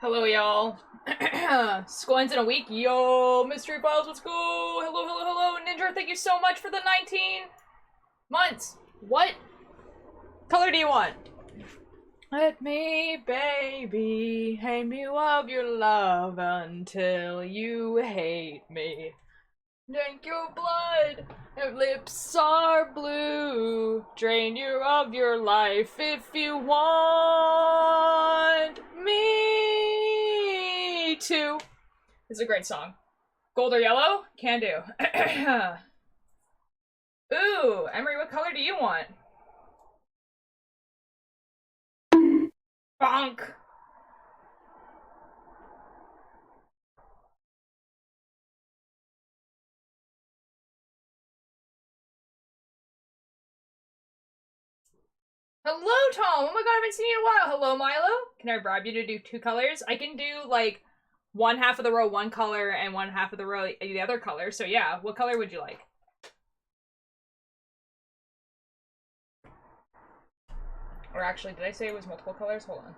Hello, y'all. School ends in a week. Yo, Mystery Files, let's go. Hello, hello, hello. Ninja, thank you so much for the 19 months. What color do you want? Let me, baby, hang you of your love until you hate me. Drink your blood, your lips are blue. Drain you of your life if you want me to. It's a great song. Gold or yellow? Can do. Ooh, Emery, what color do you want? Bonk. Hello, Tom! Oh my god, I haven't seen you in a while! Hello, Milo! Can I bribe you to do 2 colors? I can do, like, one half of the row one color and one half of the row the other color. So yeah, what color would you like? Or actually, did I say it was multiple colors? Hold on.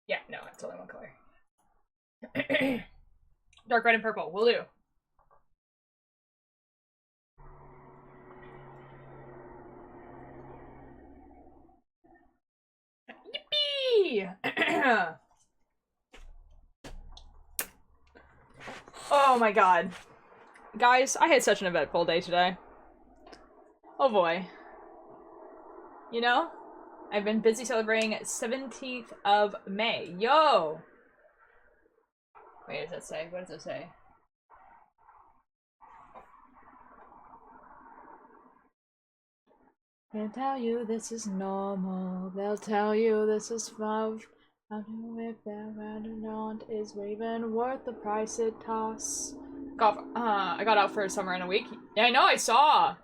Yeah, no, it's only one color. Dark red and purple, will do. Yippee! Oh my god. Guys, I had such an eventful day today. Oh boy. You know? I've been busy celebrating 17th of May. Yo! Wait, what does that say? What does it say? They'll tell you this is normal. They'll tell you this is love. How to whip that round is even worth the price it costs. I got out for a summer in a week. Yeah, I know, I saw.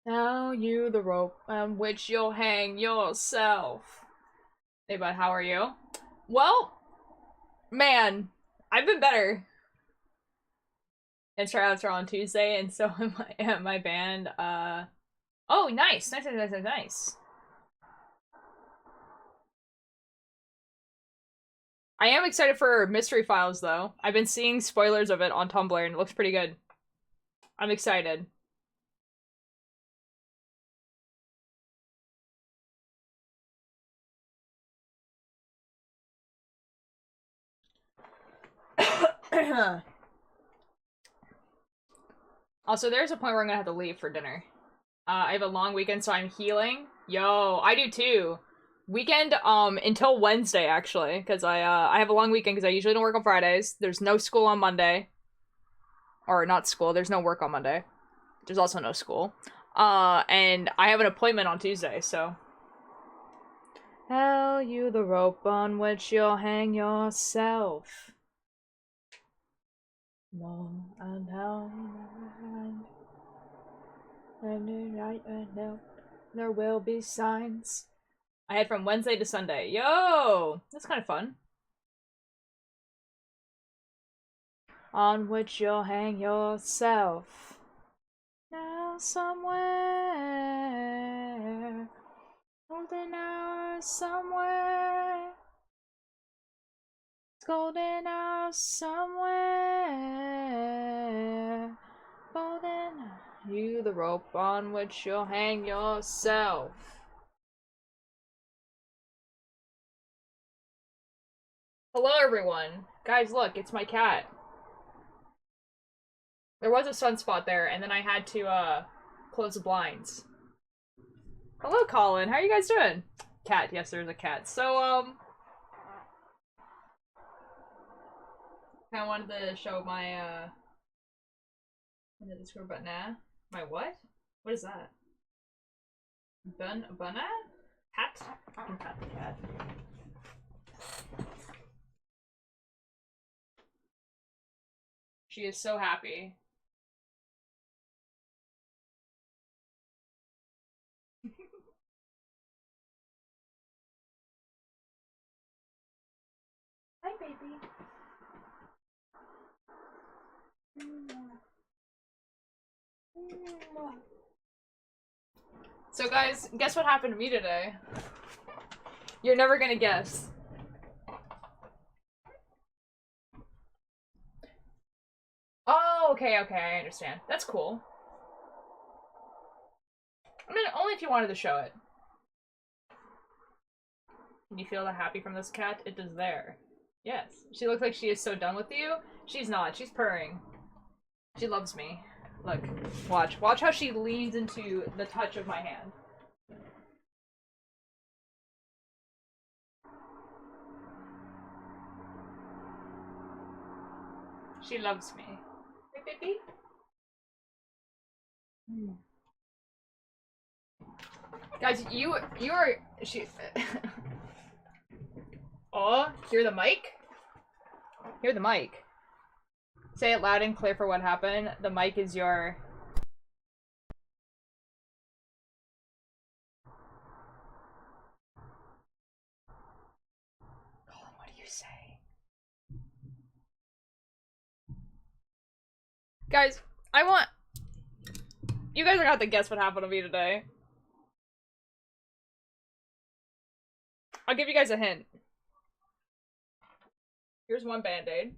Now you the rope on which you'll hang yourself. Hey, bud, how are you? Well, man, I've been better. And tryouts are on Tuesday, and so am my band. Oh, nice, nice, nice, nice, nice. I am excited for Mystery Files, though. I've been seeing spoilers of it on Tumblr, and it looks pretty good. I'm excited. Also, there's a point where I'm gonna have to leave for dinner. I have a long weekend, so I'm healing. Yo, I do too. Weekend, until Wednesday, actually, because I have a long weekend because I usually don't work on Fridays. There's no school on Monday. Or not school, there's no work on Monday. There's also no school. And I have an appointment on Tuesday, so. Tell you the rope on which you'll hang yourself. No, and how there will be signs. I had from Wednesday to Sunday. Yo! That's kind of fun. On which you'll hang yourself. Now somewhere. Golden hour somewhere. It's golden hour somewhere. Golden. You the rope on which you'll hang yourself. Hello, everyone. Guys, look, it's my cat. There was a sunspot there, and then I had to, close the blinds. Hello, Colin. How are you guys doing? Cat. Yes, there's a cat. So, I wanted to show my, the Discord, but nah. My what? What is that? Bunna? Cat? I can pat the cat. She is so happy. Hi, baby. So guys, guess what happened to me today? You're never gonna guess. Oh, okay, I understand. That's cool. I mean, only if you wanted to show it. Can you feel the happy from this cat? It is there. Yes. She looks like she is so done with you. She's not. She's purring. She loves me. Look. Watch. Watch how she leans into the touch of my hand. She loves me. Beep, beep, beep. Guys, you are she. Oh, hear the mic? Hear the mic. Say it loud and clear for what happened. The mic is your. Colin, what do you say? Guys, I want. You guys are gonna have to guess what happened to me today. I'll give you guys a hint. Here's one band-aid.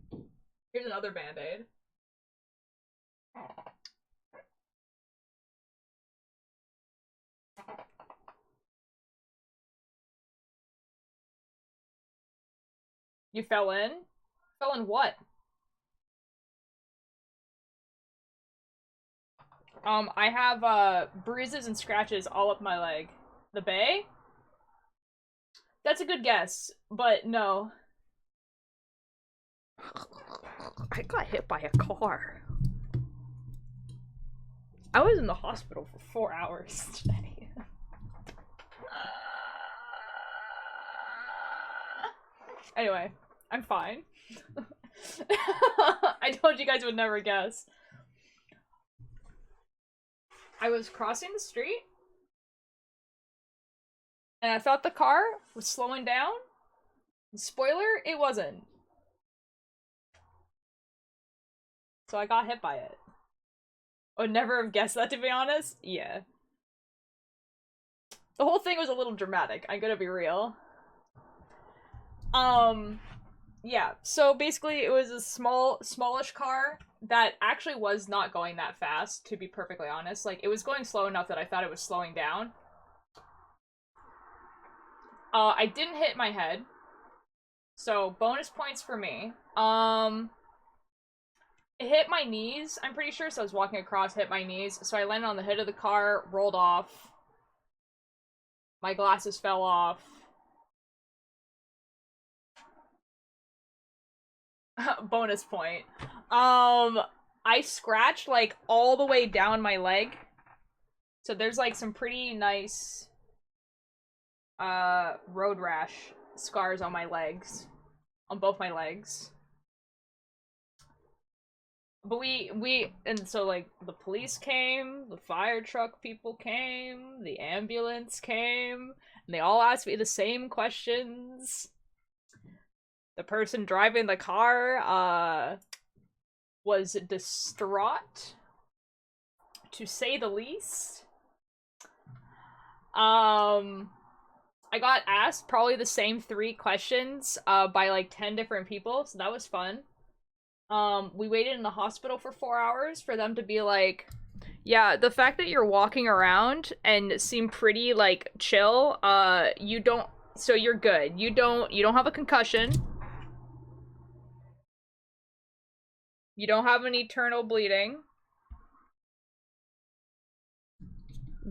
Here's another band-aid. You fell in? Fell in what? I have, bruises and scratches all up my leg. The bay? That's a good guess, but no. I got hit by a car. I was in the hospital for 4 hours today. Anyway, I'm fine. I told you guys would never guess. I was crossing the street, and I thought the car was slowing down. Spoiler, it wasn't. So I got hit by it. I would never have guessed that, to be honest. Yeah. The whole thing was a little dramatic, I'm gonna be real. Yeah, so basically it was a smallish car that actually was not going that fast, to be perfectly honest. Like, it was going slow enough that I thought it was slowing down. I didn't hit my head, so bonus points for me. It hit my knees, I'm pretty sure, so I was walking across, hit my knees, so I landed on the hood of the car, rolled off. My glasses fell off. Bonus point. I scratched, like, all the way down my leg. So there's, like, some pretty nice, road rash scars on my legs. On both my legs. But and so, like, the police came, the fire truck people came, the ambulance came, and they all asked me the same questions. The person driving the car, was distraught, to say the least. I got asked probably the same 3 questions, by, like, 10 different people, so that was fun. We waited in the hospital for 4 hours for them to be like, yeah, the fact that you're walking around and seem pretty, like, chill, so you're good. You don't have a concussion. You don't have an internal bleeding.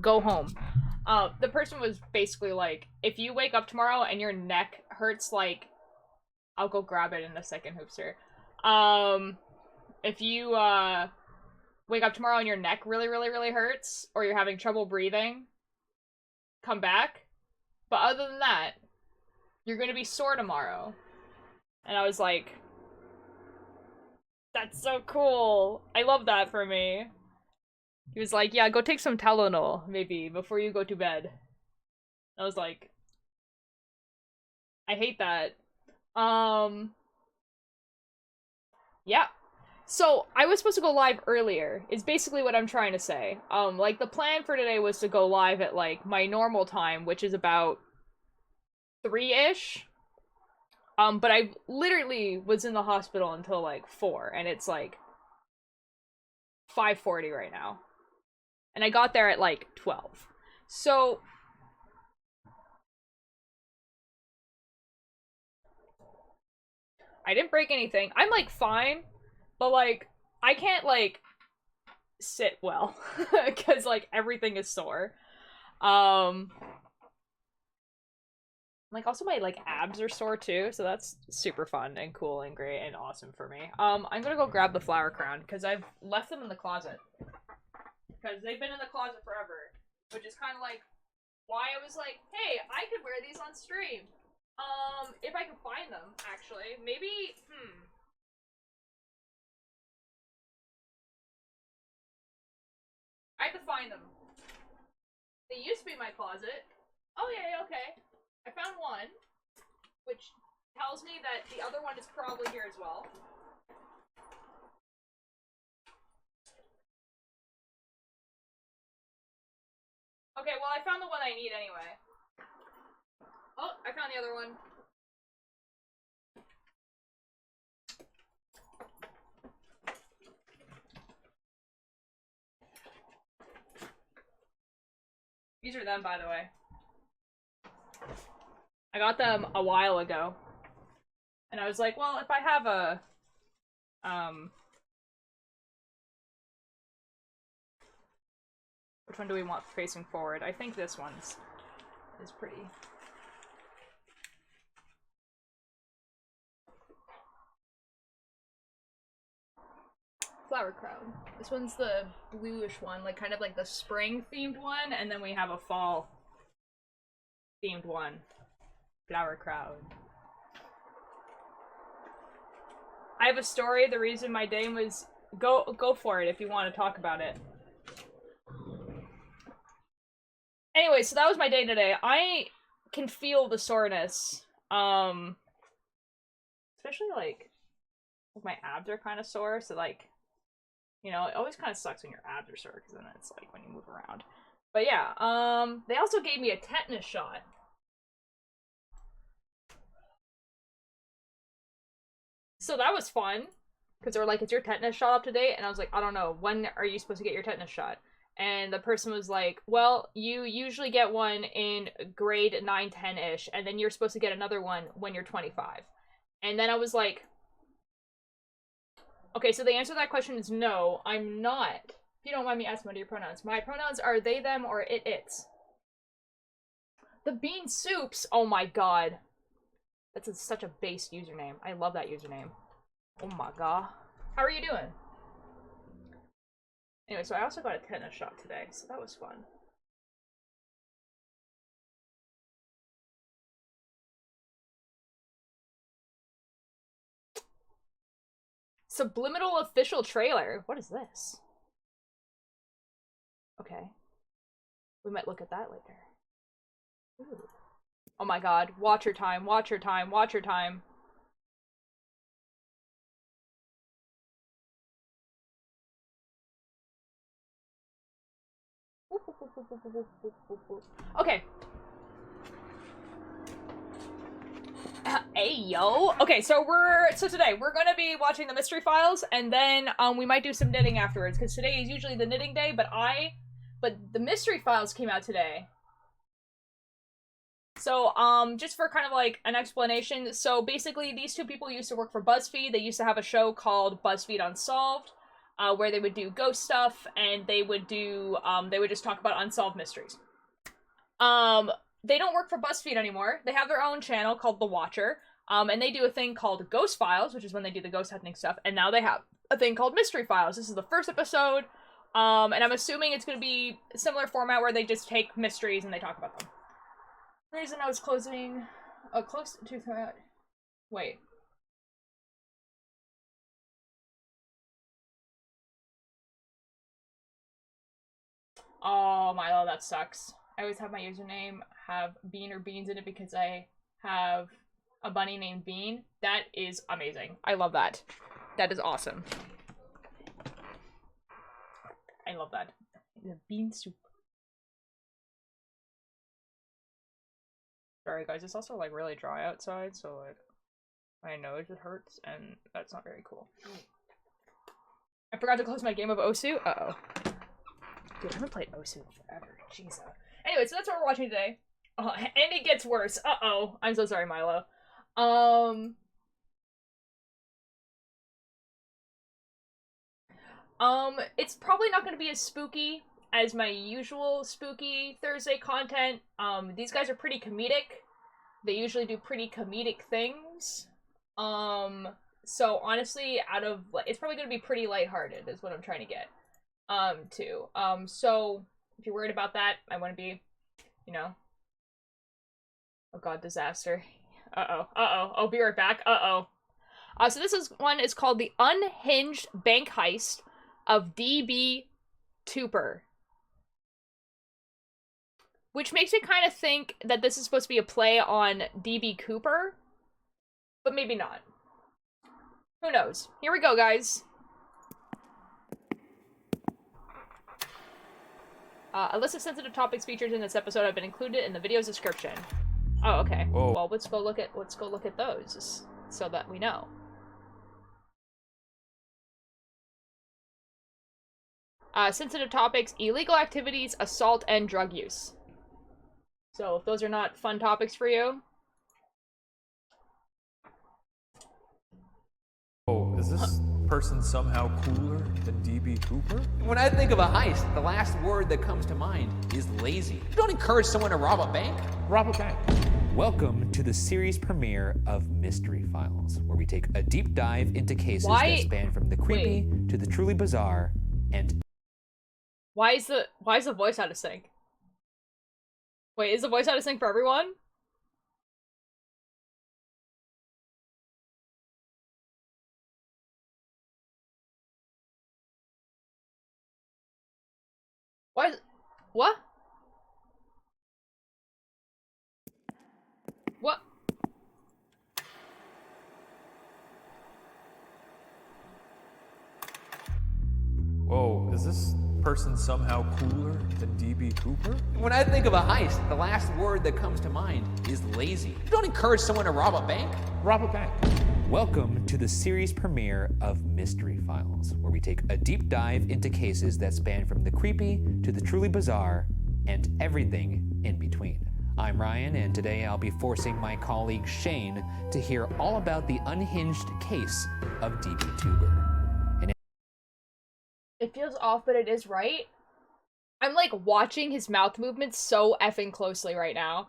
Go home. The person was basically like, if you wake up tomorrow and your neck hurts, like, I'll go grab it in a second, Hoopster. If you, wake up tomorrow and your neck really hurts, or you're having trouble breathing, come back. But other than that, you're gonna be sore tomorrow. And I was like, that's so cool. I love that for me. He was like, yeah, go take some Tylenol, maybe, before you go to bed. I was like, I hate that. Yeah. So, I was supposed to go live earlier, is basically what I'm trying to say. Like, the plan for today was to go live at, like, my normal time, which is about 3-ish. But I literally was in the hospital until, like, 4, and it's, like, 5:40 right now. And I got there at, like, 12. So... I didn't break anything. I'm, like, fine. But, like, I can't, like, sit well. Because, like, everything is sore. Like, also my, like, abs are sore, too. So that's super fun and cool and great and awesome for me. I'm gonna go grab the flower crown. Because I've left them in the closet. Because they've been in the closet forever. Which is kind of, like, why I was like, hey, I could wear these on stream. If I can find them, actually. Maybe, I have to find them. They used to be in my closet. Oh, yeah, okay. I found one, which tells me that the other one is probably here as well. Okay, well, I found the one I need anyway. Oh, I found the other one. These are them, by the way. I got them a while ago. And I was like, well, if I have a... Which one do we want facing forward? I think this one's is pretty. Flower crown. This one's the bluish one, like kind of like the spring themed one, and then we have a fall themed one. Flower crown. I have a story. The reason my day was go for it if you want to talk about it. Anyway, so that was my day today. I can feel the soreness. Especially like my abs are kind of sore, so like, you know, it always kind of sucks when your abs are sore because then it's like when you move around. But yeah, they also gave me a tetanus shot. So that was fun because they were like, "Is your tetanus shot up to date?" And I was like, "I don't know. When are you supposed to get your tetanus shot?" And the person was like, well, you usually get one in grade 9, 10-ish, and then you're supposed to get another one when you're 25. And then I was like, okay, so the answer to that question is no, I'm not. If you don't mind me asking, what are your pronouns? My pronouns are they, them, or it, it's. The bean soups, oh my god. That's such a base username. I love that username. Oh my god. How are you doing? Anyway, so I also got a tetanus shot today, so that was fun. Subliminal official trailer. What is this? Okay. We might look at that later. Ooh. Oh my god. Watch your time, watch your time, watch your time. Okay. Hey yo. Okay, so today we're gonna be watching the Mystery Files, and then we might do some knitting afterwards, because today is usually the knitting day, but the Mystery Files came out today. So just for kind of like an explanation, so basically these two people used to work for BuzzFeed. They used to have a show called BuzzFeed Unsolved, where they would do ghost stuff, and they would just talk about unsolved mysteries. They don't work for BuzzFeed anymore. They have their own channel called The Watcher, and they do a thing called Ghost Files, which is when they do the ghost hunting stuff, and now they have a thing called Mystery Files. This is the first episode, and I'm assuming it's going to be a similar format where they just take mysteries and they talk about them. The reason I was close to that. Wait. Oh, Milo, that sucks. I always have my username have Bean or Beans in it because I have a bunny named Bean. That is amazing. I love that. That is awesome. I love that. The bean soup. Sorry guys, it's also like really dry outside, so like my nose just hurts, and that's not very cool. I forgot to close my game of Osu. Uh-oh. Dude, I haven't played Osu in forever. Jeez. Anyway, so that's what we're watching today. And it gets worse. Uh-oh. I'm so sorry, Milo. It's probably not going to be as spooky as my usual spooky Thursday content. These guys are pretty comedic. They usually do pretty comedic things. So honestly, it's probably going to be pretty lighthearted is what I'm trying to get, to. So if you're worried about that, I want to be, you know, oh god, disaster. Uh-oh, I'll be right back. So this one is called The Unhinged Bank Heist of DB Tooper. Which makes me kind of think that this is supposed to be a play on DB Cooper, but maybe not. Who knows? Here we go, guys. A list of sensitive topics featured in this episode have been included in the video's description. Oh, okay. Whoa. Well, let's go look at those so that we know. Sensitive topics: illegal activities, assault, and drug use. So if those are not fun topics for you. Oh, is this person somehow cooler than DB Cooper? When I think of a heist, the last word that comes to mind is lazy. You don't encourage someone to rob a bank. Rob a bank. Welcome to the series premiere of Mystery Files, where we take a deep dive into cases that span from the creepy to the truly bizarre and... Why is the voice out of sync? Wait, is the voice out of sync for everyone? Why is... What? What? Whoa, is this person somehow cooler than DB Cooper? When I think of a heist, the last word that comes to mind is lazy. You don't encourage someone to rob a bank. Rob a bank. Welcome to the series premiere of Mystery Files, where we take a deep dive into cases that span from the creepy to the truly bizarre and everything in between. I'm Ryan, and today I'll be forcing my colleague Shane to hear all about the unhinged case of DB Tuber. It feels off, but it is right. I'm like watching his mouth movements so effing closely right now.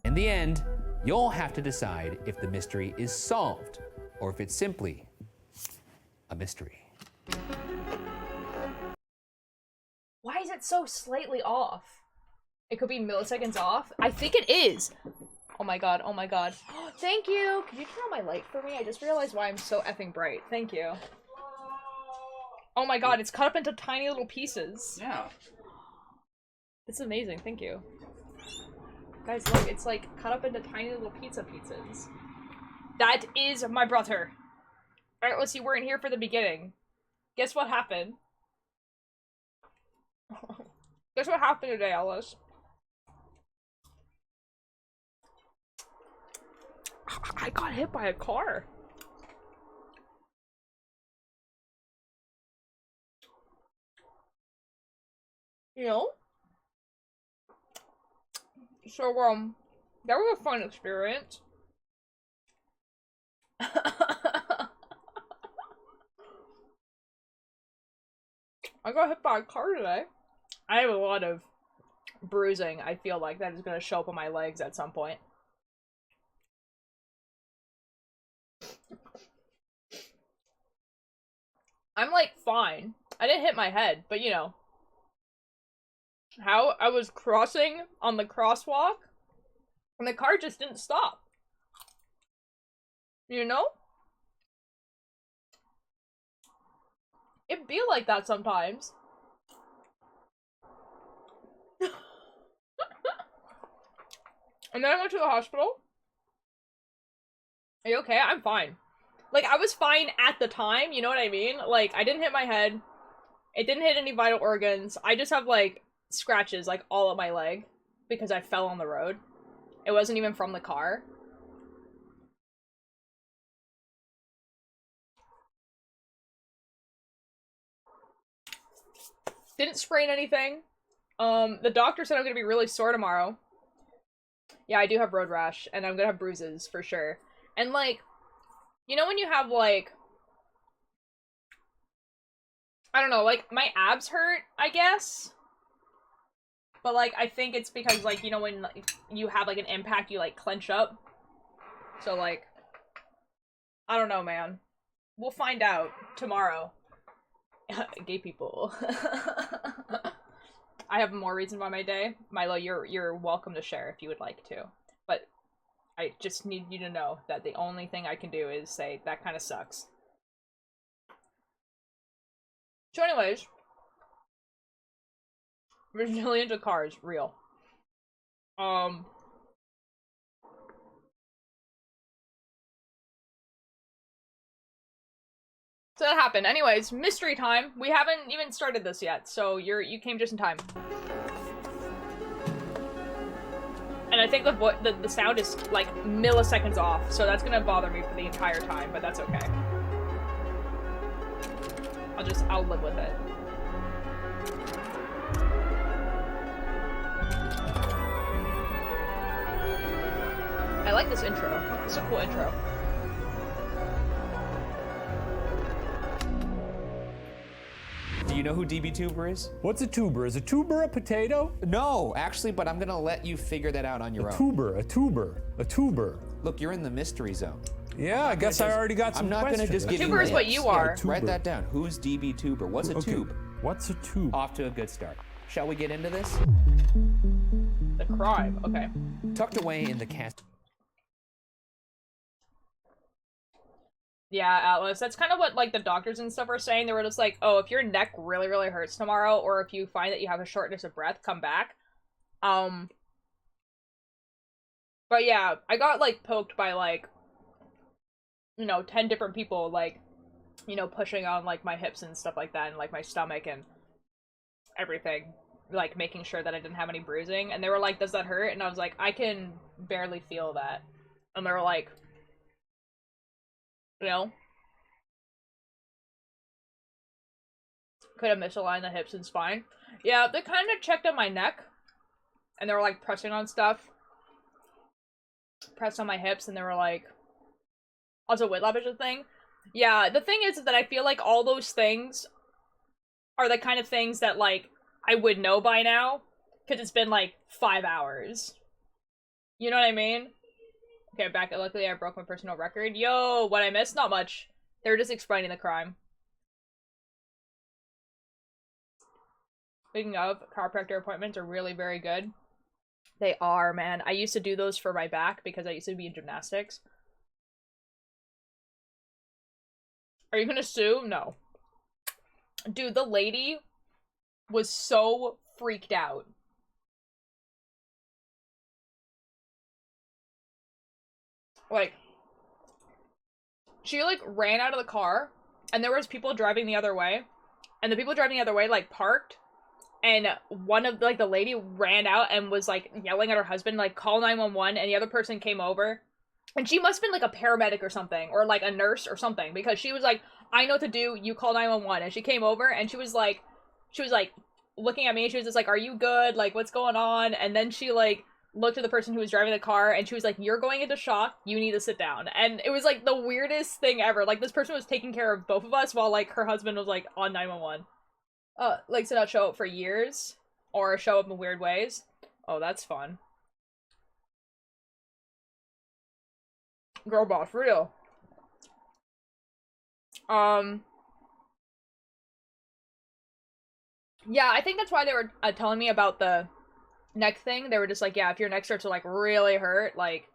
In the end, you'll have to decide if the mystery is solved or if it's simply a mystery. Why is it so slightly off? It could be milliseconds off. I think it is. Oh my god, oh my god. Thank you! Can you turn on my light for me? I just realized why I'm so effing bright. Thank you. Oh my god, it's cut up into tiny little pieces. Yeah. It's amazing, thank you. Guys, look, it's like cut up into tiny little pizzas. That is my brother. Alright, let's see, we're in here for the beginning. Guess what happened? Guess what happened today, Alice? I got hit by a car. You know? So, that was a fun experience. I got hit by a car today. I have a lot of bruising, I feel like, that is going to show up on my legs at some point. I'm, like, fine. I didn't hit my head, but, you know. How I was crossing on the crosswalk, and the car just didn't stop. You know? It'd be like that sometimes. And then I went to the hospital. Are you okay? I'm fine. Like, I was fine at the time, you know what I mean? Like, I didn't hit my head. It didn't hit any vital organs. I just have, like, scratches, like, all up my leg because I fell on the road. It wasn't even from the car. Didn't sprain anything. The doctor said I'm gonna be really sore tomorrow. Yeah, I do have road rash, and I'm gonna have bruises, for sure. And, like, you know when you have, like, I don't know, like, my abs hurt, I guess? But, like, I think it's because, like, you know when, like, you have, like, an impact, you, like, clench up? So, like, I don't know, man. We'll find out tomorrow. Gay people. I have more reason why my day. Milo, you're welcome to share if you would like to. But I just need you to know that the only thing I can do is say that kind of sucks. So anyways, resilient to cars, real. So that happened. Anyways, mystery time. We haven't even started this yet, so you came just in time. And I think the sound is like milliseconds off, so that's gonna bother me for the entire time, but that's okay. I'll live with it. I like this intro. It's a cool intro. Do you know who DB Tuber is? What's a tuber? Is a tuber a potato? No, actually, but I'm gonna let you figure that out on your own. A tuber. Look, you're in the mystery zone. Yeah, I guess I already got some I'm not questions. gonna just give you Tuber is what names. you are. tuber. Write that down. Who's DB Tuber? What's a Okay, tube? What's a tube? Off to a good start. Shall we get into this? The crime, okay. Tucked away in the cast. Yeah, Atlas. That's kind of what, like, the doctors and stuff are saying. They were just like, oh, if your neck really, really hurts tomorrow, or if you find that you have a shortness of breath, come back. But yeah, I got, like, poked by, like, you know, 10 different people, like, you know, pushing on, like, my hips and stuff like that, and, like, my stomach and everything. Like, making sure that I didn't have any bruising. And they were like, does that hurt? And I was like, I can barely feel that. And they were like, you know, could have misaligned the hips and spine. Yeah, they kind of checked on my neck, and they were like pressing on stuff, pressed on my hips, and they were like, also whitlock is a thing. Yeah, the thing is that I feel like all those things are the kind of things that, like, I would know by now, because it's been like 5 hours. You know what I mean? Okay, back. Luckily, I broke my personal record. Yo, what I missed? Not much. They were just explaining the crime. Speaking of, chiropractor appointments are really very good. They are, man. I used to do those for my back because I used to be in gymnastics. Are you gonna sue? No. Dude, the lady was so freaked out. Like, she, like, ran out of the car, and there was people driving the other way, and the people driving the other way, like, parked, and one of, like, the lady ran out and was, like, yelling at her husband, like, call 911, and the other person came over, and she must have been, like, a paramedic or something, or, like, a nurse or something, because she was like, I know what to do, you call 911, and she came over, and she was, like, looking at me, and she was just like, are you good, like, what's going on, and then she, like, looked at the person who was driving the car, and she was like, you're going into shock, you need to sit down. And it was like the weirdest thing ever. Like, this person was taking care of both of us while, like, her husband was, like, on 911. Like, to not show up for years, or show up in weird ways. Oh, that's fun. Girl boss, for real. Yeah, I think that's why they were telling me about the neck thing. They were just like, yeah, if your neck starts to, like, really hurt, like,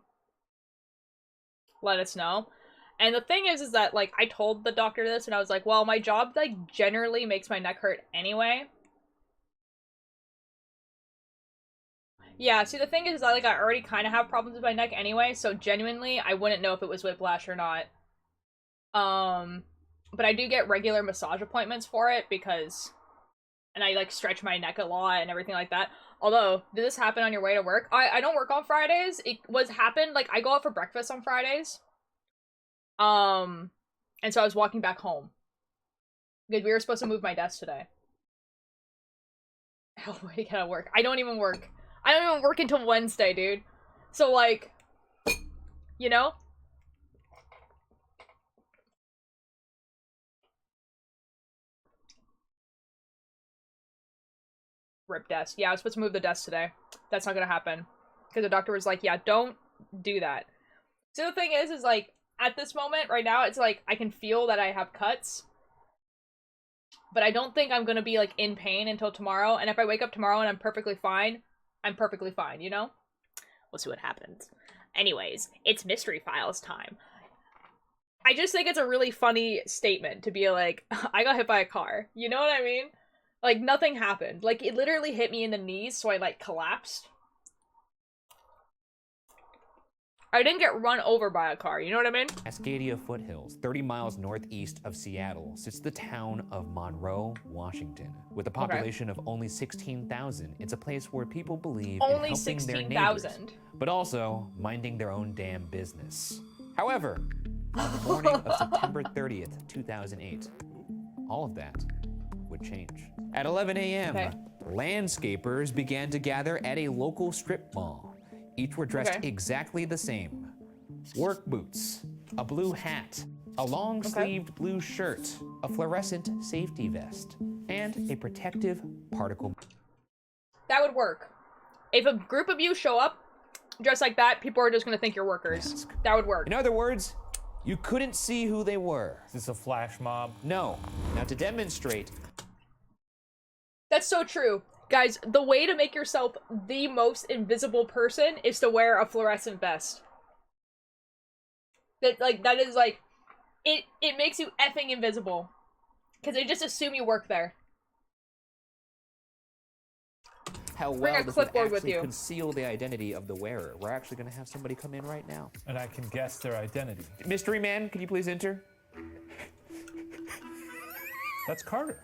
let us know. And the thing is that, like, I told the doctor this, and I was like, well, my job, like, generally makes my neck hurt anyway. Yeah, see, the thing is that, like, I already kind of have problems with my neck anyway, so genuinely, I wouldn't know if it was whiplash or not. But I do get regular massage appointments for it, because and I like stretch my neck a lot and everything like that. Although, did this happen on your way to work? I don't work on Fridays. It happened like I go out for breakfast on Fridays. And so I was walking back home because we were supposed to move my desk today. Hell, I gotta work. I don't even work. I don't even work until Wednesday, dude. So like, you know. Rip desk. Yeah, I was supposed to move the desk today. That's not gonna happen. Because the doctor was like, yeah, don't do that. So the thing is like, at this moment, right now, it's like, I can feel that I have cuts. But I don't think I'm gonna be, like, in pain until tomorrow. And if I wake up tomorrow and I'm perfectly fine, you know? We'll see what happens. Anyways, it's Mystery Files time. I just think it's a really funny statement to be like, I got hit by a car. You know what I mean? Like, nothing happened. Like, it literally hit me in the knees, so I, like, collapsed. I didn't get run over by a car, you know what I mean? Cascadia Foothills, 30 miles northeast of Seattle, sits the town of Monroe, Washington. With a population of only 16,000, it's a place where people believe in helping their neighbors, but also minding their own damn business. However, on the morning of September 30th, 2008, all of that would change. At 11 a.m., landscapers began to gather at a local strip mall. Each were dressed exactly the same. Work boots, a blue hat, a long-sleeved blue shirt, a fluorescent safety vest, and a protective particle. That would work. If a group of you show up dressed like that, people are just gonna think you're workers. Mask. That would work. In other words, you couldn't see who they were. Is this a flash mob? No. Now to demonstrate. That's so true. Guys, the way to make yourself the most invisible person is to wear a fluorescent vest. That is like, it makes you effing invisible. Because they just assume you work there. How well this would actually conceal the identity of the wearer. We're actually going to have somebody come in right now. And I can guess their identity. Mystery man, can you please enter? That's Carter.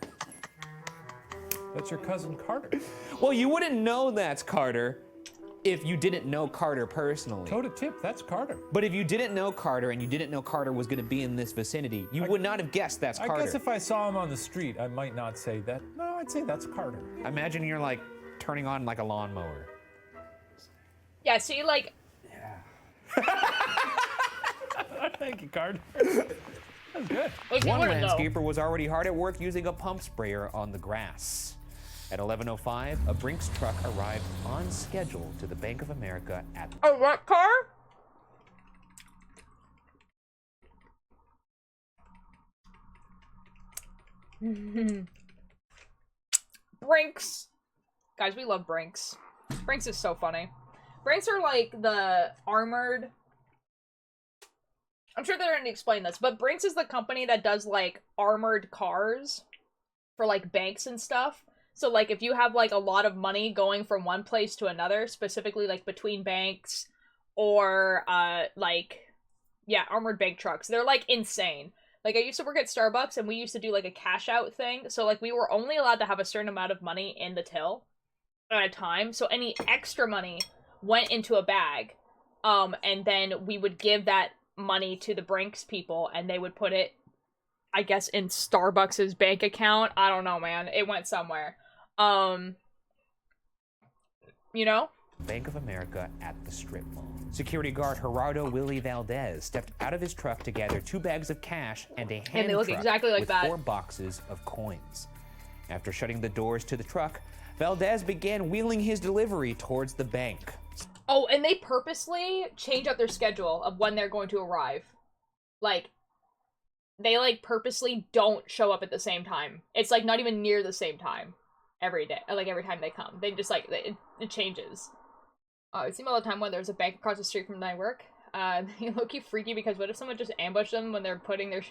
That's your cousin Carter. Well, you wouldn't know that's Carter if you didn't know Carter personally. Toe to tip, that's Carter. But if you didn't know Carter and you didn't know Carter was going to be in this vicinity, you would not have guessed that's Carter. I guess if I saw him on the street, I might not say that. No, I'd say that's Carter. Imagine you're like turning on like a lawnmower. Yeah, see, like... Thank you, Carter. That's good. One landscaper was already hard at work using a pump sprayer on the grass. At 11:05, a Brinks truck arrived on schedule to the Bank of America at... A what car? Brinks. Guys, we love Brinks. Brinks is so funny. Brinks are like the armored... I'm sure they're going to explain this, but Brinks is the company that does like armored cars for like banks and stuff. So, like, if you have, like, a lot of money going from one place to another, specifically, like, between banks or, like, yeah, armored bank trucks, they're, like, insane. Like, I used to work at Starbucks, and we used to do, like, a cash-out thing. So, like, we were only allowed to have a certain amount of money in the till at a time. So, any extra money went into a bag. And then we would give that money to the Brinks people, and they would put it, I guess, in Starbucks's bank account. I don't know, man. It went somewhere. You know? Bank of America at the strip mall. Security guard Gerardo Willie Valdez stepped out of his truck to gather 2 bags of cash and a hand truck exactly like with that. 4 boxes of coins. After shutting the doors to the truck, Valdez began wheeling his delivery towards the bank. Oh, and they purposely change up their schedule of when they're going to arrive. Like, they, like, purposely don't show up at the same time. It's, like, not even near the same time. Every day, like every time they come, they just like it changes. I see them all the time when there's a bank across the street from my work. They look freaky because what if someone just ambushed them when they're putting their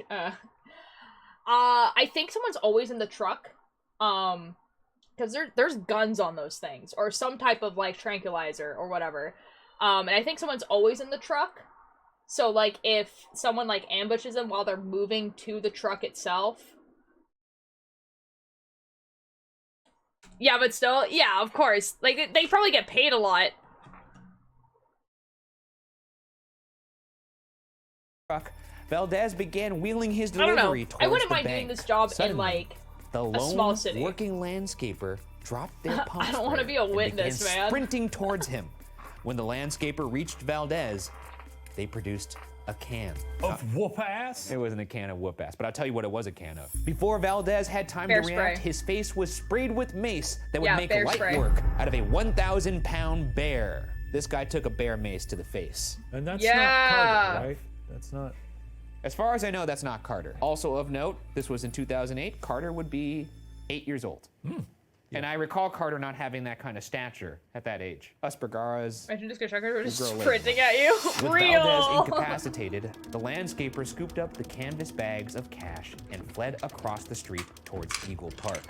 I think someone's always in the truck, because there's guns on those things or some type of like tranquilizer or whatever. And I think someone's always in the truck. So like if someone like ambushes them while they're moving to the truck itself. Yeah, but still, yeah, of course. Like, they probably get paid a lot. Truck, Valdez began wheeling his I don't know. delivery towards I wouldn't the mind bank. doing this job in, Suddenly, like, the a small lone city. working landscaper dropped their pump I don't want to sprayer be a and witness, began man. sprinting towards him. When the landscaper reached Valdez, they produced a can. Of whoop ass? It wasn't a can of whoop ass, but I'll tell you what it was a can of. Before Valdez had time Bear to react, spray. his face was sprayed with mace that would Yeah, make bear light spray. work out of a 1,000-pound bear. This guy took a bear mace to the face. And that's Yeah. not Carter, right? That's not. As far as I know, that's not Carter. Also of note, this was in 2008. Carter would be 8 years old. And I recall Carter not having that kind of stature at that age. Us Bergaras. Imagine just we're just grow later. sprinting at you. With Valdez Real. incapacitated, the landscaper scooped up the canvas bags of cash and fled across the street towards Eagle Park.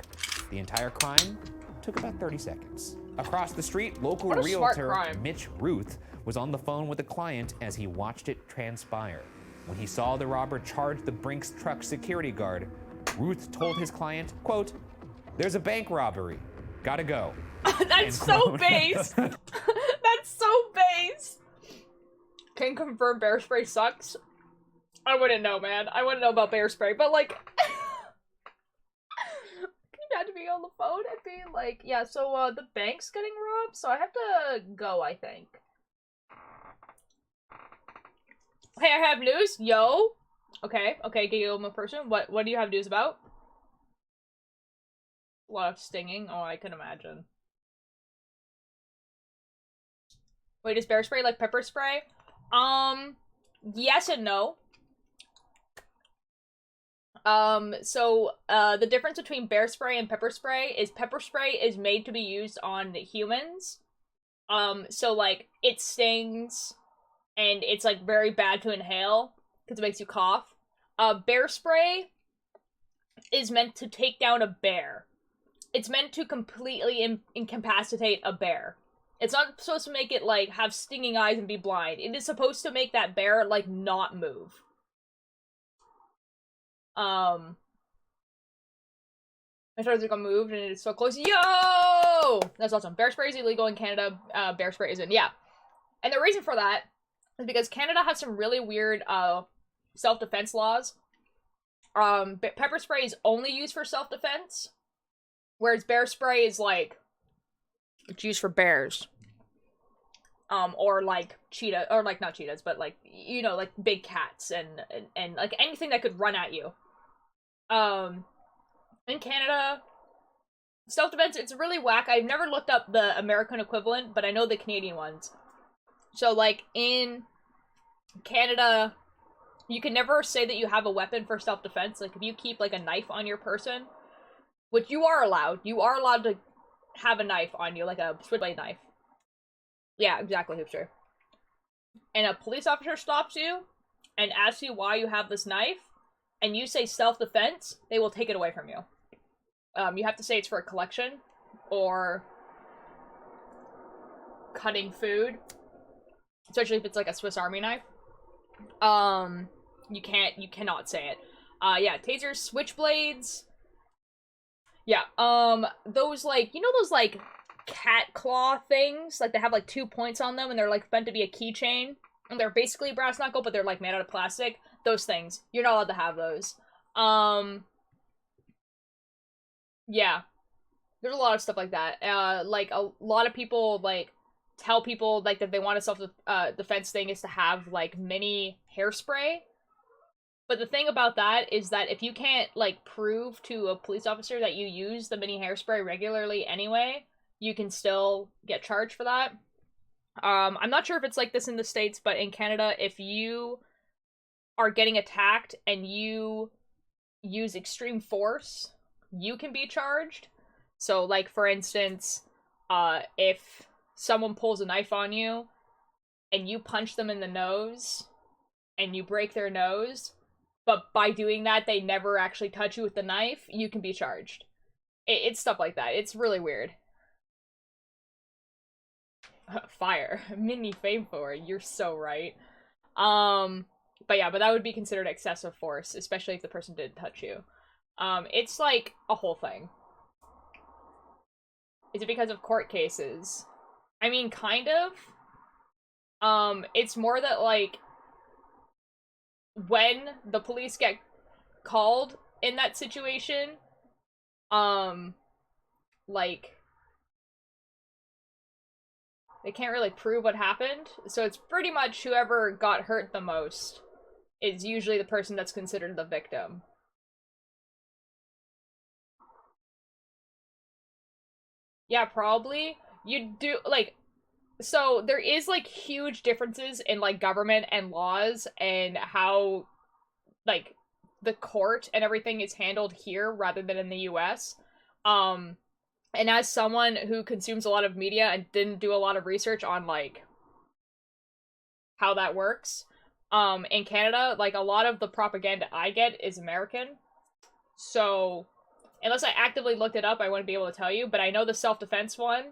The entire crime took about 30 seconds. Across the street, local What a smart realtor crime. Mitch Ruth was on the phone with a client as he watched it transpire. When he saw the robber charge the Brinks truck security guard, Ruth told his client, quote, "There's a bank robbery. Gotta go." That's End so quote. base. That's so base. Can confirm bear spray sucks. I wouldn't know, man. I wouldn't know about bear spray, but like, can you imagine being on the phone and being like, yeah, so the bank's getting robbed, so I have to go, I think. Hey, I have news. Yo. Okay, Giggle person. What do you have news about? A lot of stinging. Oh, I can imagine. Wait, is bear spray like pepper spray? Yes and no. The difference between bear spray and pepper spray is made to be used on humans. So like it stings and it's like very bad to inhale because it makes you cough. Bear spray is meant to take down a bear. It's meant to completely incapacitate a bear. It's not supposed to make it, like, have stinging eyes and be blind. It is supposed to make that bear, like, not move. My friends got moved and it's so close. Yo! That's awesome. Bear spray is illegal in Canada. Bear spray isn't. Yeah. And the reason for that is because Canada has some really weird, self-defense laws. Pepper spray is only used for self-defense. Whereas bear spray is, like, it's used for bears. Or, like, cheetah, or, like, not cheetahs, but, like, you know, like, big cats and like, anything that could run at you. In Canada, self-defense, it's really whack. I've never looked up the American equivalent, but I know the Canadian ones. So, like, in Canada, you can never say that you have a weapon for self-defense. Like, if you keep, like, a knife on your person, which you are allowed to have a knife on you, like a switchblade knife. Yeah, exactly, hipster. And a police officer stops you and asks you why you have this knife, and you say self-defense, they will take it away from you. You have to say it's for a collection, or cutting food, especially if it's like a Swiss Army knife. You cannot say it. Yeah, tasers, switchblades. Yeah, those, like, you know those, like, cat claw things? Like, they have, like, 2 points on them, and they're, like, meant to be a keychain. And they're basically brass knuckle, but they're, like, made out of plastic. Those things. You're not allowed to have those. Yeah. There's a lot of stuff like that. Like, a lot of people, like, tell people, like, that they want a self-defense thing is to have, like, mini hairspray. But the thing about that is that if you can't, like, prove to a police officer that you use the mini hairspray regularly anyway, you can still get charged for that. I'm not sure if it's like this in the States, but in Canada, if you are getting attacked and you use extreme force, you can be charged. So, like, for instance, if someone pulls a knife on you and you punch them in the nose and you break their nose, but by doing that, they never actually touch you with the knife, you can be charged. It's stuff like that. It's really weird. Fire. Mini fame for it. You're so right. But yeah, but that would be considered excessive force, especially if the person didn't touch you. It's like a whole thing. Is it because of court cases? I mean, kind of. It's more that, like, when the police get called in that situation, like, they can't really prove what happened, so it's pretty much whoever got hurt the most is usually the person that's considered the victim. Yeah, probably. You do, like, so there is, like, huge differences in, like, government and laws and how, like, the court and everything is handled here rather than in the US. And as someone who consumes a lot of media and didn't do a lot of research on, like, how that works, in Canada, like, a lot of the propaganda I get is American. So, unless I actively looked it up, I wouldn't be able to tell you, but I know the self-defense one,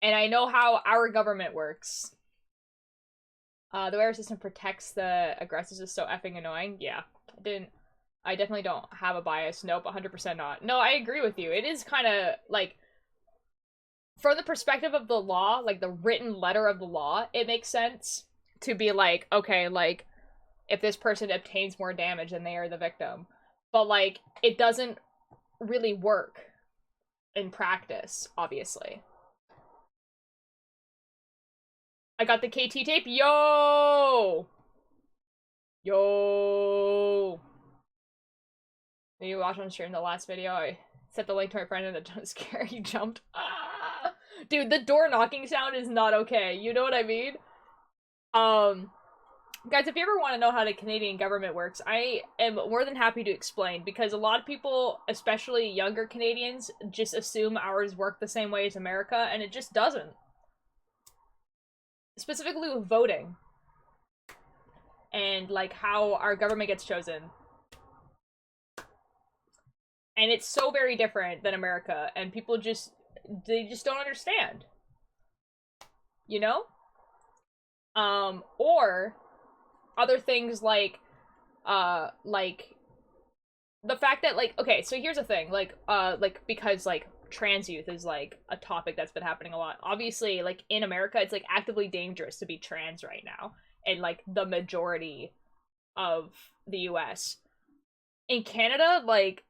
and I know how our government works. The way our system protects the aggressors is so effing annoying. Yeah, I definitely don't have a bias. Nope, 100% not. No, I agree with you. It is kind of, like, from the perspective of the law, like, the written letter of the law, it makes sense to be like, okay, like, if this person obtains more damage, then they are the victim. But, like, it doesn't really work in practice, obviously. I got the KT tape. Yo! Yo! Did you watch on stream the last video? I set the link to my friend and the jump scare. He jumped. Ah! Dude, the door knocking sound is not okay. You know what I mean? Guys, if you ever want to know how the Canadian government works, I am more than happy to explain, because a lot of people, especially younger Canadians, just assume ours work the same way as America, and it just doesn't. Specifically with voting. And, like, how our government gets chosen. And it's so very different than America, and people just, they just don't understand. You know? Or other things like the fact that, like, okay, so here's the thing, like, because, like, trans youth is, like, a topic that's been happening a lot. Obviously, like, in America, it's, like, actively dangerous to be trans right now, in, like, the majority of the US. In Canada, like,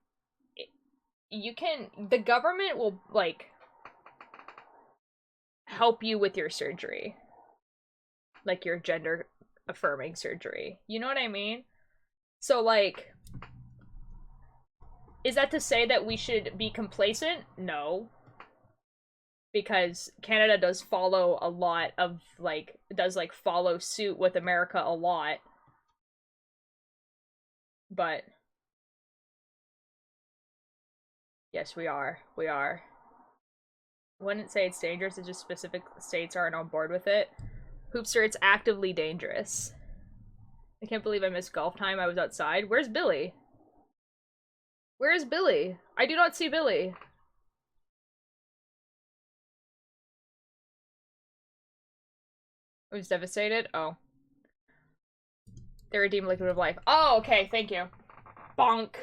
the government will, like, help you with your surgery. Like, your gender affirming surgery. You know what I mean? So, like, is that to say that we should be complacent? No. Because Canada does follow a lot of, like, follow suit with America a lot. But yes, we are. We are. Wouldn't say it's dangerous, it's just specific states aren't on board with it. Hoopster, it's actively dangerous. I can't believe I missed golf time. I was outside. Where's Billy? Where is Billy? I do not see Billy. I was devastated? Oh. They redeemed Liquid of Life. Oh, okay, thank you. Bonk.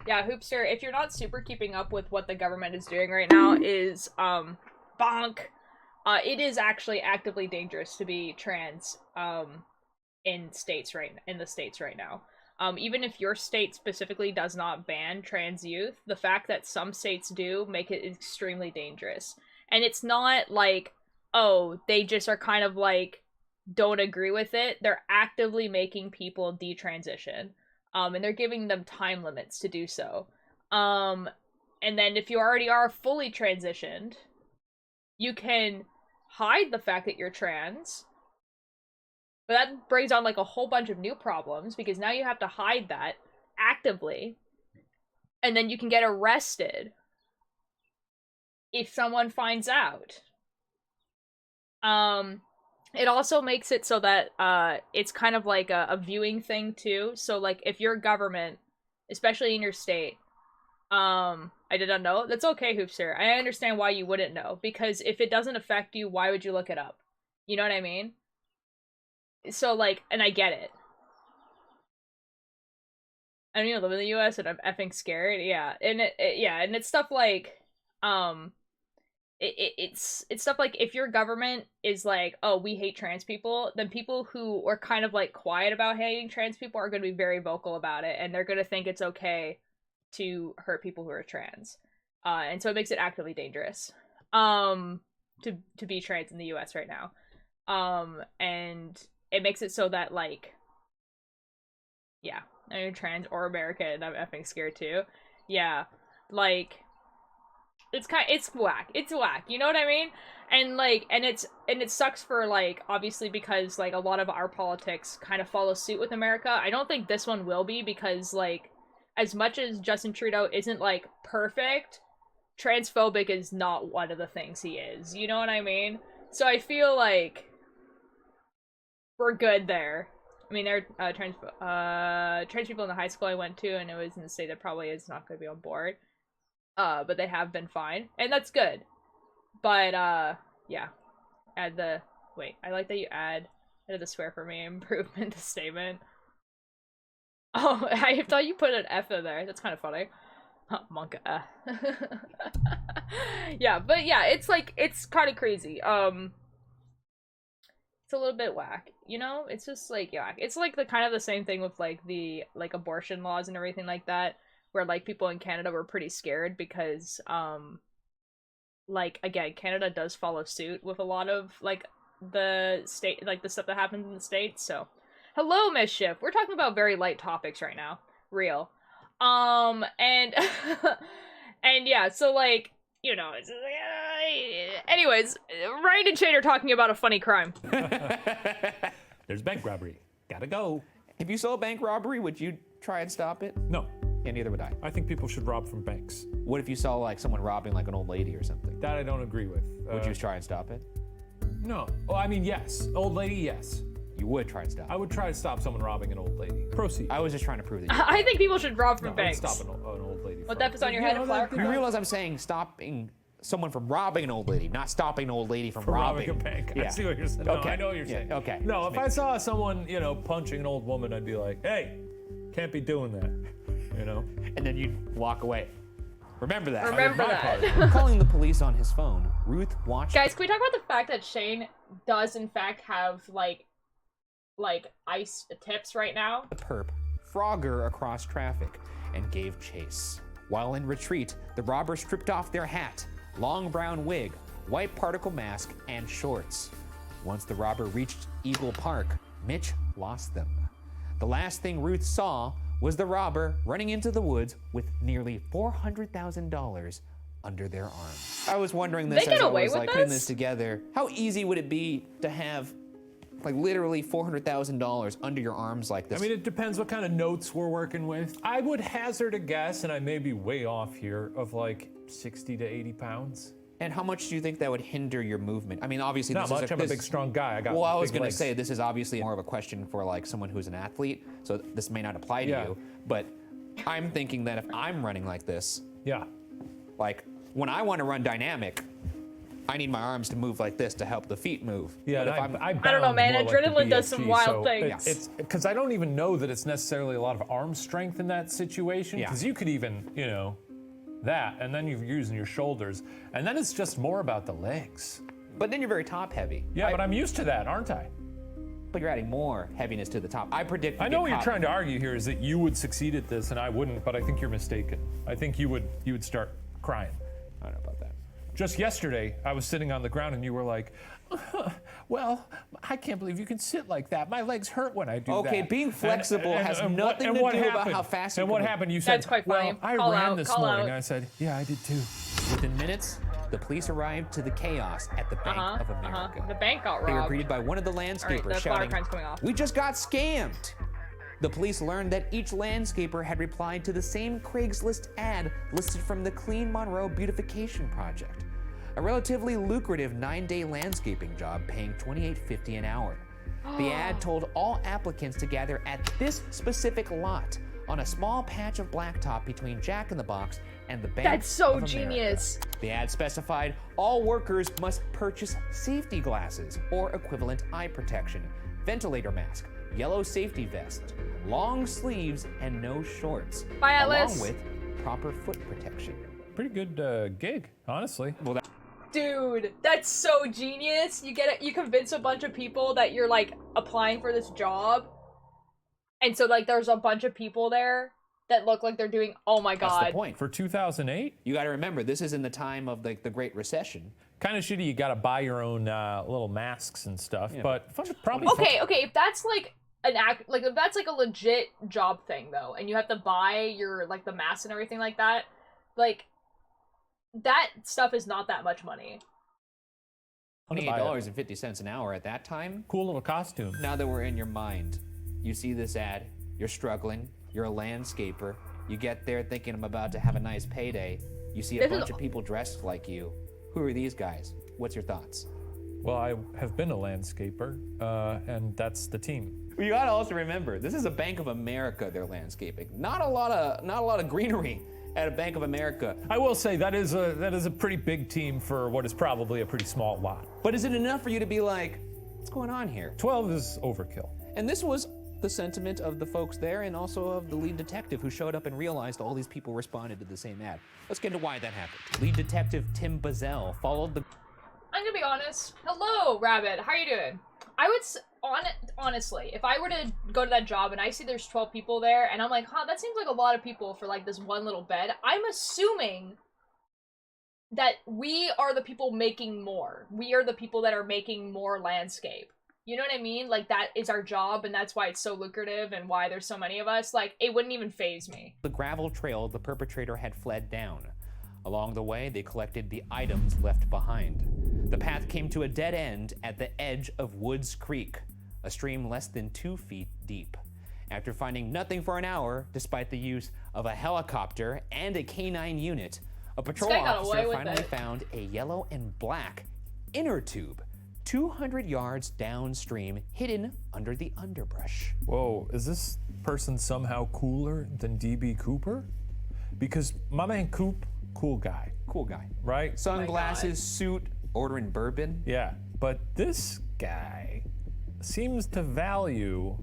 Yeah, Hoopster, if you're not super keeping up with what the government is doing right now, is, bonk. It is actually actively dangerous to be trans, in the States right now. Even if your state specifically does not ban trans youth, the fact that some states do make it extremely dangerous. And it's not like, oh, they just are kind of like, don't agree with it. They're actively making people detransition. And they're giving them time limits to do so. And then if you already are fully transitioned, you can hide the fact that you're trans. But that brings on, like, a whole bunch of new problems, because now you have to hide that actively. And then you can get arrested if someone finds out. It also makes it so that, it's kind of like a viewing thing, too. So, like, if your government, especially in your state, I did not know, that's okay, Hoopster. I understand why you wouldn't know, because if it doesn't affect you, why would you look it up? You know what I mean? So, like, and I get it. I don't even live in the U.S. and I'm effing scared. Yeah, and and it's stuff like, it's stuff like if your government is like, oh, we hate trans people, then people who are kind of like quiet about hating trans people are going to be very vocal about it, and they're going to think it's okay to hurt people who are trans, and so it makes it actively dangerous, to be trans in the U.S. right now, and it makes it so that like, yeah. I'm trans or American, I'm effing scared too. Yeah, like, it's whack. It's whack. You know what I mean? And like, and it sucks for like, obviously, because like a lot of our politics kind of follow suit with America. I don't think this one will be, because like, as much as Justin Trudeau isn't like perfect, transphobic is not one of the things he is. You know what I mean? So I feel like we're good there. I mean, there are trans people in the high school I went to, and it was in the state that probably is not going to be on board. But they have been fine, and that's good. But, yeah. Wait, I like that you added the swear for me improvement to statement. Oh, I thought you put an F in there. That's kind of funny. Monka. Yeah, but yeah, it's like, it's kind of crazy. It's a little bit whack, you know? It's just like, yeah, it's like the kind of the same thing with like the like abortion laws and everything like that, where like people in Canada were pretty scared because like, again, Canada does follow suit with a lot of like the state, like the stuff that happens in the States. So hello, Mischief. We're talking about very light topics right now. Real. And and yeah, so like, you know, it's like, anyways, Ryan and Shane are talking about a funny crime. There's bank robbery. Gotta go. If you saw a bank robbery, would you try and stop it? No. Yeah, neither would I. I think people should rob from banks. What if you saw like someone robbing like an old lady or something? That I don't agree with. Would you try and stop it? No. Well, I mean, yes. Old lady, yes. You would try and stop it. I would try to stop someone robbing an old lady. Proceed. I was just trying to prove that you I think people should rob from No, banks. Stop an old lady. What that is on your head, a flower You crown? realize I'm saying stopping someone from robbing an old lady, not stopping an old lady from robbing a bank. Yeah. I see what you're saying. No, Okay. I know what you're Yeah, saying. okay. No, Just if I saw someone, you know, punching an old woman, I'd be like, hey, can't be doing that. You know? And then you'd walk away. Remember that. Remember my that. part. Calling the police on his phone, Ruth watched Guys, can we talk about the fact that Shane does in fact have like ice tips right now? the perp Frogger across traffic and gave chase. While in retreat, the robbers stripped off their hat, long brown wig, white particle mask, and shorts. Once the robber reached Eagle Park, Mitch lost them. The last thing Ruth saw was the robber running into the woods with nearly $400,000 under their arms. I was wondering this They get as I away was with like putting this? this together. How easy would it be to have like literally $400,000 under your arms like this? I mean, it depends what kind of notes we're working with. I would hazard a guess, and I may be way off here, of like 60 to 80 pounds. And how much do you think that would hinder your movement? I mean, obviously, Not this much. is I'm a big, strong guy. I got Well, I was big going to legs. say this is obviously more of a question for like someone who's an athlete, so this may not apply to Yeah. you. But I'm thinking that if I'm running like this, Yeah. like when I want to run dynamic, I need my arms to move like this to help the feet move. Yeah, But and if I don't know, man. Adrenaline does some wild things. It's because I don't even know that it's necessarily a lot of arm strength in that situation. Yeah. Because you could even, you know, that, and then you're using your shoulders, and then it's just more about the legs. but then you're very top heavy. Yeah, but I'm used to that, aren't I? But you're adding more heaviness to the top. I predict. I know what you're trying to argue here is that you would succeed at this and I wouldn't, but I think you're mistaken. I think you would start crying. I don't know about that. Just yesterday, I was sitting on the ground and you were like, well, I can't believe you can sit like that. My legs hurt when I do that. Okay, being flexible has nothing to what do about happened? how fast you And can what move. happened? You said, That's quite funny. well, I Call ran out, this call morning. out. I said, yeah, I did too. Within minutes, the police arrived to the chaos at the Bank of America. The bank got They were robbed. greeted by one of the landscapers the flower shouting, crown's coming off. "We just got scammed!" The police learned that each landscaper had replied to the same Craigslist ad listed from the Clean Monroe Beautification Project, a relatively lucrative 9-day landscaping job paying $28.50 an hour. The ad told all applicants to gather at this specific lot on a small patch of blacktop between Jack in the Box and the Bank That's so of America. genius. The ad specified all workers must purchase safety glasses or equivalent eye protection, ventilator mask, yellow safety vest, long sleeves, and no shorts. Bye, along Atlas. with proper foot protection. Pretty good gig, honestly. Well, Dude, that's so genius. You get it. You convince a bunch of people that you're like applying for this job, and so like there's a bunch of people there that look like they're doing. Oh my that's god. the point. For 2008, You got to remember, this is in the time of the Great Recession. kind of shitty. You got to buy your own little masks and stuff, Yeah. but probably Okay, if that's like an act, like if that's like a legit job thing though, and you have to buy your like the mask and everything like that, like that stuff is not that much money. $28.50 an hour at that time. cool little costume. Now that we're in your mind, you see this ad, you're struggling, you're a landscaper, you get there thinking I'm about to have a nice payday, you see a This is- bunch of people dressed like you. Who are these guys? What's your thoughts? Well, I have been a landscaper, and that's the team. You gotta also remember, this is a Bank of America they're landscaping. Not a lot of greenery at a Bank of America. I will say that is a pretty big team for what is probably a pretty small lot. But is it enough for you to be like, what's going on here? 12 is overkill. And this was the sentiment of the folks there and also of the lead detective who showed up and realized all these people responded to the same ad. Let's get into why that happened. Lead detective Tim Bazell followed the I'm gonna be honest. Hello, Rabbit. How are you doing? I would honestly, if I were to go to that job and I see there's 12 people there, and I'm like, huh, that seems like a lot of people for like this one little bed. I'm assuming that we are the people making more. We are the people that are making more landscape. You know what I mean? Like that is our job, and that's why it's so lucrative and why there's so many of us. Like it wouldn't even faze me. gravel trail the perpetrator had fled down. Along the way, they collected the items left behind. The path came to a dead end at the edge of Woods Creek, a stream less than 2 feet deep. After finding nothing for an hour, despite the use of a helicopter and a K9 unit, a patrol guy got away officer with finally it. found a yellow and black inner tube 200 yards downstream, hidden under the underbrush. Whoa, is this person somehow cooler than DB Cooper? Because my man Coop, cool guy, Cool guy. right? Sunglasses, suit, ordering bourbon. Yeah, but this guy seems to value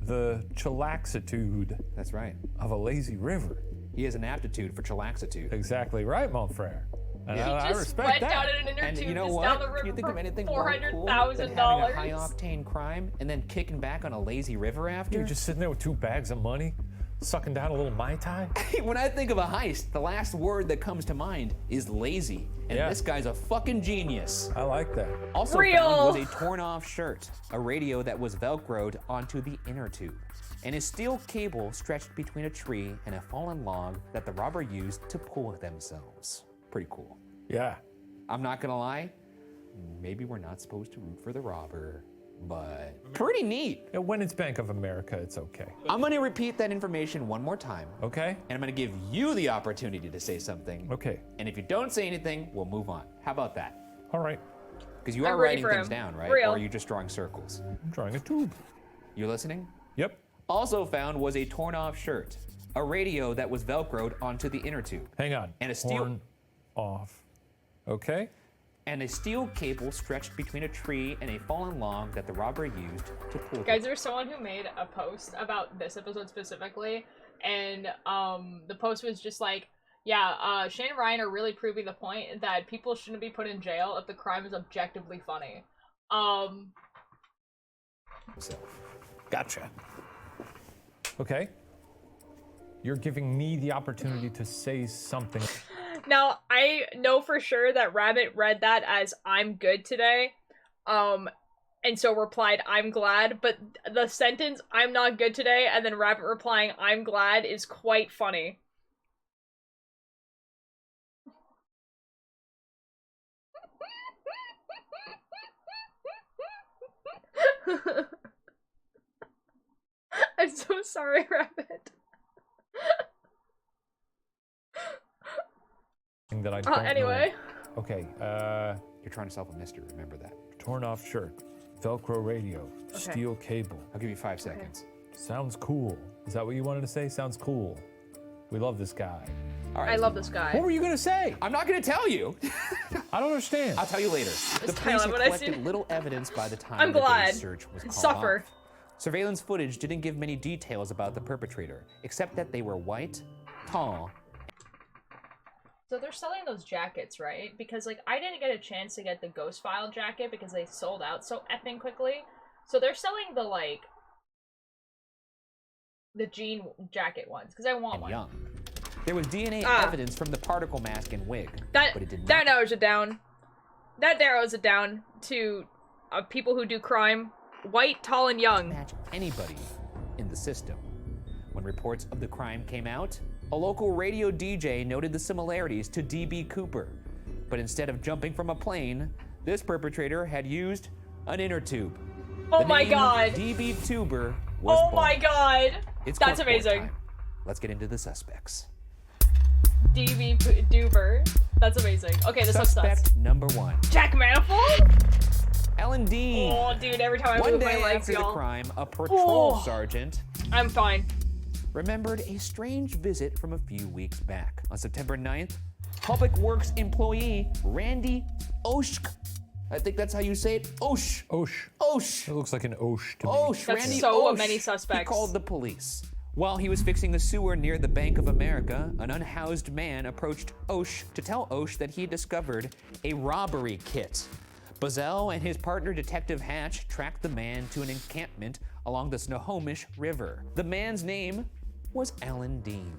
the chillaxitude That's right. of a lazy river. He has an aptitude for chillaxitude. Exactly right, mon frere. And He I just respect went that. down in an inner And tube you know just what? down the river You think for of anything more cool than having a $400,000. high-octane crime and then kicking back on a lazy river after? You're just sitting there with 2 bags of money, sucking down a little Mai Tai. When I think of a heist, the last word that comes to mind is lazy. And Yeah. this guy's a fucking genius. I like that. Also Real. found was a torn-off shirt, a radio that was velcroed onto the inner tube, and a steel cable stretched between a tree and a fallen log that the robber used to pull themselves. Pretty cool. Yeah. I'm not gonna lie, maybe we're not supposed to root for the robber, but pretty neat. Yeah, when it's Bank of America, it's okay. I'm gonna repeat that information one more time, Okay? and I'm gonna give you the opportunity to say something. Okay. And if you don't say anything, we'll move on. How about that? All right. Because you I'm are ready writing for things him. down, right? Real. Or are you just drawing circles? I'm drawing a tube. You listening? Yep. Also found was a torn off shirt, a radio that was velcroed onto the inner tube, Hang on. And a steel- Torn off. Okay? and a steel cable stretched between a tree and a fallen log that the robber used to pull. Guys, there's someone who made a post about this episode specifically, and the post was just like, yeah, Shane and Ryan are really proving the point that people shouldn't be put in jail if the crime is objectively funny. So, Gotcha. Okay. You're giving me the opportunity to say something. Now, I know for sure that Rabbit read that as I'm good today, and so replied, I'm glad, but the sentence, I'm not good today, and then Rabbit replying, I'm glad, is quite funny. I'm so sorry, Rabbit. That I don't Anyway. know. Okay, you're trying to solve a mystery, remember that. torn off shirt, Velcro radio, steel cable. I'll give you 5 seconds. Sounds cool. Is that what you wanted to say? Sounds cool. We love this guy. All right, I let's love move this on. guy. What were you gonna say? I'm not gonna tell you. I don't understand. I'll tell you later. The kinda police like had what I see. collected little evidence by the time I'm the glad. day's search was called Suffer. off. Surveillance footage didn't give many details about the perpetrator, except that they were white, tall. So they're selling those jackets, right? Because, like, I didn't get a chance to get the Ghost File jacket because they sold out so effing quickly. So they're selling the, like, the jean jacket ones, because I want and one. young. There was DNA evidence from the particle mask and wig, That, but it did not that narrows it down. That narrows it down to people who do crime. White, tall, and young. match anybody in the system. When reports of the crime came out, a local radio DJ noted the similarities to D.B. Cooper. But instead of jumping from a plane, this perpetrator had used an inner tube. Oh The my name god. D.B. Tuber was Oh born. my god. It's That's corkboard amazing. time. Let's get into the suspects. D.B. Duber. That's amazing. Okay, the suspects. Suspect number 1, Jack Manifold? Ellen Dean. Oh, dude, every time I One move day my legs, after the y'all. crime, a patrol Oh. sergeant I'm fine. remembered a strange visit from a few weeks back. On September 9th, Public Works employee Randy Oshk, I think that's how you say it, Osh, Osh. Osh, It looks like an Osh to me. Osh, That's Randy so Osh. many suspects. He called the police. While he was fixing the sewer near the Bank of America, an unhoused man approached Osh to tell Osh that he had discovered a robbery kit. Bazell and his partner Detective Hatch tracked the man to an encampment along the Snohomish River. The man's name was Alan Dean.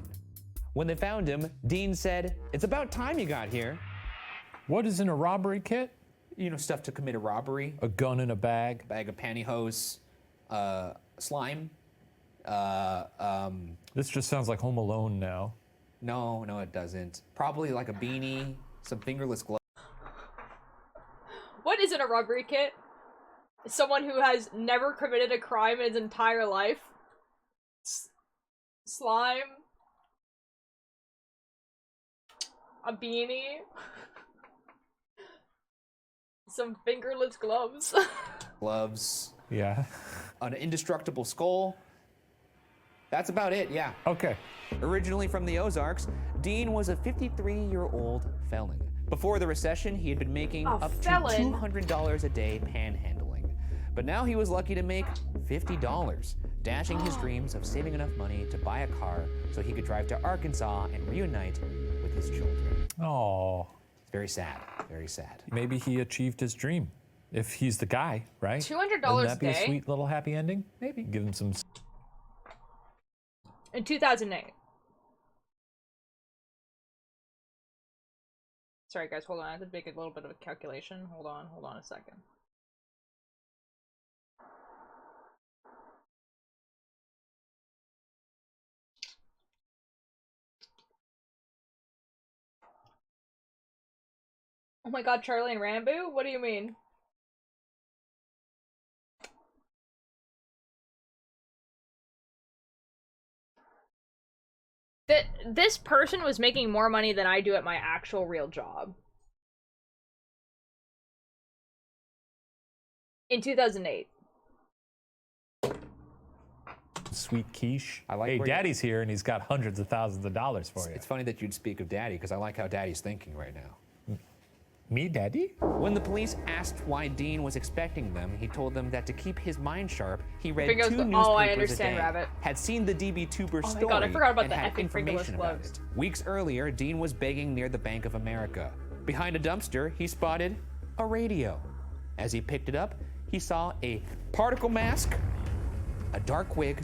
When they found him, Dean said, "It's about time you got here." What is in a robbery kit? You know, stuff to commit a robbery. A gun in a bag. Bag of pantyhose, slime. This just sounds like Home Alone now. No, it doesn't. Probably like a beanie, some fingerless gloves. What is in a robbery kit? Someone who has never committed a crime in his entire life. Slime. A beanie. Some fingerless gloves. Gloves, Yeah. an indestructible skull. That's about it, yeah. Okay. Originally from the Ozarks, Dean was a 53-year-old felon. Before the recession, he had been making A up felon? to $200 a day panhandling. But now he was lucky to make $50, dashing his dreams of saving enough money to buy a car so he could drive to Arkansas and reunite with his children. Oh, Very sad, very sad. maybe he achieved his dream. If he's the guy, right? $200 Wouldn't that be a a day? sweet little happy ending? Maybe. Give him some. In 2008. Sorry guys, hold on. I have to make a little bit of a calculation. Hold on a second. Oh my god, Charlie and Rambo? What do you mean? This person was making more money than I do at my actual real job. In 2008. Sweet quiche. I like Hey, where you- Daddy's here and he's got hundreds of thousands of dollars for you. It's funny that you'd speak of Daddy, because I like how Daddy's thinking right now. Me, Daddy? When the police asked why Dean was expecting them, he told them that to keep his mind sharp, he read Fingerless 2 glo- newspapers oh, I a understand, day, Rabbit. had seen the DB Tuber Oh my story, God, I forgot about and the had effing fingerless information about gloves. it. Weeks earlier, Dean was begging near the Bank of America. Behind a dumpster, he spotted a radio. As he picked it up, he saw a particle mask, a dark wig,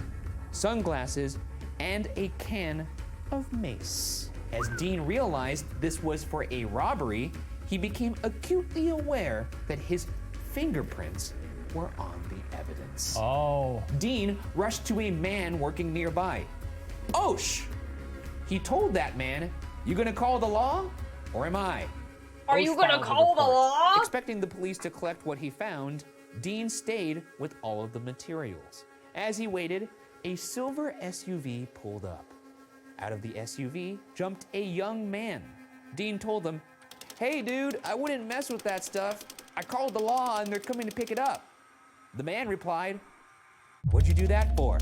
sunglasses, and a can of mace. As Dean realized this was for a robbery, he became acutely aware that his fingerprints were on the evidence. Oh. Dean rushed to a man working nearby. Osh! He told that man, "You gonna call the law, or am I?" Are Osh you gonna filed a call the report. law? Expecting the police to collect what he found, Dean stayed with all of the materials. As he waited, a silver SUV pulled up. Out of the SUV jumped a young man. Dean told them, "Hey dude, I wouldn't mess with that stuff. I called the law and they're coming to pick it up." The man replied, "What'd you do that for?"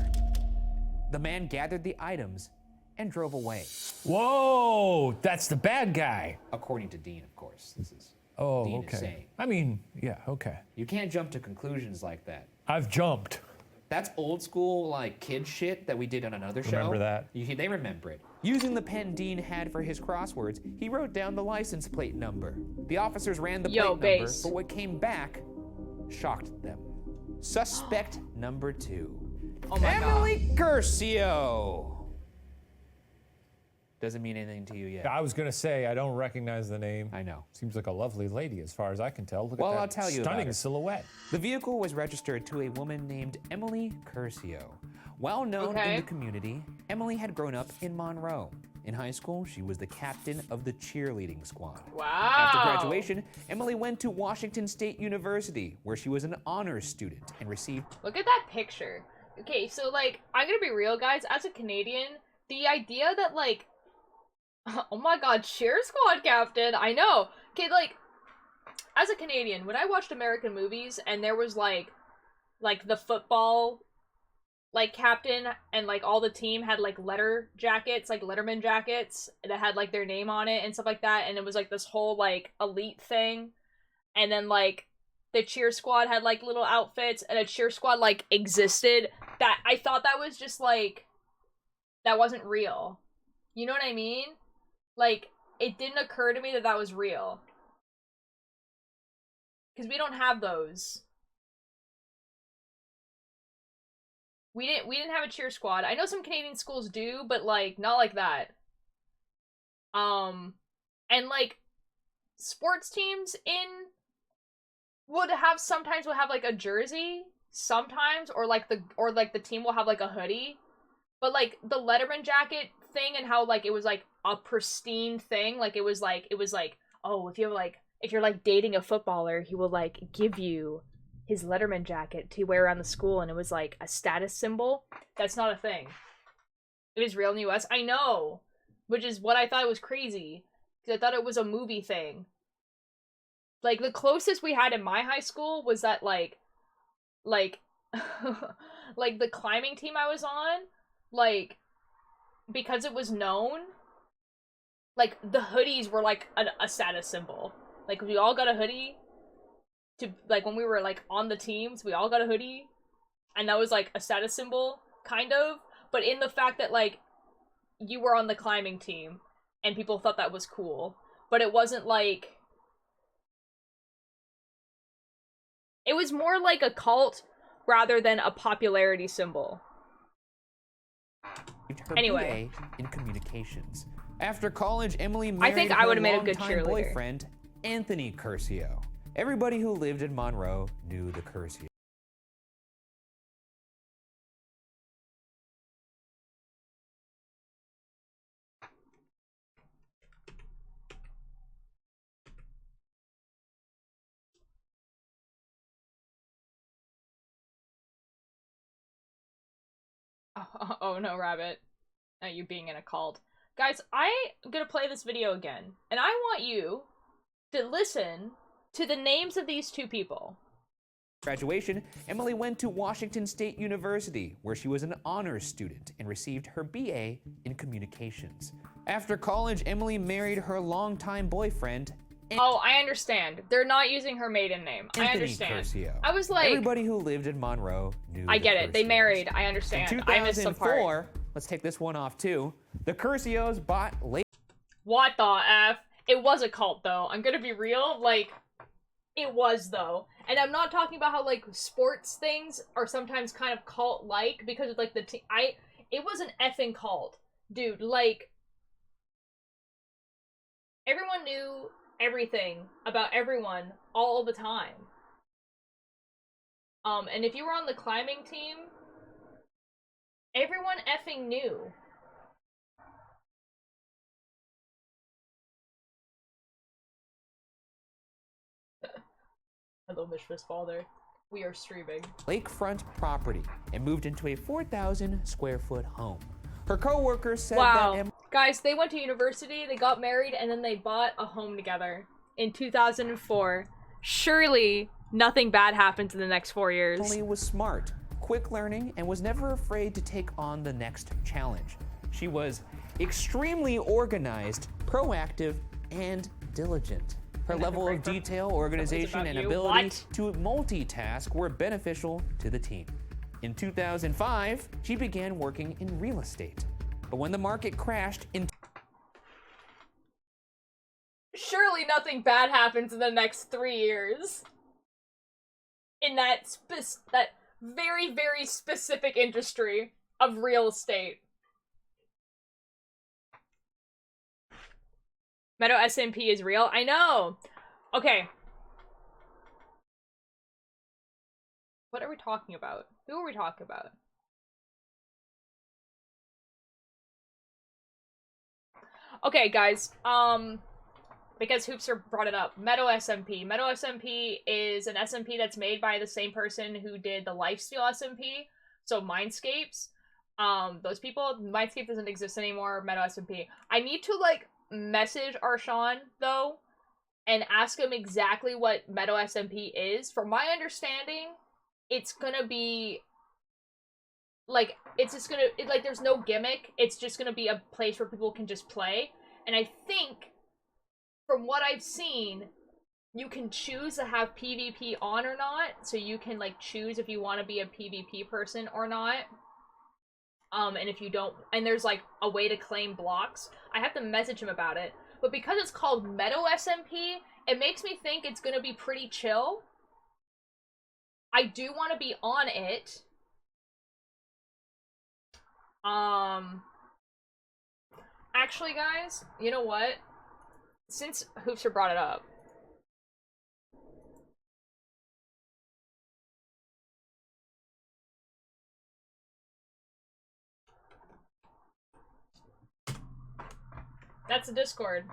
The man gathered the items and drove away. Whoa, that's the bad guy. According to Dean, of course. This is Oh, Dean is okay. saying. I mean, yeah, okay. You can't jump to conclusions like that. I've jumped. That's old school, like, kid shit that we did on another show. Remember that? They remember it. Using the pen Dean had for his crosswords, he wrote down the license plate number. The officers ran the plate number, base. but what came back shocked them. Suspect number 2. Oh my Emily Curcio. Doesn't mean anything to you yet. I was gonna say, I don't recognize the name. I know. Seems like a lovely lady as far as I can tell. Look Well, at that I'll tell you about stunning her. silhouette. The vehicle was registered to a woman named Emily Curcio. Well known in the community, Emily had grown up in Monroe. In high school, she was the captain of the cheerleading squad. Wow. After graduation, Emily went to Washington State University, where she was an honors student and received... Look at that picture. Okay, so, like, I'm gonna be real, guys. As a Canadian, the idea that, like, oh my god, cheer squad captain, I know. Okay, like, as a Canadian, when I watched American movies and there was, like the football, like, captain and, like, all the team had, like, letter jackets, like, Letterman jackets that had, like, their name on it and stuff like that, and it was, like, this whole, like, elite thing, and then, like, the cheer squad had, like, little outfits, and a cheer squad, like, existed, that, I thought that was just, like, that wasn't real. You know what I mean? Like, it didn't occur to me that that was real. Because we don't have those. We didn't have a cheer squad. I know some Canadian schools do, but, like, not like that. And, like, sports teams sometimes would have, like, a jersey, sometimes, or the team will have, like, a hoodie. But, like, the Letterman jacket thing and how, like, it was, like, a pristine thing, like, it was like, oh, if you're, like, dating a footballer, he will, like, give you his Letterman jacket to wear around the school, and it was, like, a status symbol. That's not a thing. It is real in the US. I know! Which is what I thought was crazy. Because I thought it was a movie thing. Like, the closest we had in my high school was that, like, like, the climbing team I was on, like, because it was known, like, the hoodies were, like, a status symbol. Like, we all got a hoodie to, like, when we were, like, on the teams, we all got a hoodie, and that was, like, a status symbol, kind of, but in the fact that, like, you were on the climbing team, and people thought that was cool, but it wasn't, like, it was more like a cult rather than a popularity symbol. Her Anyway. BA in communications. After college, Emily married I think I her would've made a good longtime cheerleader. boyfriend, Anthony Curcio. Everybody who lived in Monroe knew the Curcio. Oh no, Rabbit. You being in a cult. Guys, I'm gonna play this video again, and I want you to listen to the names of these two people. Graduation, Emily went to Washington State University, where she was an honors student and received her BA in communications. After college, Emily married her longtime boyfriend, Oh, I understand. They're not using her maiden name. I Anthony understand. Curcio. I was like, Everybody who lived in Monroe knew I the get it. They Curcios. married. I In understand. I missed some part. 2004, let's take this one off too. The Curcios bought What the F? It was a cult, though. I'm gonna be real. Like, it was, though. And I'm not talking about how, like, sports things are sometimes kind of cult-like, because of, like, the it was an effing cult. Dude, like, everyone knew everything about everyone all the time. And if you were on the climbing team, everyone effing knew. Hello, Mishra's father. We are streaming. lakefront property and moved into a 4,000 square foot home. Her co-workers said Wow. that Guys, they went to university, they got married, and then they bought a home together in 2004. Surely nothing bad happens in the next 4 years. Emily was smart, quick learning, and was never afraid to take on the next challenge. She was extremely organized, proactive, and diligent. Her level of detail, organization, about and you. ability What? to multitask were beneficial to the team. In 2005, she began working in real estate. But when the market crashed in Surely nothing bad happens in the next 3 years. In that very, very specific industry of real estate. Meadow SMP is real? I know! Okay. What are we talking about? Who are we talking about? Okay, guys, because Hoopster brought it up, Meadow SMP. Meadow SMP is an SMP that's made by the same person who did the Lifesteal SMP, so Mindscapes. Those people, Mindscape doesn't exist anymore, Meadow SMP. I need to, like, message Arshawn, though, and ask him exactly what Meadow SMP is. From my understanding, it's gonna be, like, it's just gonna, like, there's no gimmick. It's just gonna be a place where people can just play. And I think, from what I've seen, you can choose to have PvP on or not. So you can, like, choose if you want to be a PvP person or not. And if you don't, and there's, like, a way to claim blocks. I have to message him about it. But because it's called Meadow SMP, it makes me think it's gonna be pretty chill. I do want to be on it. Actually, guys, you know what? Since Hoopster brought it up, that's the Discord.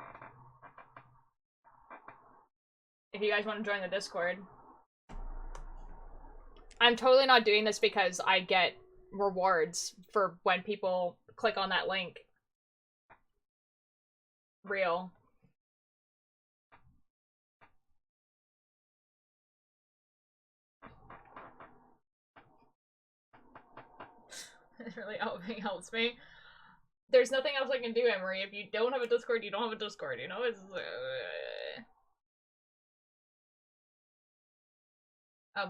If you guys want to join the Discord. I'm totally not doing this because I get rewards for when people click on that link. Real. It really helps me. There's nothing else I can do, Emery. If you don't have a Discord, you don't have a Discord, you know? It's...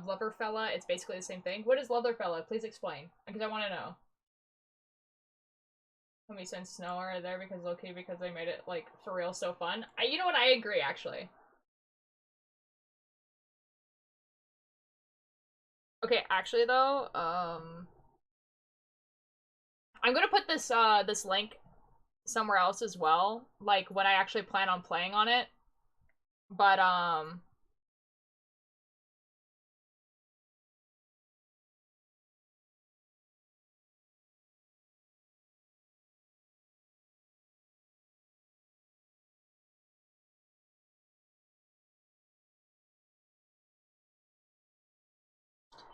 Loverfella, it's basically the same thing. What is Loverfella? Please explain. Because I want to know. Let me send Snow right there because okay, because they made it, like, for real so fun. You know what? I agree, actually. Okay, actually, though, I'm gonna put this, this link somewhere else as well. Like, when I actually plan on playing on it. But,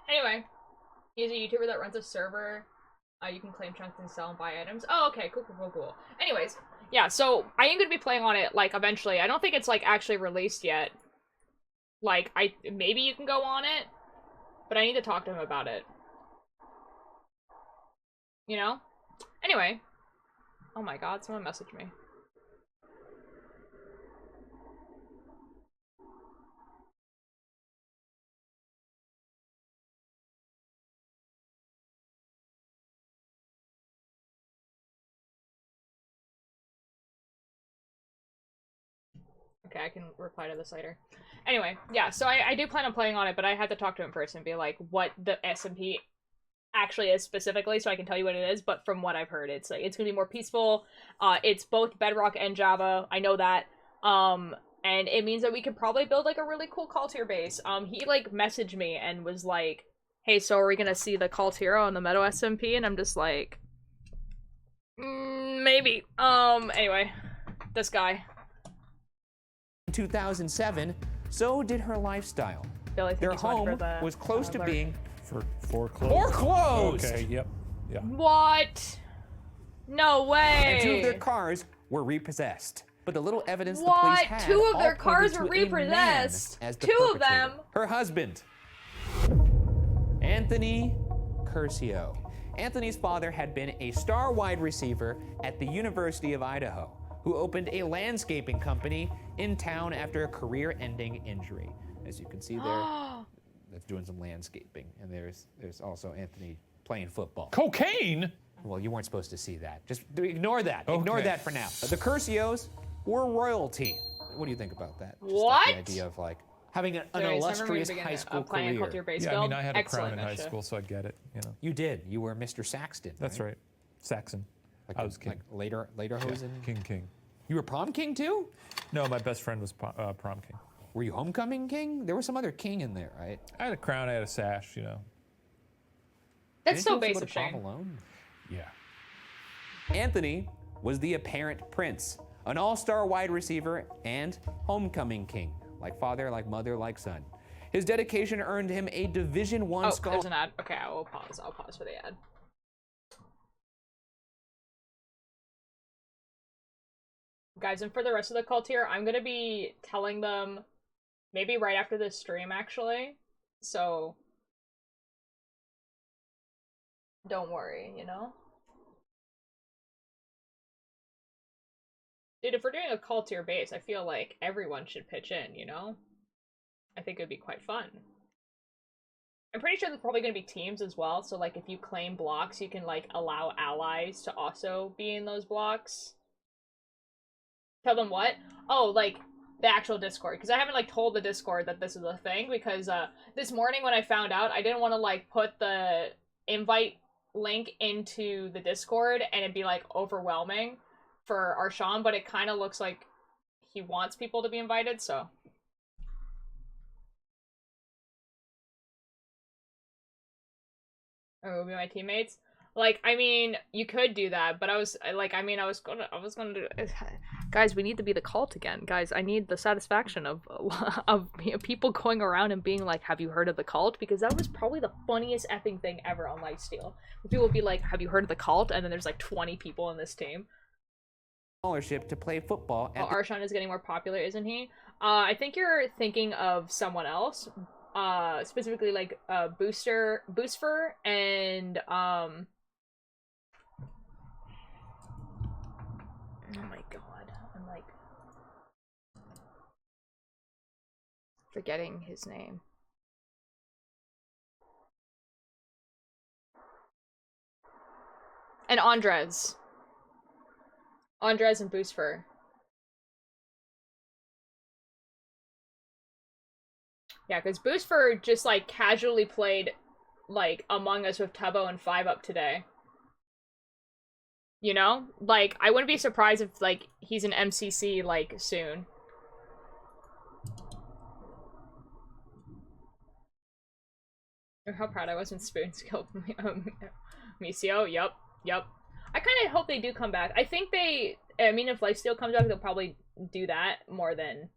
anyway, he's a YouTuber that runs a server. You can claim chunks and sell and buy items. Oh, okay, cool. Anyways, yeah, so I am gonna be playing on it, like, eventually. I don't think it's, like, actually released yet. Like, maybe you can go on it, but I need to talk to him about it. You know? Anyway. Oh my god, someone messaged me. Okay, I can reply to this later. Anyway, yeah, so I do plan on playing on it, but I had to talk to him first and be like, what the SMP actually is specifically, so I can tell you what it is, but from what I've heard, it's like, it's gonna be more peaceful. It's both Bedrock and Java, I know that. And it means that we could probably build, like, a really cool call tier base. He, like, messaged me and was like, hey, so are we gonna see the call tier on the Meadow SMP? And I'm just like, maybe. Anyway, this guy. In 2007, so did her lifestyle. Billy, Their home was close to being Foreclosed. foreclosed. Okay, yep. Yeah. What? No way. And 2 of their cars were repossessed. But the little evidence the What? police had 2 of all their pointed cars to were a man repossessed. as the 2 of perpetrator. them. Her husband, Anthony Curcio. Anthony's father had been a star wide receiver at the University of Idaho, who opened a landscaping company in town after a career-ending injury. As you can see there, that's doing some landscaping. And there's also Anthony playing football. Cocaine? Well, you weren't supposed to see that. Just ignore that. Okay. Ignore that for now. The Curcios were royalty. What do you think about that? Just What? Like the idea of like having an Anyways, illustrious remember high school playing career. culture based Yeah, I build? mean, I had a Excellent crown in high initiative. school, so I get it, you know. You did. You were Mr. Saxton. That's right. Saxon. Like, I was king. like later Yeah, hosen. King. You were prom king too? No, my best friend was prom king. Were you homecoming king? There was some other king in there, right? I had a crown, I had a sash, you know. That's so Didn't you also go basic, to prom Shane. alone? Yeah. Anthony was the apparent prince, an all-star wide receiver and homecoming king, like father, like mother, like son. His dedication earned him a Division I Oh, there's scholarship. an ad. Okay, I will pause. I'll pause for the ad. Guys, and for the rest of the cult here, I'm gonna be telling them maybe right after this stream, actually. So don't worry, you know? Dude, if we're doing a cult tier base, I feel like everyone should pitch in, you know? I think it'd be quite fun. I'm pretty sure there's probably going to be teams as well, so like if you claim blocks, you can like allow allies to also be in those blocks. Tell them what? Oh, like the actual Discord, because I haven't like told the Discord that this is a thing, because this morning when I found out, I didn't want to like put the invite link into the Discord and it'd be like overwhelming for Arshawn, but it kind of looks like he wants people to be invited, so. Or it would be my teammates. Like, I mean, you could do that, but I was gonna do it. Guys, we need to be the cult again. Guys, I need the satisfaction of people going around and being like, have you heard of the cult? Because that was probably the funniest effing thing ever on Lifesteal. People would be like, have you heard of the cult? And then there's like 20 people in this team. To play football at Arshawn is getting more popular, isn't he? I think you're thinking of someone else. Specifically like Boostfer and oh my god, I'm like forgetting his name. And Andres and Boostfer. Yeah, because Boostfer just, like, casually played, like, Among Us with Tubbo and 5-Up today. You know? Like, I wouldn't be surprised if, like, he's an MCC, like, soon. How proud I was when Spoons killed Misio. Yup. I kind of hope they do come back. I think I mean, if Lifesteal comes back, they'll probably do that more than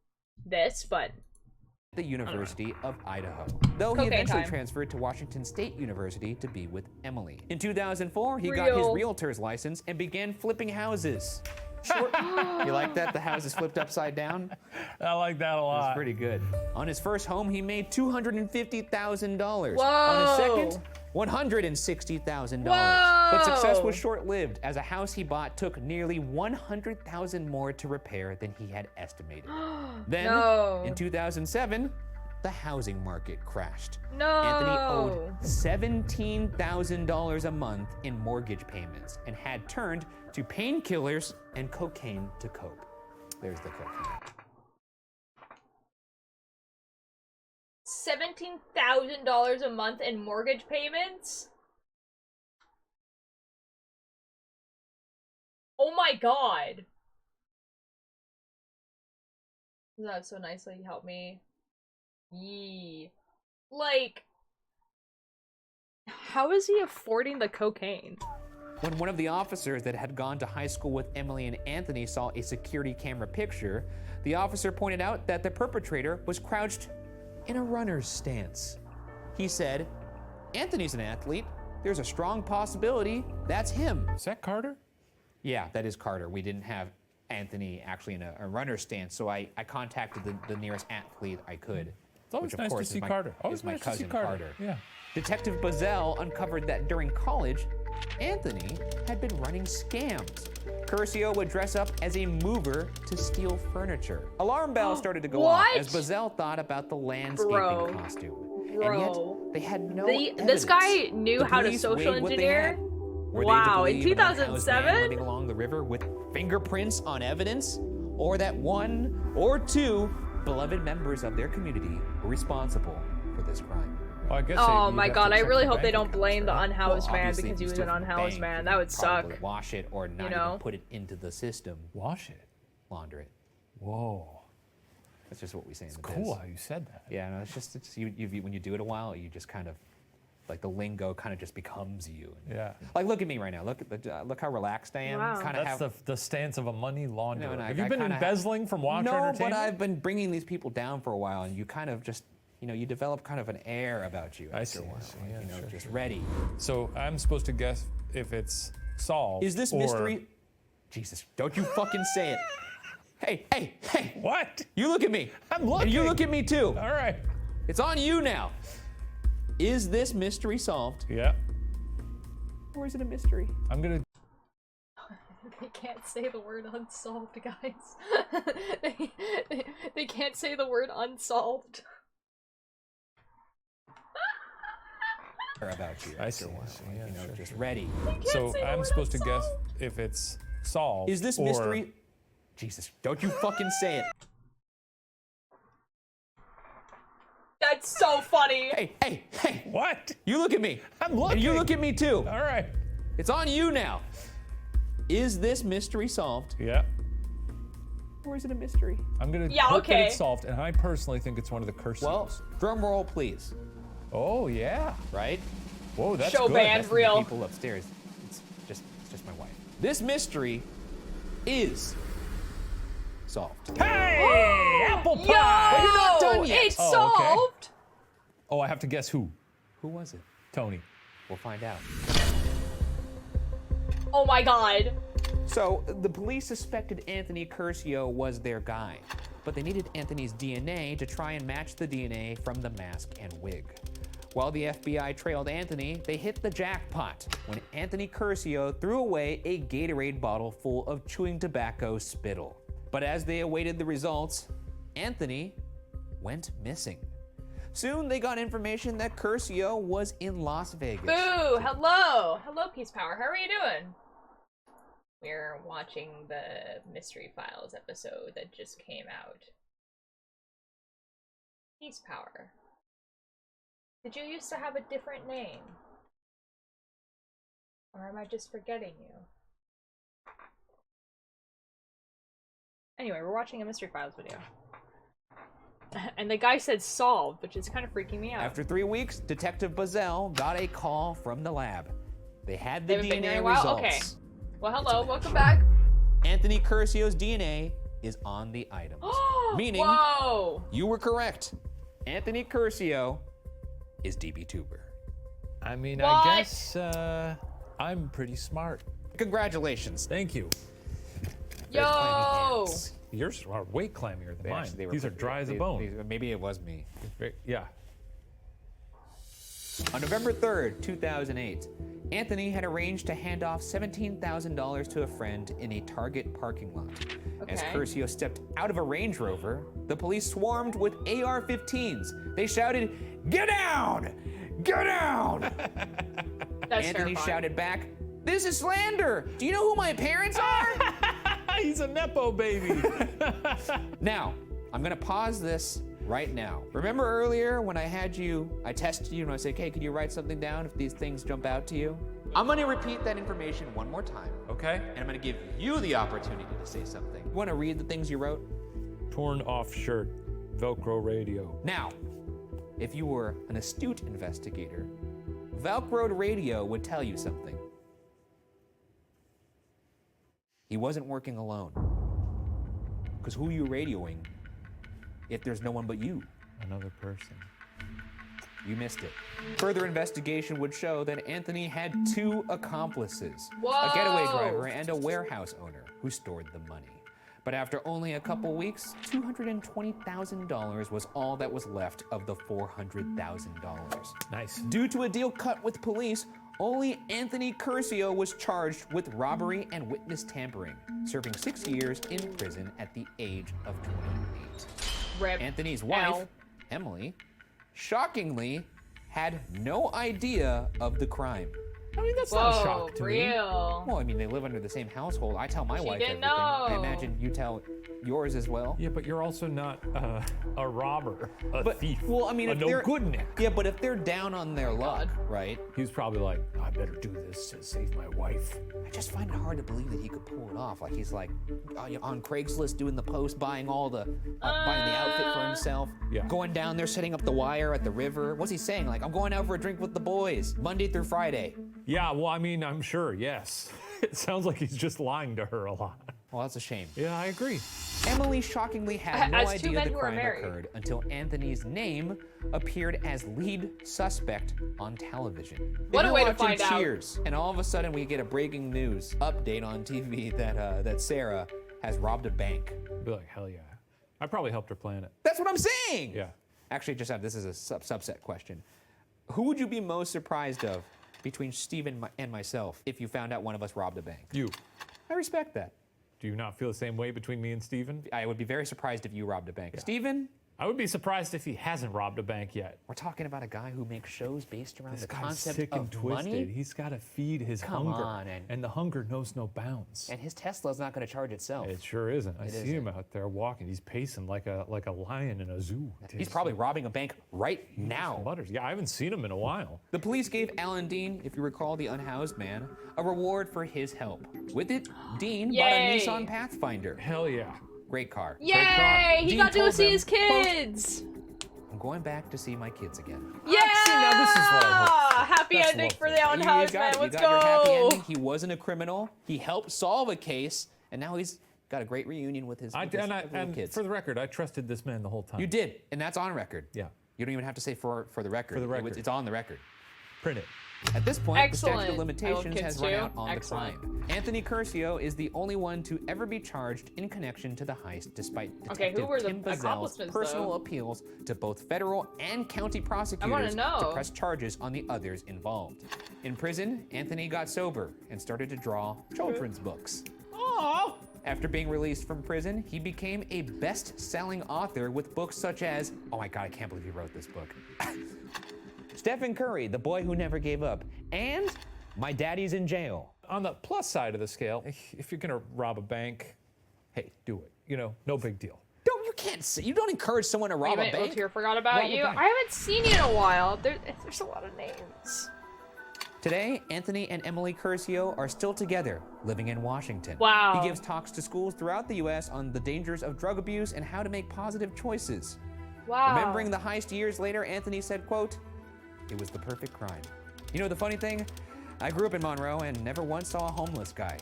this, but... the University of Idaho, though he Cocaine eventually time. transferred to Washington State University to be with Emily. In 2004, he got his realtor's license and began flipping houses. You like that? The house is flipped upside down? I like that a lot. That's pretty good. On his first home, he made $250,000. Whoa. On his second, $160,000. But success was short-lived, as a house he bought took nearly $100,000 more to repair than he had estimated. Then, in 2007, the housing market crashed. Anthony owed $17,000 a month in mortgage payments and had turned to painkillers and cocaine to cope. There's the cocaine. $17,000 a month in mortgage payments? Oh my god! That's so nice that you helped me. Yee. Like, how is he affording the cocaine? When one of the officers that had gone to high school with Emily and Anthony saw a security camera picture, the officer pointed out that the perpetrator was crouched in a runner's stance. He said, "Anthony's an athlete. There's a strong possibility that's him." Is that Carter? Yeah, that is Carter. We didn't have Anthony actually in a runner's stance, so I contacted the nearest athlete I could. It's always which, of nice to course, see is Carter. is Always my nice to see cousin Carter. Yeah. Detective Bazell uncovered that during college, Anthony had been running scams. Curcio would dress up as a mover to steal furniture. Alarm bells started to go off as Bazell thought about the landscaping costume. and yet Bro. they had no This evidence. guy knew The how to police social weighed what they engineer. had. Were Wow, they in to believe an unhoused man 2007? living along the river with fingerprints on evidence, or that one or two beloved members of their community were responsible for this crime? Well, I guess Oh you'd my have god, to I check really the hope they bank don't accounts, blame the right? unhoused man obviously, because he if was you an still have a unhoused bank, man. you That could would suck. probably wash it or not know? even put it into the system. Wash it. Launder it. Whoa. That's just what we say in the Cool biz. how you said that. Yeah, no, it's you, when you do it a while, you just kind of, like the lingo kind of just becomes you. Yeah. Like, look at me right now. Look how relaxed I am. Wow. Kind of That's the stance of a money launderer. and Have you I been kinda embezzling from Watch No, Entertainment? but I've been bringing these people down for a while, and you kind of just, you develop kind of an air about you. I after see, a while, I see, like, yeah, sure, just sure. ready. So I'm supposed to guess if it's solved. Is this or- mystery? Jesus, don't you fucking say it. Hey. What? You look at me. I'm looking. And you look at me too. All right. It's on you now. Is this mystery solved, Yeah. or is it a mystery? I'm gonna. They can't say the word unsolved, guys. they can't say the word unsolved. About you. I after see, a while, I see, like, yeah, sure, just sure. ready. So say the I'm word supposed to guess unsolved. if it's solved. Is this or- mystery? Jesus, don't you fucking say it. That's so funny. Hey. What? You look at me. I'm looking. And you look at me too. All right. It's on you now. Is this mystery solved, Yeah. or is it a mystery? I'm gonna Yeah, hope that okay. it's solved, and I personally think it's one of the curses. Well, drum roll, please. Oh yeah. Right? Whoa, that's Show good. band. That's from real. the people upstairs. It's just my wife. This mystery is solved. Hey, apple Yo! pie. But you're not done yet. It's Oh, okay. solved. Oh, I have to guess who. Who was it? Tony. We'll find out. Oh my god. So, the police suspected Anthony Curcio was their guy, but they needed Anthony's DNA to try and match the DNA from the mask and wig. While the FBI trailed Anthony, they hit the jackpot when Anthony Curcio threw away a Gatorade bottle full of chewing tobacco spittle. But as they awaited the results, Anthony went missing. Soon they got information that Curcio was in Las Vegas. Boo! Hello! Hello, Peace Power. How are you doing? We're watching the Mystery Files episode that just came out. Peace Power. Did you used to have a different name? Or am I just forgetting you? Anyway, we're watching a Mystery Files video. And the guy said solved, which is kind of freaking me out. After 3 weeks, Detective Bazell got a call from the lab. They had the They've been here DNA a while? results. Okay. Well, hello, welcome back. Anthony Curcio's DNA is on the items. Meaning, Whoa! you were correct. Anthony Curcio is DBTuber. I mean, What? I guess I'm pretty smart. Congratulations. Thank you. Yo! Yours are way clammier than They mine. actually- they were These are pretty- dry as a they- bone. Maybe it was me. Yeah. On November 3rd, 2008, Anthony had arranged to hand off $17,000 to a friend in a Target parking lot. As Okay. Curcio stepped out of a Range Rover, the police swarmed with AR-15s. They shouted, "Get down! Get down!" That's Anthony terrifying. shouted back, "This is slander! Do you know who my parents are?" He's a Nepo baby. Now, I'm gonna pause this right now. Remember earlier when I tested you and I said, "Hey, could you write something down if these things jump out to you?" I'm gonna repeat that information one more time, Okay. and I'm gonna give you the opportunity to say something. You wanna read the things you wrote? Torn off shirt. Velcro radio. Now, if you were an astute investigator, Velcroed radio would tell you something. He wasn't working alone. Because who are you radioing if there's no one but you? Another person. You missed it. Further investigation would show that Anthony had 2 accomplices, a getaway Whoa! driver and a warehouse owner who stored the money. But after only a couple weeks, $220,000 was all that was left of the $400,000. Nice. Due to a deal cut with police, only Anthony Curcio was charged with robbery and witness tampering, serving 6 years in prison at the age of 28. Rip. Anthony's wife, Ow. Emily, shockingly had no idea of the crime. I mean, that's not a Whoa, shock to me. real. Well, I mean, they live under the same household. I tell my She wife didn't everything. I know. imagine you tell yours as well. Yeah, but you're also not a robber, a But, thief, well, I mean, a if no they're good Nick. Yeah, but if they're down on their luck, right? He was probably like, I better do this to save my wife. I just find it hard to believe that he could pull it off. Like he's like on Craigslist doing the post, buying all the buying the outfit for himself. Yeah. Going down there, setting up the wire at the river. What's he saying? Like, I'm going out for a drink with the boys, Monday through Friday. Yeah, well, I mean, I'm sure, yes. It sounds like he's just lying to her a lot. Well, that's a shame. Yeah, I agree. Emily shockingly had no As two idea men the who are crime married. occurred until Anthony's name appeared as lead suspect on television. What They've a been way to watching find out. Cheers, and all of a sudden we get a breaking news update on TV that Sarah has robbed a bank. Be like, hell yeah. I probably helped her plan it. That's what I'm saying. Yeah. Actually, this is a subset question. Who would you be most surprised of between Steven and myself if you found out one of us robbed a bank? You. I respect that. Do you not feel the same way between me and Steven? I would be very surprised if you robbed a bank. Steven, I would be surprised if he hasn't robbed a bank yet. we're talking about a guy who makes shows based around This the guy's concept sick and of twisted. money. He's got to feed his Come hunger. on, and the hunger knows no bounds. And his Tesla's not going to charge itself. It sure isn't. I see him isn't. out there walking. He's pacing like a lion in a zoo. He's probably robbing a bank right now. Butters. Yeah, I haven't seen him in a while. The police gave Alan Dean, if you recall the unhoused man, a reward for his help. With it, Dean bought a Yay. Nissan Pathfinder. Hell yeah. Great car. Yay! He Dean got to go told see them, his kids. I'm going back to see my kids again. Yeah! See, now this is what I hope for. Happy That's ending for lovely. the unhoused man. You Let's got your happy go. ending. He wasn't a criminal. He helped solve a case, and now he's got a great reunion with his, little kids. For the record, I trusted this man the whole time. You did, and that's on record. Yeah. You don't even have to say for the record. For the record. It's on the record. Print it. At this point, Excellent. the statute of I love limitations kids has run too. out on Excellent. the crime. Anthony Curcio is the only one to ever be charged in connection to the heist, despite Okay, Detective who were the Tim Bazell's accomplices, personal though? appeals to both federal and county prosecutors know. to press charges on the others involved. In prison, Anthony got sober and started to draw children's books. Oh! After being released from prison, he became a best-selling author with books such as, oh my God, I can't believe he wrote this book. Stephen Curry, The Boy Who Never Gave Up, and My Daddy's in Jail. On the plus side of the scale, if you're gonna rob a bank, hey, do it. You know, no big deal. You can't say, you don't encourage someone to rob a Wait, bank. Tier forgot about Rob a you. bank. I haven't seen you in a while. There's a lot of names. Today, Anthony and Emily Curcio are still together, living in Washington. Wow. He gives talks to schools throughout the U.S. on the dangers of drug abuse and how to make positive choices. Wow. Remembering the heist years later, Anthony said, quote, "It was the perfect crime." You know the funny thing? I grew up in Monroe and never once saw a homeless guy.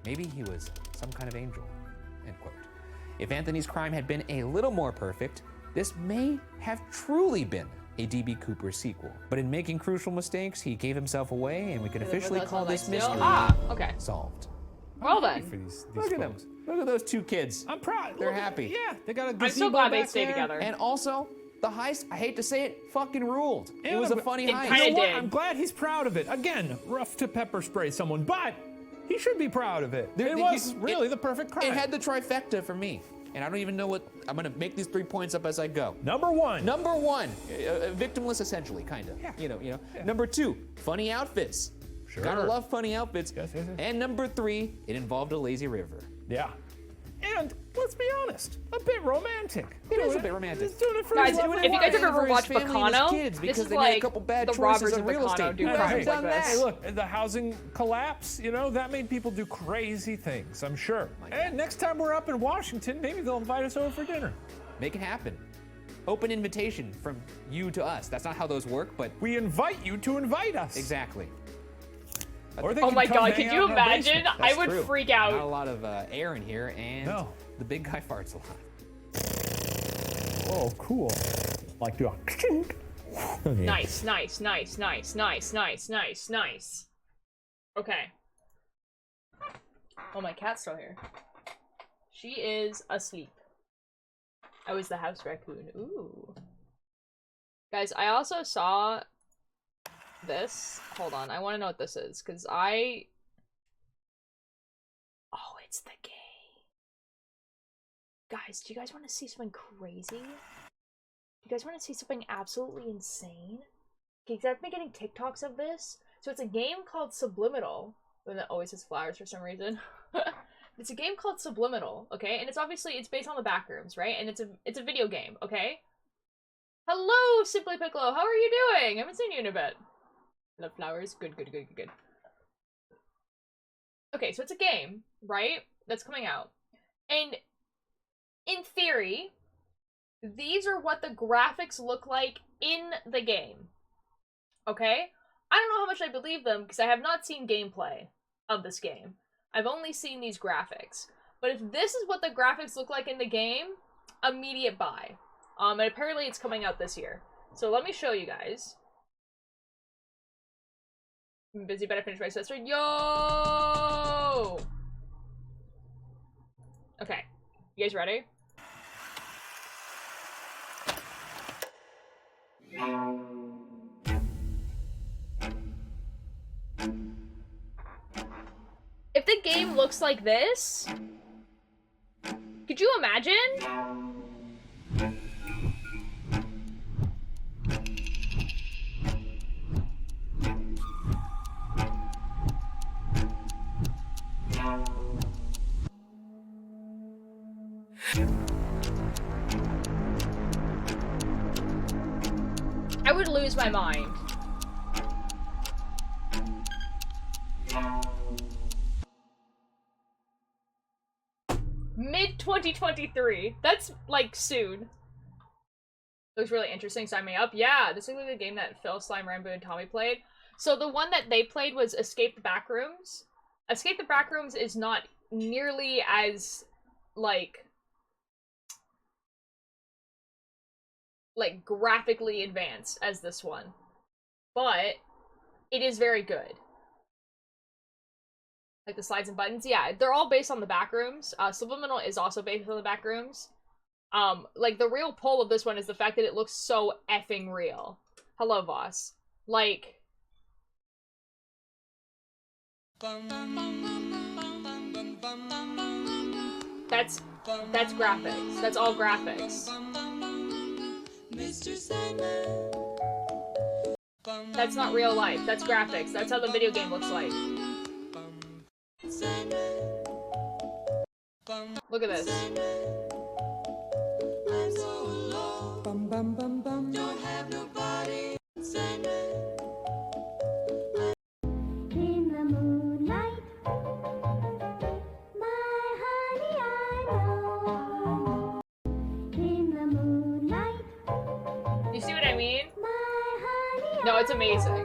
Maybe he was some kind of angel, end quote. If Anthony's crime had been a little more perfect, this may have truly been a D.B. Cooper sequel. But in making crucial mistakes, he gave himself away, and we can officially call this mystery Okay. solved. Well Happy then. for these Look at them. folks. Look at those two kids. I'm proud. They're Look at- happy. Yeah, they got a gazebo I'm so glad they back stay there. together. And also, the heist, I hate to say it, fucking ruled. It And was a I'm- funny It heist. kinda You know what? did. I'm glad he's proud of it. Again, rough to pepper spray someone, but he should be proud of it. It was really the perfect crime. It had the trifecta for me. And I don't even know what, I'm gonna make these 3 points up as I go. Number one. Number one, victimless essentially, kind of. Yeah. You know. Number two, funny outfits. Sure. Gotta love funny outfits. Yes. And number three, it involved a lazy river. Yeah. And let's be honest, a bit romantic. It is a bit romantic. He's doing it for Guys, his if wife. you guys have For ever his watched family and his Bacano, kids, this because is they made a like couple bad the choices robbers in of real Bacano estate. do Who crimes hasn't like done this. that? Hey, look, the housing collapse, you know, that made people do crazy things, I'm sure. And next time we're up in Washington, maybe they'll invite us over for dinner. Make it happen. Open invitation from you to us. That's not how those work, but We invite you to invite us. exactly. Or they Oh can my come god, hang could out you in our imagine? basement. I That's would true. freak Not a out. lot of air in here, and No. the big guy farts a lot. Oh, cool. Like do a Nice. Okay. Oh, my cat's still here. She is asleep. I was the house raccoon. Ooh. Guys, I also saw this. Hold on, I want to know what this is, because I... Oh, it's the gay. Guys, do you guys want to see something crazy? You guys want to see something absolutely insane? Okay, because I've been getting TikToks of this. So it's a game called Subliminal. And that always has flowers for some reason. It's a game called Subliminal, okay? And it's based on the Backrooms, right? And it's a video game, okay? Hello, Simply Piccolo. How are you doing? I haven't seen you in a bit. Love flowers. Good, good, good, good, good. Okay, so it's a game, right? That's coming out. And in theory, these are what the graphics look like in the game. Okay? I don't know how much I believe them because I have not seen gameplay of this game. I've only seen these graphics. But if this is what the graphics look like in the game, immediate buy. And apparently it's coming out this year. So let me show you guys. I'm busy, better finish my semester. Yo! Okay. You guys ready? If the game looks like this, could you imagine? I would lose my mind. Mid-2023. That's, like, soon. Looks really interesting. Sign me up. Yeah, this is like the game that Phil, Slime, Rambo, and Tommy played. So the one that they played was Escape the Backrooms. Escape the Backrooms is not nearly as, like, graphically advanced as this one. But it is very good. Like the slides and buttons, yeah, they're all based on the Backrooms. Subliminal is also based on the Backrooms. Like, the real pull of this one is the fact that it looks so effing real. Hello, Voss. Like... That's graphics. That's all graphics. That's not real life. That's graphics. That's how the video game looks like. Look at this. You see what I mean? No, it's amazing.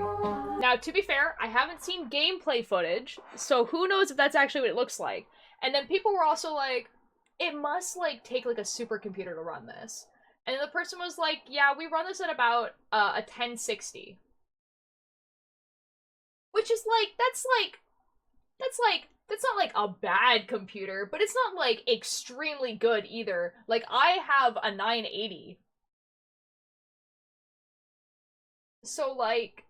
Now, to be fair, I haven't seen gameplay footage, so who knows if that's actually what it looks like. And then people were also like, it must, like, take, like, a supercomputer to run this. And then the person was like, yeah, we run this at about a 1060. Which is, like, that's not, like, a bad computer, but it's not, like, extremely good either. Like, I have a 980. So, like...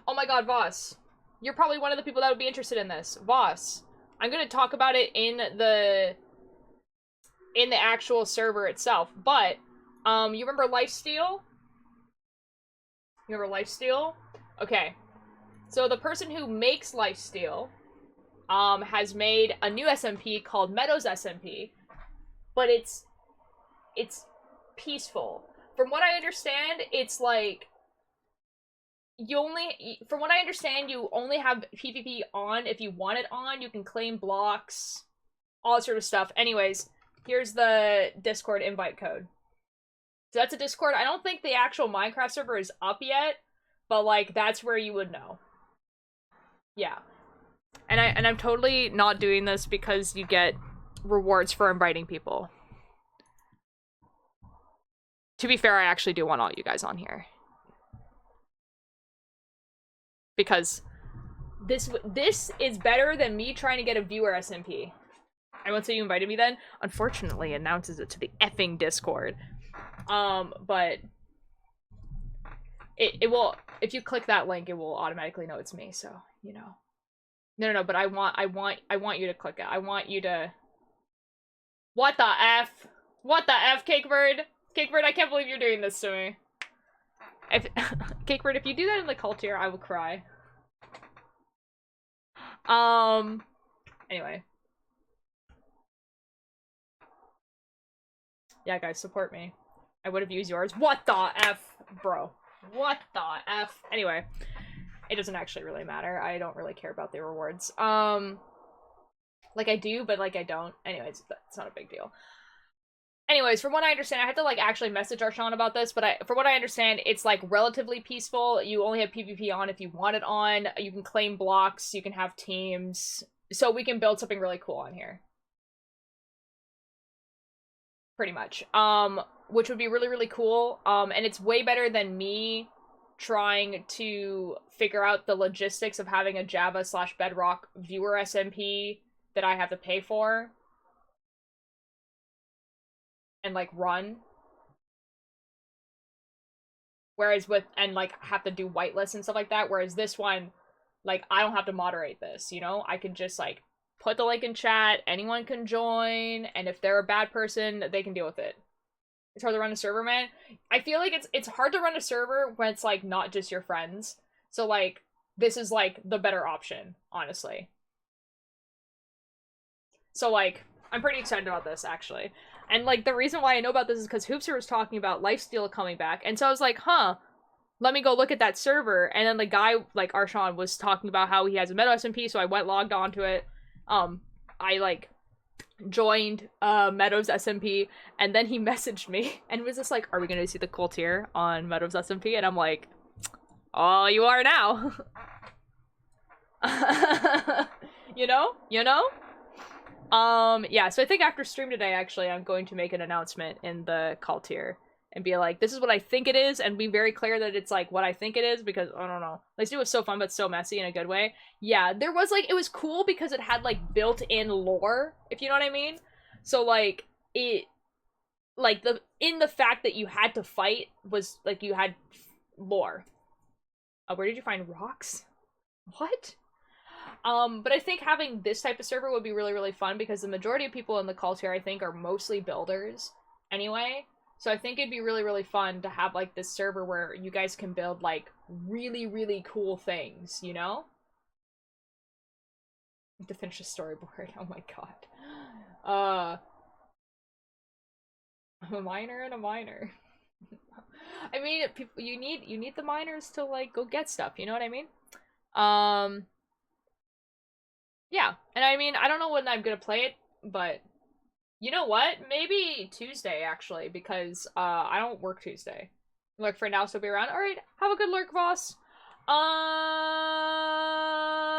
Oh my god, Voss. You're probably one of the people that would be interested in this. Voss, I'm gonna talk about it in the actual server itself, but, you remember Lifesteal? You remember Lifesteal? Okay. So the person who makes Lifesteal, has made a new SMP called Meadows SMP, but it's peaceful. From what I understand, it's like, from what I understand, you only have PvP on if you want it on. You can claim blocks, all that sort of stuff. Anyways, here's the Discord invite code. So that's a Discord. I don't think the actual Minecraft server is up yet, but, like, that's where you would know. Yeah. And I'm totally not doing this because you get rewards for inviting people. To be fair, I actually do want all you guys on here. Because this is better than me trying to get a viewer SMP. I won't say you invited me then. Unfortunately, it announces it to the effing Discord. But it will, if you click that link, it will automatically know it's me, so, you know. No, but I want you to click it. I want you to What the F? What the F, Cakebird? Cakebird, I can't believe you're doing this to me. If Cakebird, if you do that in the cult tier, I will cry. Anyway. Yeah, guys, support me. I would have used yours. What the F? Bro. What the F? Anyway. It doesn't actually really matter. I don't really care about the rewards. Like I do, but like I don't. Anyways, that's not a big deal. Anyways, from what I understand, I have to like actually message Arshawn about this, but from what I understand, it's like relatively peaceful. You only have PvP on if you want it on. You can claim blocks, you can have teams. So we can build something really cool on here. Pretty much. Which would be really, really cool. And it's way better than me trying to figure out the logistics of having a Java/Bedrock viewer SMP that I have to pay for and like run. Whereas and like have to do whitelists and stuff like that. Whereas this one, like I don't have to moderate this, you know? I can just like put the link in chat, anyone can join, and if they're a bad person, they can deal with it. It's hard to run a server, man. I feel like it's hard to run a server when it's like not just your friends. So like this is like the better option, honestly. So like I'm pretty excited about this actually. And like the reason why I know about this is because Hoopster was talking about Lifesteal coming back, and so I was like, huh, let me go look at that server. And then the guy, like Arshawn, was talking about how he has a Meadow SMP, so I went logged onto it. I like joined Meadows SMP, and then he messaged me and was just like, are we gonna see the cool tier on Meadows SMP? And I'm like, oh, you are now. you know yeah, so I think after stream today, actually, I'm going to make an announcement in the call tier and be like, this is what I think it is, and be very clear that it's like what I think it is, because I don't know, like, it was so fun but so messy in a good way. Yeah, there was like, it was cool because it had like built-in lore, if you know what I mean. So like it, like the fact that you had to fight was like you had lore. Where did you find rocks? What? But I think having this type of server would be really, really fun because the majority of people in the call tier, I think, are mostly builders anyway. So I think it'd be really, really fun to have, like, this server where you guys can build, like, really, really cool things, you know? To finish a storyboard. Oh my god. I'm a miner and a miner. I mean, people, you need the miners to, like, go get stuff, you know what I mean? Yeah, and I mean, I don't know when I'm gonna play it, but you know what? Maybe Tuesday, actually, because I don't work Tuesday. Lurk for now, so be around. Alright, have a good lurk, boss. I'm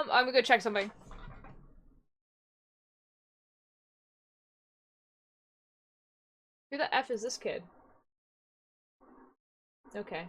gonna go check something. Who the F is this kid? Okay.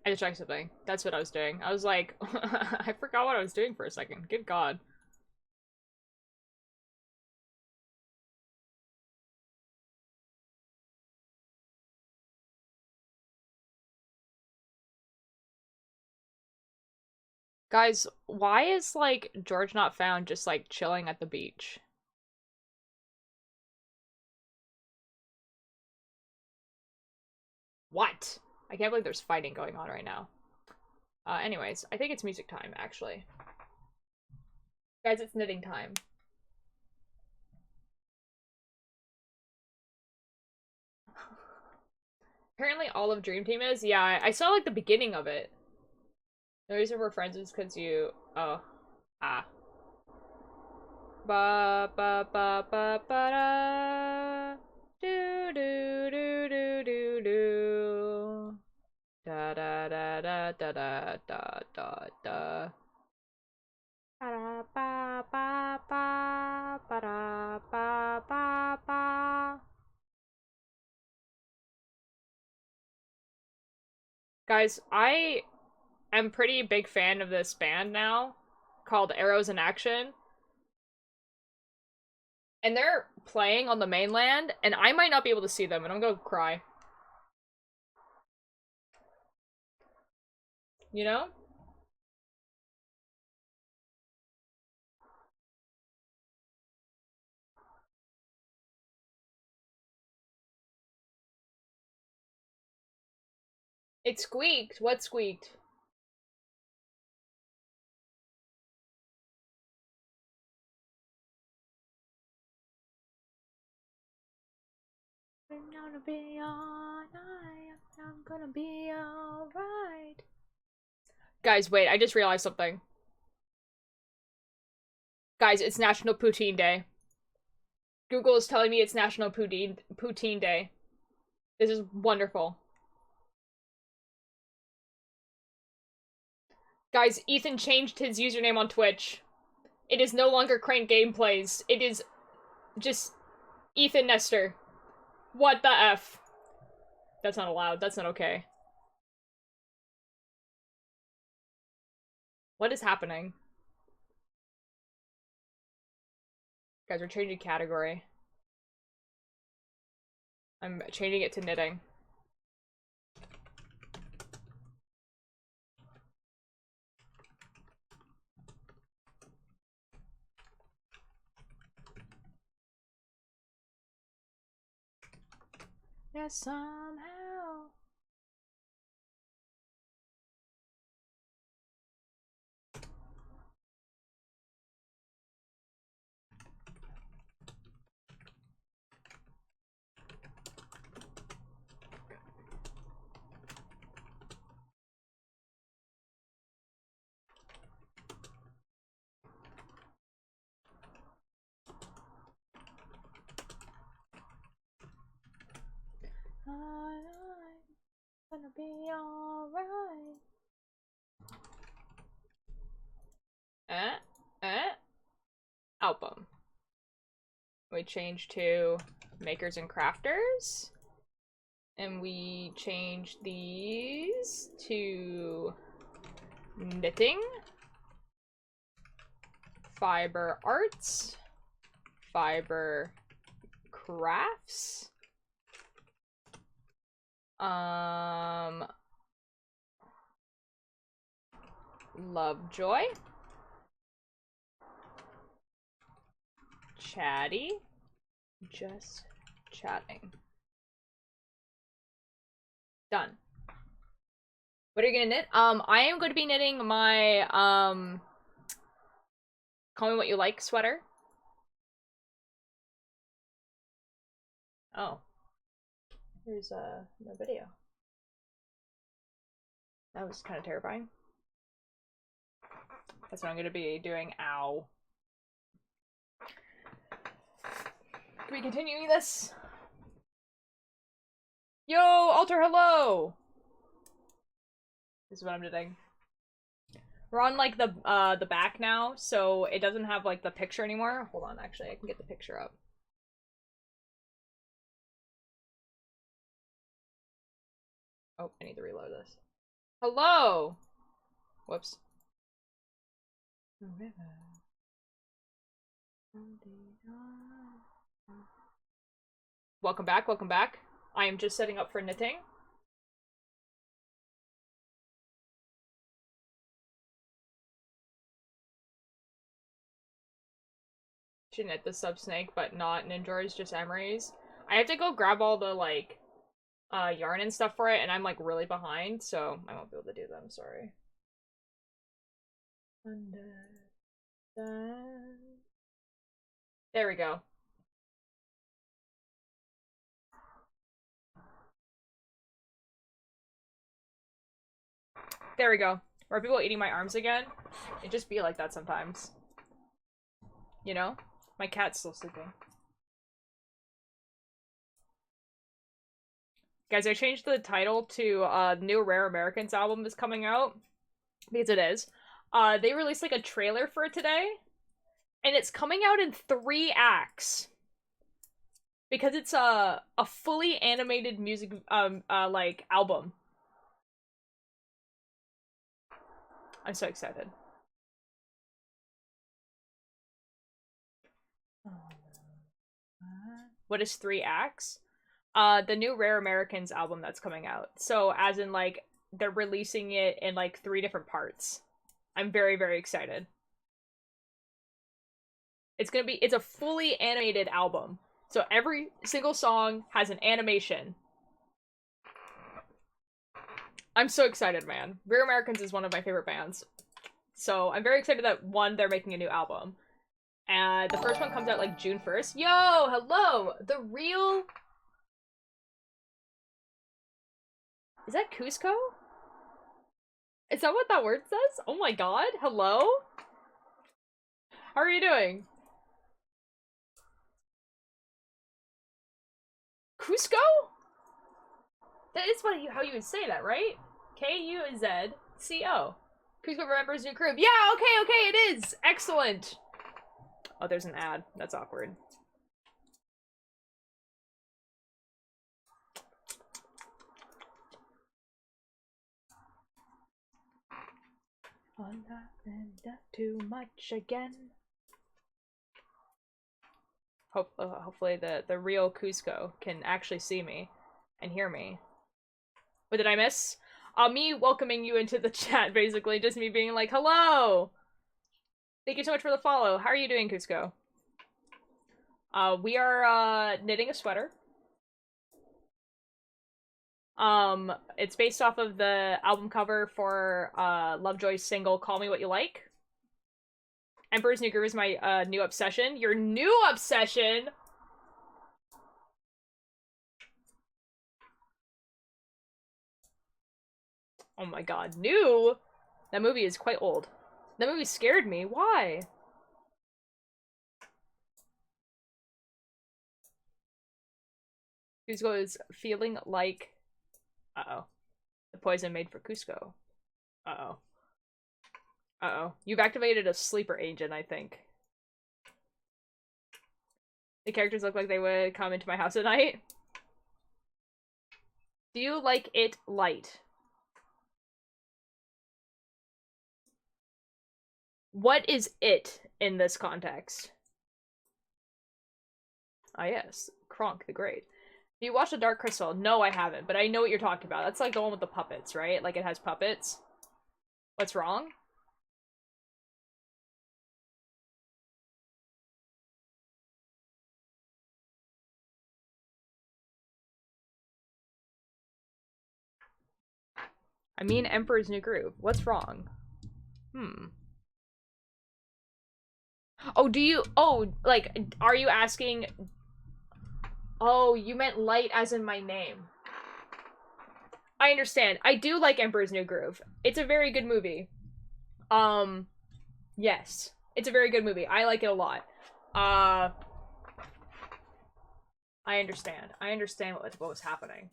I just checked something. That's what I was doing. I was like, I forgot what I was doing for a second. Good god. Guys, why is, like, George Not Found just, like, chilling at the beach? What? I can't believe there's fighting going on right now. Anyways, I think it's music time, actually. Guys, it's knitting time. Apparently all of Dream Team is? Yeah, I saw, like, the beginning of it. The reason we're friends is because you... Oh. Ah. Ba ba ba ba ba da. Do do do do do do. Da da da da da da da da da. Ba ba ba ba. Guys, I am pretty big fan of this band now called Arrows in Action. And they're playing on the mainland, and I might not be able to see them, and I'm gonna cry. You know? It squeaked. What squeaked? I'm gonna be alright. I'm gonna be alright. Guys, wait, I just realized something. Guys, it's National Poutine Day. Google is telling me it's National Poutine Day. This is wonderful. Guys, Ethan changed his username on Twitch. It is no longer Crank Gameplays. It is just Ethan Nestor. What the F? That's not allowed. That's not okay. What is happening? Guys, we're changing category. I'm changing it to knitting. Yes, somehow. I'm gonna be alright. Album. We change to Makers and Crafters. And we change these to knitting, fiber arts, fiber crafts, Lovejoy, chatty, just chatting. Done. What are you gonna knit? I am going to be knitting my, Call Me What You Like sweater. Oh. Here's, no video. That was kind of terrifying. That's what I'm gonna be doing. Ow. Can we continue this? Yo, Alter, hello! This is what I'm doing. We're on, like, the back now, so it doesn't have, like, the picture anymore. Hold on, actually, I can get the picture up. Oh, I need to reload this. Hello! Whoops. Welcome back, welcome back. I am just setting up for knitting. Should knit the sub snake, but not Ninja's, just Emery's. I have to go grab all the, like, yarn and stuff for it, and I'm, like, really behind, so I won't be able to do them, sorry. There we go. There we go. Are people eating my arms again? It just be like that sometimes. You know? My cat's still sleeping. Guys, I changed the title to new Rare Americans album is coming out. Because it is. They released like a trailer for it today. And it's coming out in 3 acts. Because it's a fully animated music like album. I'm so excited. What is 3 acts? The new Rare Americans album that's coming out. So as in like they're releasing it in like 3 different parts. I'm very, very excited. It's a fully animated album. So every single song has an animation. I'm so excited, man. Rare Americans is one of my favorite bands. So I'm very excited that, one, they're making a new album. And the first one comes out like June 1st. Yo, hello! The real... Is that Cusco? Is that what that word says? Oh my god, hello? How are you doing? Cusco? That is how you would say that, right? K-U-Z-C-O. Cusco remembers new crib. Yeah, okay, it is! Excellent! Oh, there's an ad. That's awkward. I'm not too much again. Hopefully the real Cusco can actually see me and hear me. What did I miss? Me welcoming you into the chat, basically. Just me being like, hello! Thank you so much for the follow. How are you doing, Cusco? We are, knitting a sweater. It's based off of the album cover for, Lovejoy's single, Call Me What You Like. Emperor's New Groove is my, new obsession. Your new obsession?! Oh my god, new?! That movie is quite old. That movie scared me. Why? Cusco is feeling like... Uh-oh. The poison made for Cusco. Uh-oh. Uh-oh. You've activated a sleeper agent, I think. The characters look like they would come into my house at night. Do you like it light? What is it in this context? Ah yes, Kronk the Great. Have you watched The Dark Crystal? No, I haven't, but I know what you're talking about. That's like the one with the puppets, right? Like it has puppets. What's wrong? I mean Emperor's New Groove. What's wrong? Oh, do you- oh, like, are you asking- Oh, you meant light as in my name. I understand. I do like Emperor's New Groove. It's a very good movie. Yes. It's a very good movie. I like it a lot. I understand. I understand what was happening.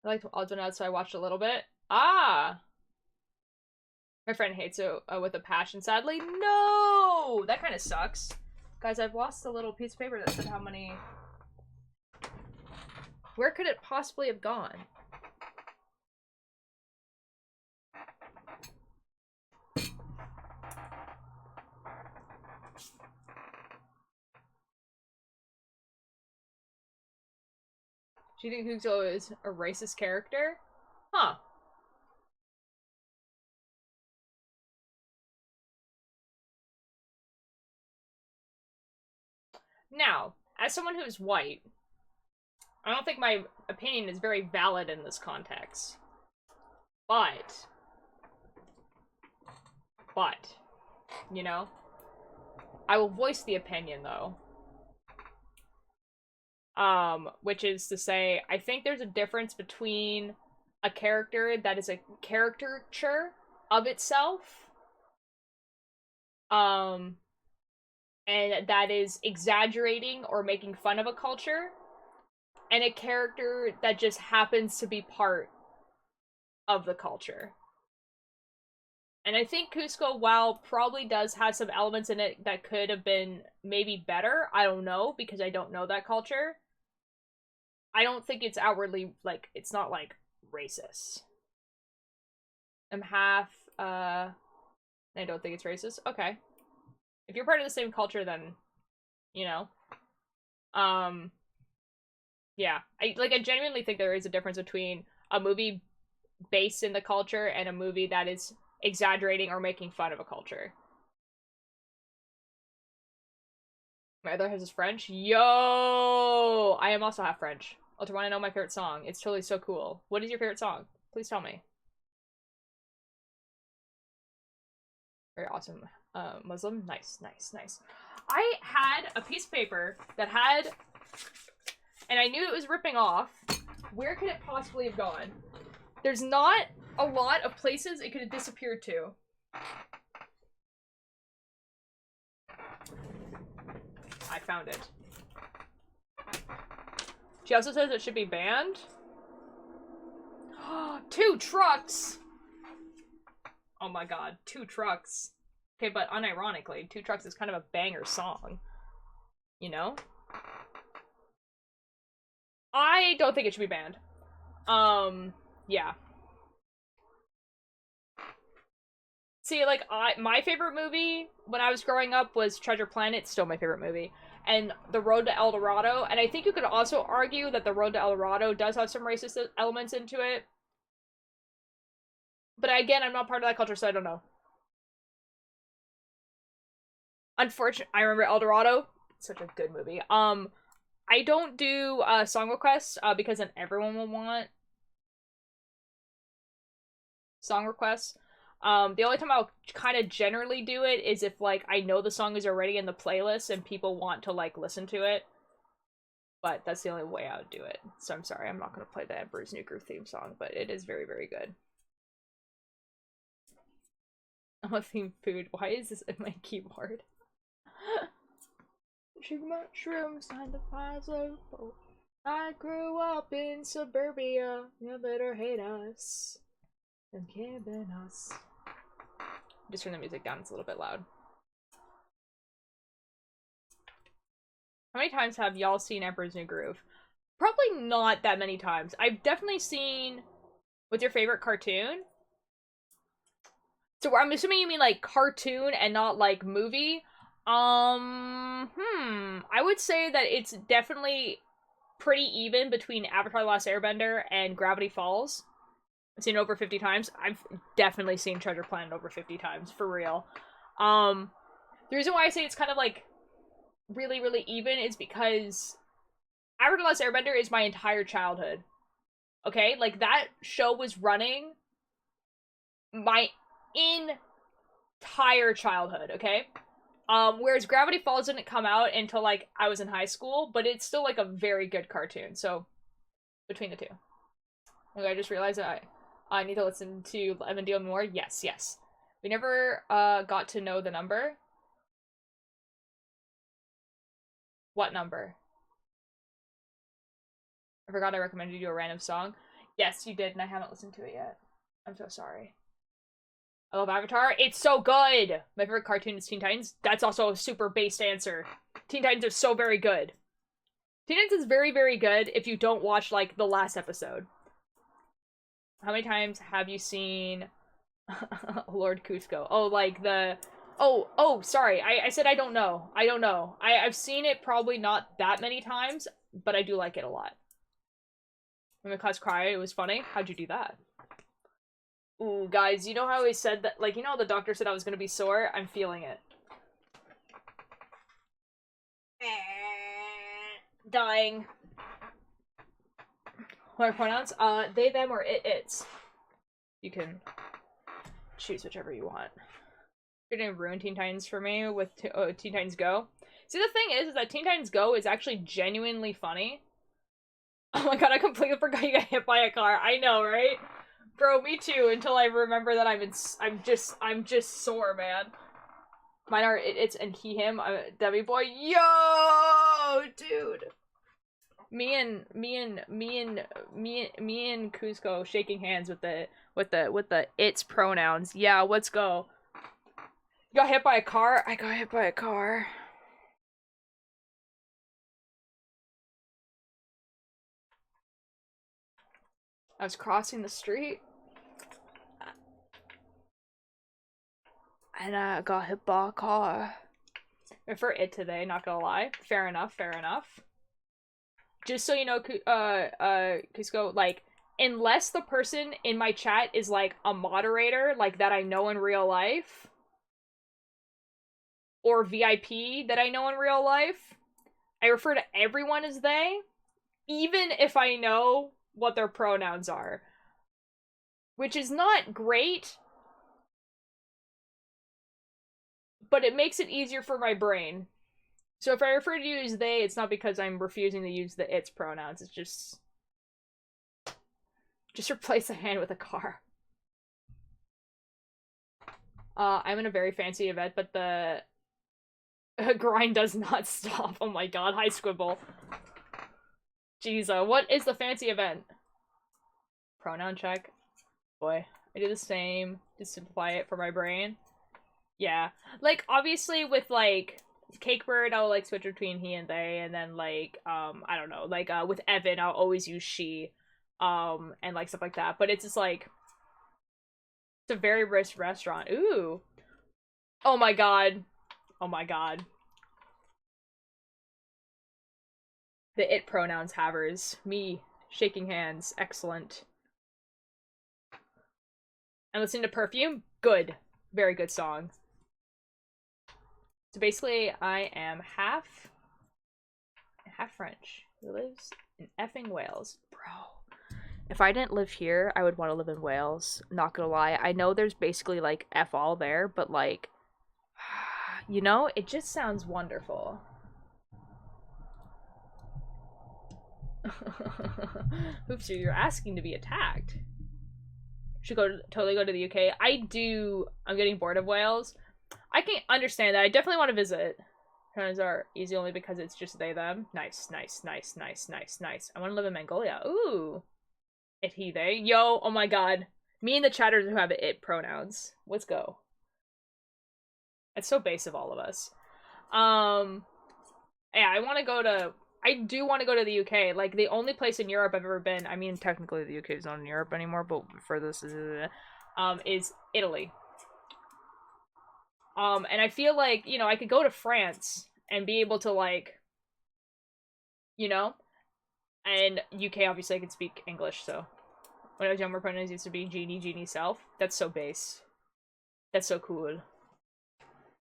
I liked Odds and Ends, so I watched a little bit. Ah! My friend hates it with a passion, sadly. No! That kind of sucks. Guys, I've lost a little piece of paper that said how many... Where could it possibly have gone? Do you think Hugo is a racist character? Huh. Now, as someone who's white, I don't think my opinion is very valid in this context. But, you know? I will voice the opinion, though. Which is to say, I think there's a difference between a character that is a caricature of itself, and that is exaggerating or making fun of a culture, and a character that just happens to be part of the culture. And I think Cusco, while probably does have some elements in it that could have been maybe better, I don't know, because I don't know that culture. I don't think it's outwardly, like, it's not, like, racist. I'm half, I don't think it's racist. Okay. If you're part of the same culture, then, you know. Yeah. I genuinely think there is a difference between a movie based in the culture and a movie that is exaggerating or making fun of a culture. My other half is French. Yo! I am also half French. Also, want to know my favorite song. It's totally so cool. What is your favorite song? Please tell me. Very awesome. Muslim? Nice, nice, nice. I had a piece of paper that had, and I knew it was ripping off. Where could it possibly have gone? There's not a lot of places it could have disappeared to. I found it. She also says it should be banned. 2 trucks! Oh my god, 2 trucks. Okay, but unironically, 2 trucks is kind of a banger song. You know? I don't think it should be banned. Yeah. See, like, my favorite movie when I was growing up was Treasure Planet, still my favorite movie. And The Road to El Dorado, and I think you could also argue that The Road to El Dorado does have some racist elements into it. But again, I'm not part of that culture, so I don't know. Unfortunately, I remember El Dorado. Such a good movie. I don't do song requests because then everyone will want song requests. The only time I'll kind of generally do it is if, like, I know the song is already in the playlist and people want to, like, listen to it. But that's the only way I would do it. So I'm sorry, I'm not going to play the Emperor's New Groove theme song, but it is very, very good. I'm a theme food. Why is this in my keyboard? Shrooms, 9 to 5, low. I grew up in suburbia. You better hate us than camping us. Just turn the music down, it's a little bit loud. How many times have y'all seen Emperor's New Groove? Probably not that many times. I've definitely seen... What's your favorite cartoon? So I'm assuming you mean, like, cartoon and not, like, movie. I would say that it's definitely pretty even between Avatar: The Last Airbender and Gravity Falls. I've seen it over 50 times. I've definitely seen Treasure Planet over 50 times, for real. The reason why I say it's kind of, like, really, really even is because Avatar: The Last Airbender is my entire childhood. Okay? Like, that show was running my entire childhood, okay? Whereas Gravity Falls didn't come out until, like, I was in high school, but it's still, like, a very good cartoon, so between the two. Okay, I just realized that I need to listen to Evan Deal more. Yes, yes. We never, got to know the number. What number? I forgot I recommended you a random song. Yes, you did, and I haven't listened to it yet. I'm so sorry. I love Avatar. It's so good! My favorite cartoon is Teen Titans. That's also a super based answer. Teen Titans are so very good. Teen Titans is very, very good if you don't watch, like, the last episode. How many times have you seen Lord Cusco? Oh, like the... Oh, sorry. I said I don't know. I don't know. I've seen it probably not that many times, but I do like it a lot. When my class cried, it was funny. How'd you do that? Ooh, guys, you know how I said that, like, you know how the doctor said I was gonna be sore? I'm feeling it. Dying. What are pronouns? They, them, or it, it's. You can choose whichever you want. You're gonna ruin Teen Titans for me with Teen Titans Go. See, the thing is that Teen Titans Go is actually genuinely funny. Oh my god, I completely forgot you got hit by a car. I know, right? Bro, me too, until I remember that I'm just sore, man. Mine are it's and he, him, Debbie boy. Yo, dude. me and Cusco shaking hands with the its pronouns. Yeah, let's go. You got hit by a car? I got hit by a car. I was crossing the street. And I got hit by a car. For it today, not gonna lie. Fair enough, fair enough. Just so you know, Cusco, like, unless the person in my chat is, like, a moderator, like, that I know in real life, or VIP that I know in real life, I refer to everyone as they, even if I know what their pronouns are. Which is not great, but it makes it easier for my brain. So if I refer to you as they, it's not because I'm refusing to use the its pronouns, it's just replace a hand with a car. I'm in a very fancy event, but the grind does not stop. Oh my god, hi Squibble. Jeez, what is the fancy event? Pronoun check. Boy, I do the same to simplify it for my brain. Yeah. Like, obviously with, like, KEYBORAD, I'll, like, switch between he and they, and then, like, I don't know, like, with Evan, I'll always use she, and, like, stuff like that. But it's just, like, it's a very rich restaurant. Ooh. Oh my god. Oh my god. The it pronouns havers. Me. Shaking hands. Excellent. And listening to Perfume? Good. Very good song. So basically, I am half French who lives in effing Wales. Bro. If I didn't live here, I would want to live in Wales. Not gonna lie. I know there's basically, like, F all there, but, like, you know, it just sounds wonderful. Oops, you're asking to be attacked. Should totally go to the UK. I'm getting bored of Wales. I can understand that. I definitely want to visit. Pronouns are easy only because it's just they, them. Nice, nice, nice, nice, nice, nice. I want to live in Mongolia. Ooh. It, he, they. Yo, oh my god. Me and the chatters who have it pronouns. Let's go. It's so base of all of us. Yeah, I do want to go to the UK. Like, the only place in Europe I've ever been, I mean, technically the UK is not in Europe anymore, but for this is Italy. And I feel like, you know, I could go to France and be able to, like, you know, and UK, obviously I can speak English, so when I was younger, pronouns used to be genie, genie self. That's so base. That's so cool.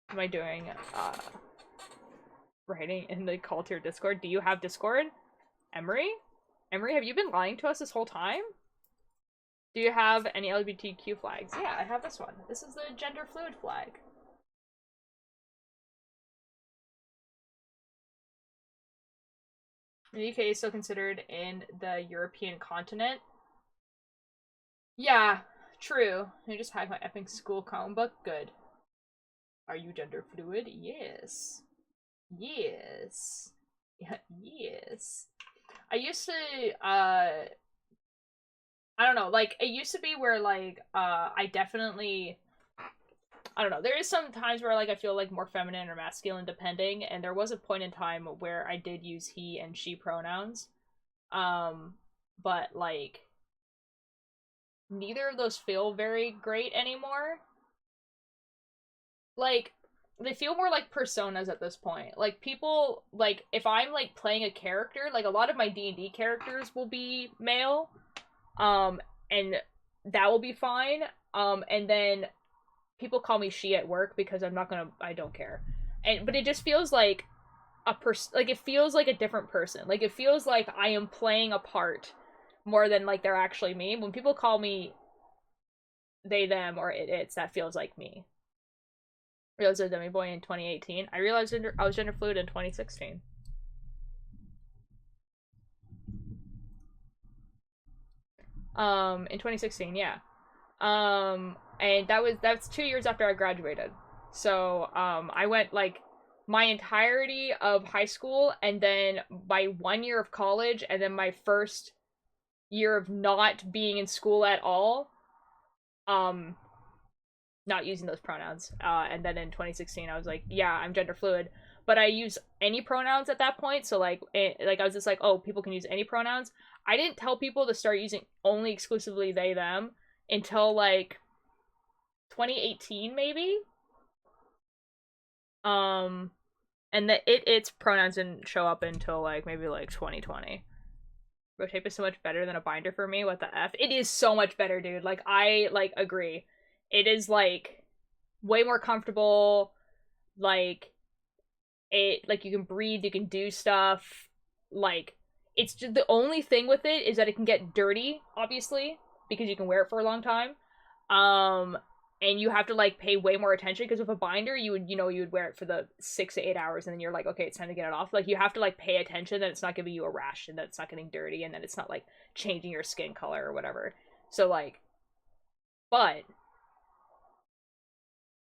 What am I doing? Writing in the call to your Discord. Do you have Discord? Emery? Emery, have you been lying to us this whole time? Do you have any LGBTQ flags? Yeah, I have this one. This is the gender fluid flag. The UK is still considered in the European continent. Yeah, true. I just hacked my effing school Chromebook. Good. Are you gender fluid? Yes. Yes. Yes. I used to, I don't know, like, it used to be where, like, I definitely, I don't know, there is some times where, like, I feel, like, more feminine or masculine depending, and there was a point in time where I did use he and she pronouns, but, like, neither of those feel very great anymore. Like, they feel more like personas at this point. Like, people, like, if I'm, like, playing a character, like, a lot of my D&D characters will be male, and that will be fine, and then people call me she at work because I don't care. But it just feels like it feels like a different person. Like, it feels like I am playing a part more than, like, they're actually me. When people call me they, them, or it's, that feels like me. I realized I was a demi boy in 2018. I realized I was gender fluid in 2016. In 2016, yeah. And that's 2 years after I graduated. So, I went, like, my entirety of high school, and then my 1 year of college, and then my first year of not being in school at all, not using those pronouns. And then in 2016, I was like, yeah, I'm gender fluid, but I use any pronouns at that point. So like, I was just like, oh, people can use any pronouns. I didn't tell people to start using only exclusively they, them until like 2018, maybe. And its pronouns didn't show up until like maybe like 2020. Rotape is so much better than a binder for me. What the F? It is so much better, dude. Like, I, like, agree. It is, like, way more comfortable. Like, like, you can breathe, you can do stuff. Like, it's just, the only thing with it is that it can get dirty, obviously, because you can wear it for a long time. And you have to, like, pay way more attention, because with a binder, you would wear it for the 6 to 8 hours, and then you're like, okay, it's time to get it off. Like, you have to, like, pay attention that it's not giving you a rash, and that it's not getting dirty, and that it's not, like, changing your skin color or whatever. So, like, but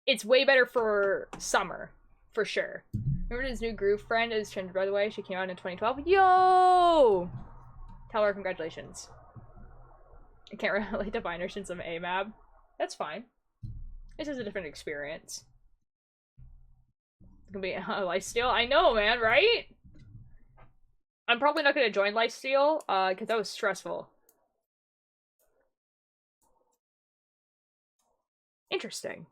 it's way better for summer, for sure. Remember his new groove friend is trended, by the way? She came out in 2012. Yo! Tell her congratulations. I can't relate to binder since I'm AMAB. That's fine. This is a different experience. It's gonna be lifesteal. I know, man, right? I'm probably not gonna join lifesteal, because that was stressful. Interesting.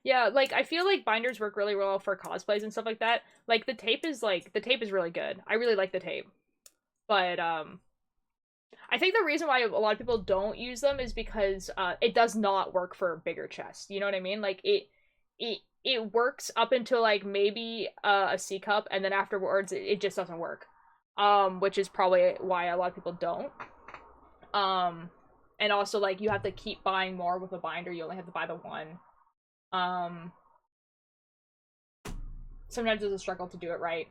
Yeah, like, I feel like binders work really well for cosplays and stuff like that. Like, the tape is really good. I really like the tape. But, I think the reason why a lot of people don't use them is because it does not work for bigger chests. You know what I mean? Like, it works up until like maybe a C cup, and then afterwards it just doesn't work. Which is probably why a lot of people don't. And also, like, you have to keep buying more with a binder. You only have to buy the one. Sometimes it's a struggle to do it right.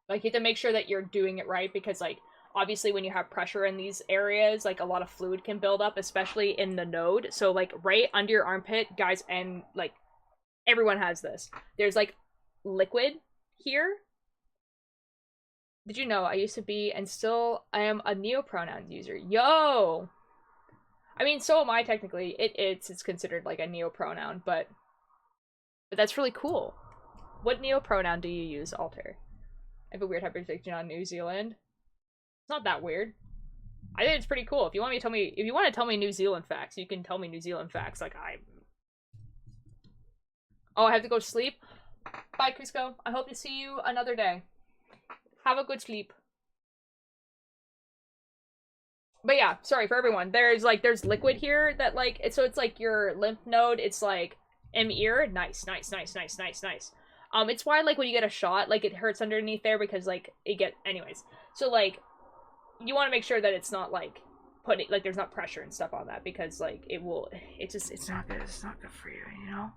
Like, you have to make sure that you're doing it right, because, like, obviously when you have pressure in these areas, like, a lot of fluid can build up, especially in the node. So, like, right under your armpit, guys, and, like, everyone has this. There's, like, liquid here. Did you know I used to be, and still I am, a neopronoun user? Yo! I mean, so am I, technically. It's considered, like, a neopronoun, but that's really cool. What neopronoun do you use, Alter? I have a weird hyperfiction on New Zealand. It's not that weird. I think it's pretty cool. If you want to tell me New Zealand facts, you can tell me New Zealand facts. Like, oh, I have to go to sleep? Bye, Cusco. I hope to see you another day. Have a good sleep. But yeah, sorry for everyone. There's liquid here that, like, so it's like your lymph node. It's like ear. Nice. It's why, like, when you get a shot, like, it hurts underneath there, because, like, anyways. So, like, you want to make sure that it's not, like, there's not pressure and stuff on that, because, like, it's not good. It's not good for you, you know?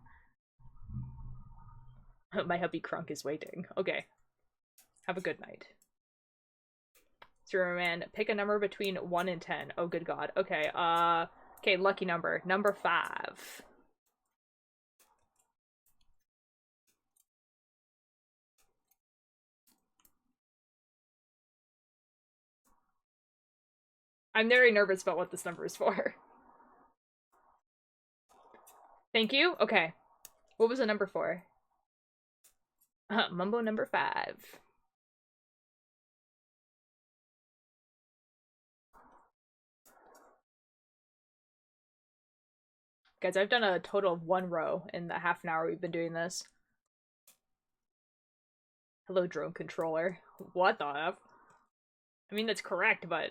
My hubby Crunk is waiting. Okay. Have a good night. Zero man, pick a number between 1 and 10. Oh, good God. Okay, okay, lucky number. Number 5. I'm very nervous about what this number is for. Thank you? Okay. What was the number for? Mumbo number 5. Guys, I've done a total of 1 row in the half an hour we've been doing this. Hello, drone controller. What the F? I mean, that's correct, but...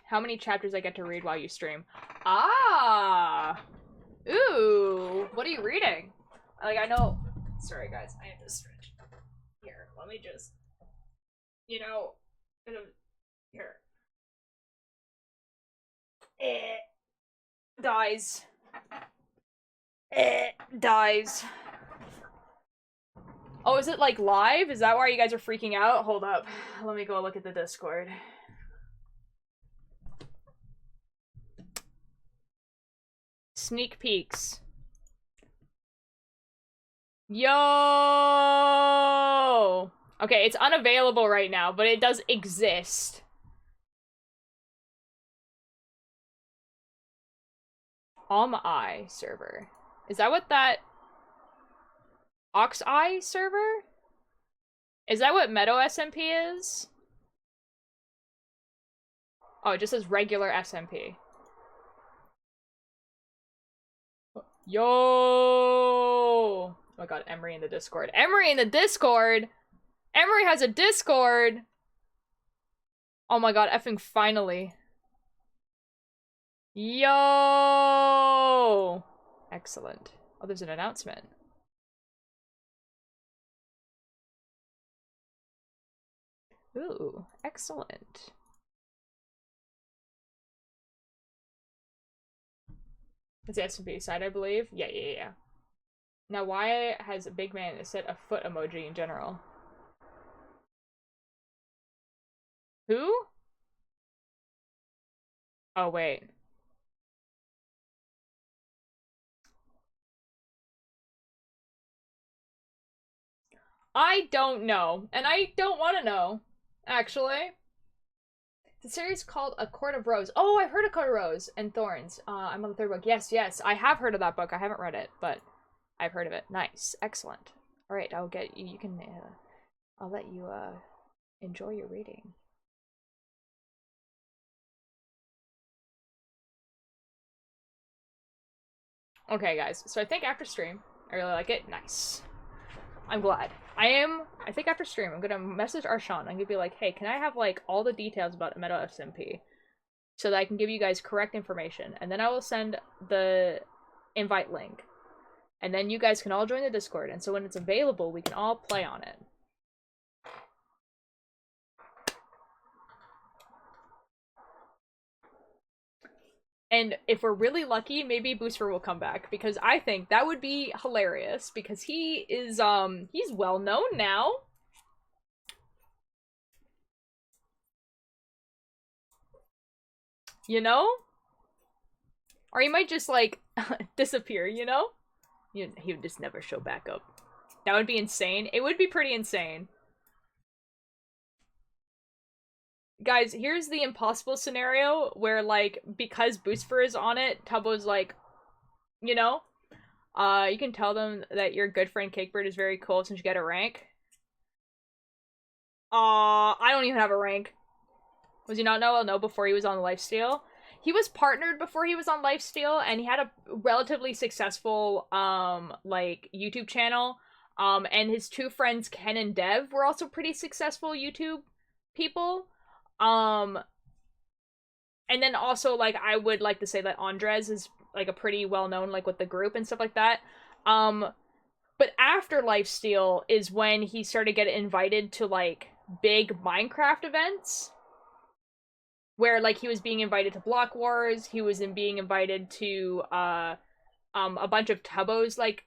How many chapters I get to read while you stream? Ah! Ooh! What are you reading? Like, I know... Sorry, guys. I have to stretch. Here, let me just... You know... Here. Dies. Dies. Oh, is it like live? Is that why you guys are freaking out? Hold up. Let me go look at the Discord. Sneak peeks. Yo! Okay, it's unavailable right now, but it does exist. Eye server. Is that what that... Eye server? Is that what Meadow SMP is? Oh, it just says regular SMP. Yo! Oh my god, Emery in the Discord. Emery in the Discord! Emery has a Discord! Oh my god, effing finally. Yo! Excellent. Oh, there's an announcement. Ooh, excellent. It's the SMP side, I believe. Yeah. Now, why has a big man set a foot emoji in general? Who? Oh, wait. I don't know, and I don't want to know, actually. The series called A Court of Rose. Oh, I've heard of Court of Rose and Thorns. I'm on the third book. Yes, I have heard of that book. I haven't read it, but I've heard of it. Nice. Excellent. All right, I'll get you. You can, I'll let you, enjoy your reading. Okay, guys, so I think after stream, I really like it. Nice. I'm glad. I think after stream, I'm gonna message Arshawn. I'm gonna be like, hey, can I have, like, all the details about Meadow SMP so that I can give you guys correct information? And then I will send the invite link. And then you guys can all join the Discord. And so when it's available, we can all play on it. And if we're really lucky, maybe Booster will come back, because I think that would be hilarious, because he is, he's well known now. You know? Or he might just, like, disappear, you know? He would just never show back up. That would be insane. It would be pretty insane. Guys, here's the impossible scenario where, like, because Boostfer is on it, Tubbo's like, you know, you can tell them that your good friend Cakebird is very cool since you get a rank. I don't even have a rank. Was he not know before he was on Lifesteal? He was partnered before he was on Lifesteal, and he had a relatively successful, like, YouTube channel. And his two friends, Ken and Dev, were also pretty successful YouTube people. And then also, like, I would like to say that Andres is, like, a pretty well-known, like, with the group and stuff like that. But after Lifesteal is when he started getting invited to, like, big Minecraft events. Where, like, he was being invited to Block Wars, he was being invited to, a bunch of Tubbo's, like,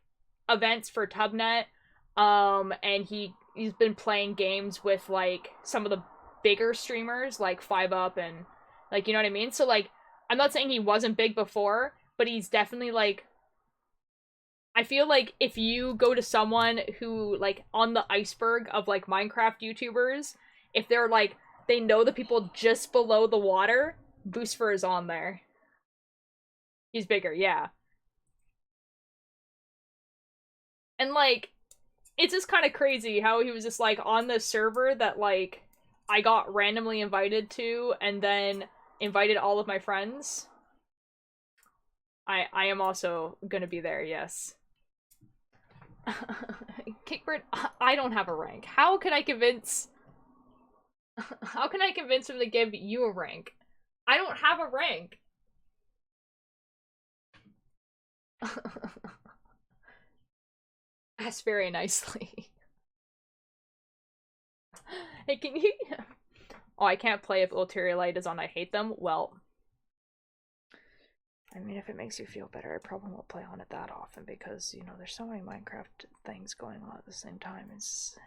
events for Tubnet. And he's been playing games with, like, some of the bigger streamers, like 5UP and, like, you know what I mean? So, like, I'm not saying he wasn't big before, but he's definitely, like, I feel like if you go to someone who, like, on the iceberg of, like, Minecraft YouTubers, if they're, like, they know the people just below the water, Boostfer is on there. He's bigger, yeah. And, like, it's just kind of crazy how he was just, like, on the server that, like, I got randomly invited to, and then invited all of my friends. I am also gonna be there, yes. Kickbird, I don't have a rank. How can I convince... How can I convince him to give you a rank? I don't have a rank. Ask very nicely. Hey, can you... Oh, I can't play if Ulterior Light is on I Hate Them? Well... I mean, if it makes you feel better, I probably won't play on it that often because, you know, there's so many Minecraft things going on at the same time. It's...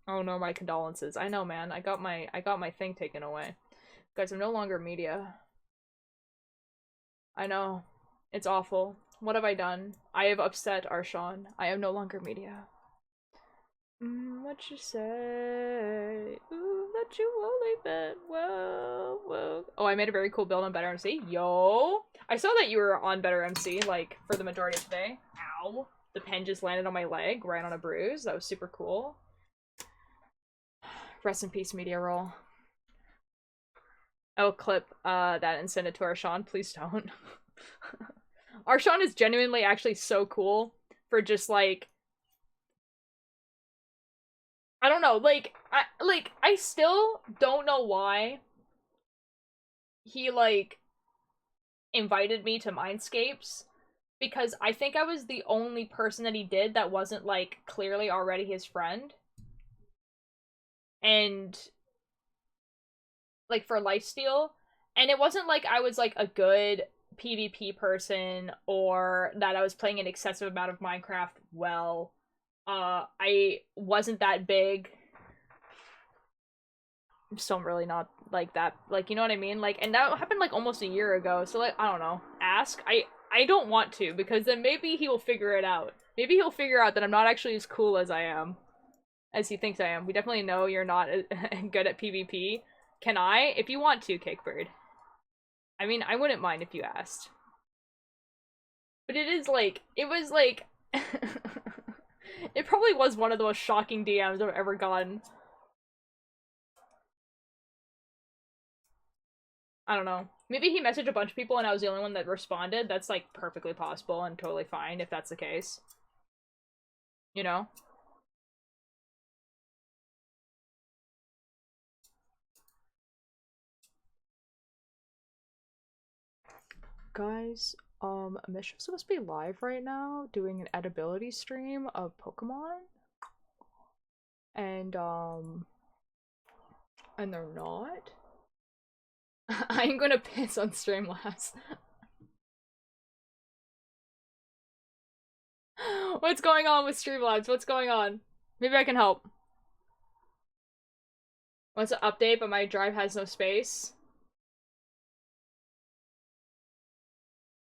Oh no, my condolences. I know, man. I got my thing taken away. Guys, I'm no longer media. I know. It's awful. What have I done? I have upset Arshawn. I am no longer media. What you say? Ooh, that you will leave it. Whoa, whoa. Oh, I made a very cool build on Better MC. Yo! I saw that you were on Better MC, like, for the majority of today. Ow. The pen just landed on my leg, right on a bruise. That was super cool. Rest in peace, media roll. I'll clip that and send it to Arshawn. Please don't. Arshawn is genuinely actually so cool for just, like... I don't know, I still don't know why he, like, invited me to Mindscapes, because I think I was the only person that he did that wasn't, like, clearly already his friend. And, like, for lifesteal. And it wasn't like I was, like, a good PvP person, or that I was playing an excessive amount of Minecraft well. I wasn't that big. I'm still really not like that. Like, you know what I mean? Like, and that happened like almost a year ago. So like, I don't know. Ask. I don't want to, because then maybe he will figure it out. Maybe he'll figure out that I'm not actually as cool as I am. As he thinks I am. We definitely know you're not good at PvP. Can I? If you want to, Cakebird. I mean, I wouldn't mind if you asked. But it is like, it was like... It probably was one of the most shocking DMs I've ever gotten. I don't know. Maybe he messaged a bunch of people and I was the only one that responded. That's, like, perfectly possible and totally fine if that's the case. You know? Guys, Mishra's supposed to be live right now doing an edibility stream of Pokemon. And they're not. I'm gonna piss on Streamlabs. What's going on with Streamlabs? What's going on? Maybe I can help. What's an update, but my drive has no space?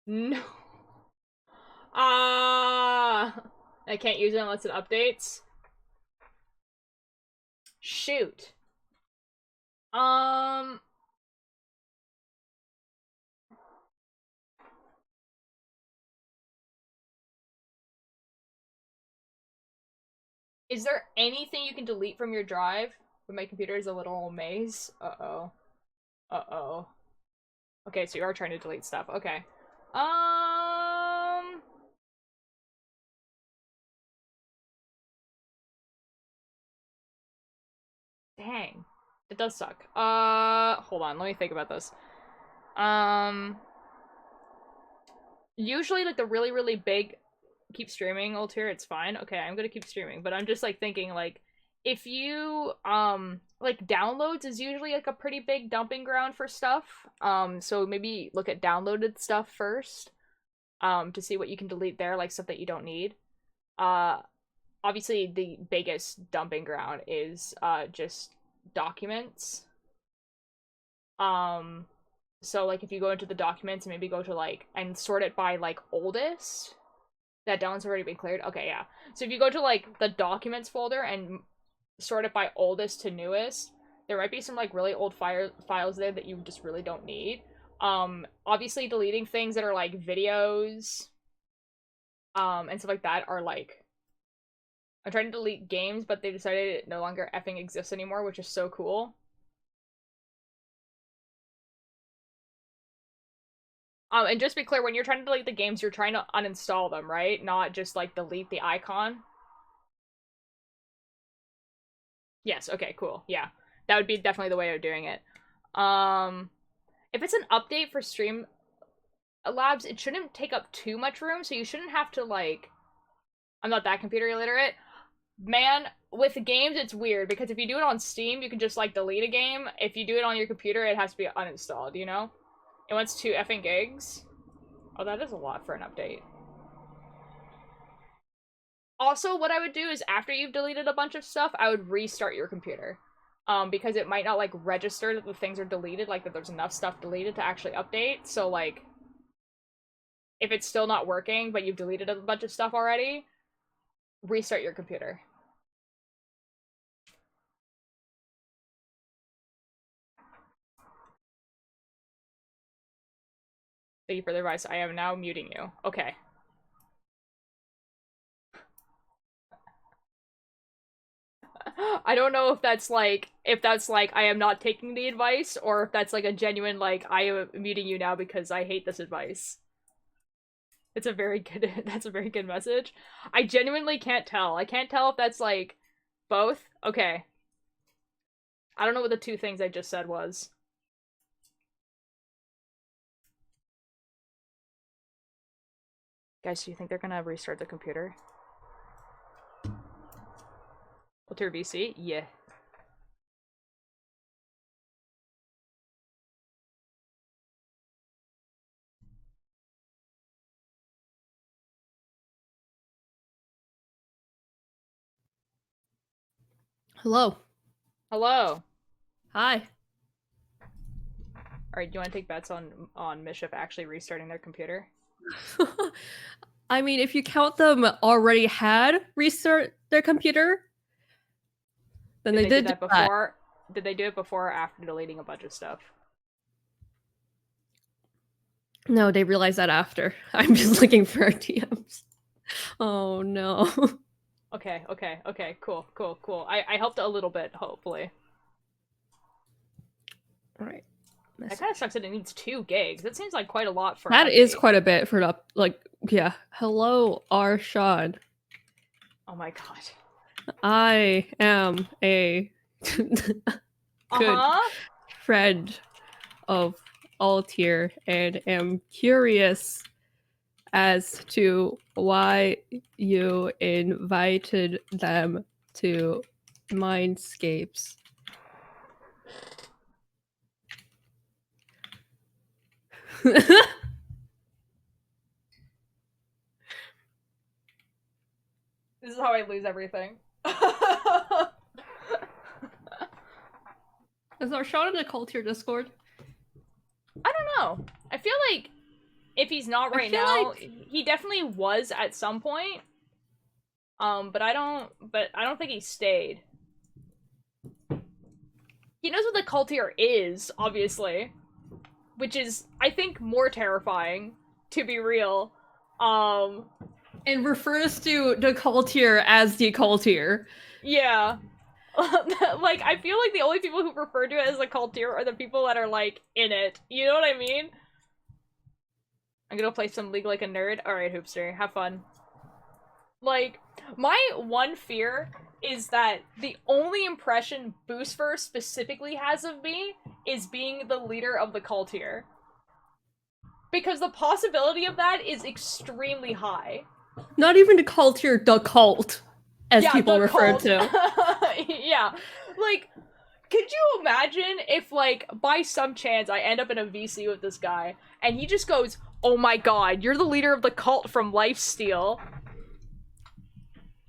No. I can't use it unless it updates. Shoot. Is there anything you can delete from your drive? But my computer is a little maze. Uh-oh. Uh-oh. Okay, so you are trying to delete stuff. Okay. Dang. It does suck. Hold on, let me think about this. Usually, like, the really, really big keep streaming Altair, it's fine. Okay, I'm gonna keep streaming, but I'm just, like, thinking, like, if you, like, downloads is usually, like, a pretty big dumping ground for stuff. So maybe look at downloaded stuff first, to see what you can delete there, like, stuff that you don't need. Obviously, the biggest dumping ground is, just documents. So, like, if you go into the documents and maybe go to, like, and sort it by, like, oldest, that download's already been cleared? Okay, yeah. So if you go to, like, the documents folder and sort it by oldest to newest, there might be some, like, really old files there that you just really don't need. Obviously deleting things that are, like, videos, and stuff like that are, like... I'm trying to delete games, but they decided it no longer effing exists anymore, which is so cool. And just be clear, when you're trying to delete the games, you're trying to uninstall them, right? Not just, like, delete the icon. Yes, okay, cool. Yeah. That would be definitely the way of doing it. If it's an update for Streamlabs, it shouldn't take up too much room, so you shouldn't have to, like... I'm not that computer illiterate. Man, with games, it's weird, because if you do it on Steam, you can just, like, delete a game. If you do it on your computer, it has to be uninstalled, you know? It wants 2 effing gigs? Oh, that is a lot for an update. Also, what I would do is after you've deleted a bunch of stuff, I would restart your computer. Because it might not, like, register that the things are deleted, like, that there's enough stuff deleted to actually update. So, like, if it's still not working, but you've deleted a bunch of stuff already, restart your computer. Thank you for the advice. I am now muting you. Okay. I don't know if that's like I am not taking the advice, or if that's like a genuine like I am muting you now because I hate this advice. It's a very good that's a very good message. I genuinely can't tell. I can't tell if that's like both. Okay. I don't know what the 2 things I just said was. Guys, do you think they're gonna restart the computer? Alter VC? Yeah. Hello. Hello. Hi. Alright, do you want to take bets on Mishap actually restarting their computer? I mean, if you count them already had restart their computer, then they did do that do before. Did they do it before or after deleting a bunch of stuff? No, they realized that after. I'm just looking for our DMs. Oh no. Okay, cool. I helped a little bit, hopefully. Alright. That kind of sucks that it needs 2 gigs. That seems like quite a lot for That an is update. quite a bit for the yeah. Hello, Arshad. Oh my god. I am a good friend of Altier and am curious as to why you invited them to Mindscapes. This is how I lose everything. Is Arshad in the Cultier Discord? I don't know. I feel like if he's not right now, he definitely was at some point. But I don't think he stayed. He knows what the Cultier is, obviously. Which is, I think, more terrifying, to be real. And refers to the Cultier as the Cultier. Yeah. Like, I feel like the only people who refer to it as a Cultier are the people that are, like, in it. You know what I mean? I'm gonna play some League like a nerd. Alright, Hoopster, have fun. Like, my one fear is that the only impression Boostver specifically has of me is being the leader of the Cultier. Because the possibility of that is extremely high. Not even the Cultier, the cult, as people refer to. Yeah. Like, could you imagine if, like, by some chance I end up in a VC with this guy, and he just goes, "Oh my god, you're the leader of the cult from Lifesteal."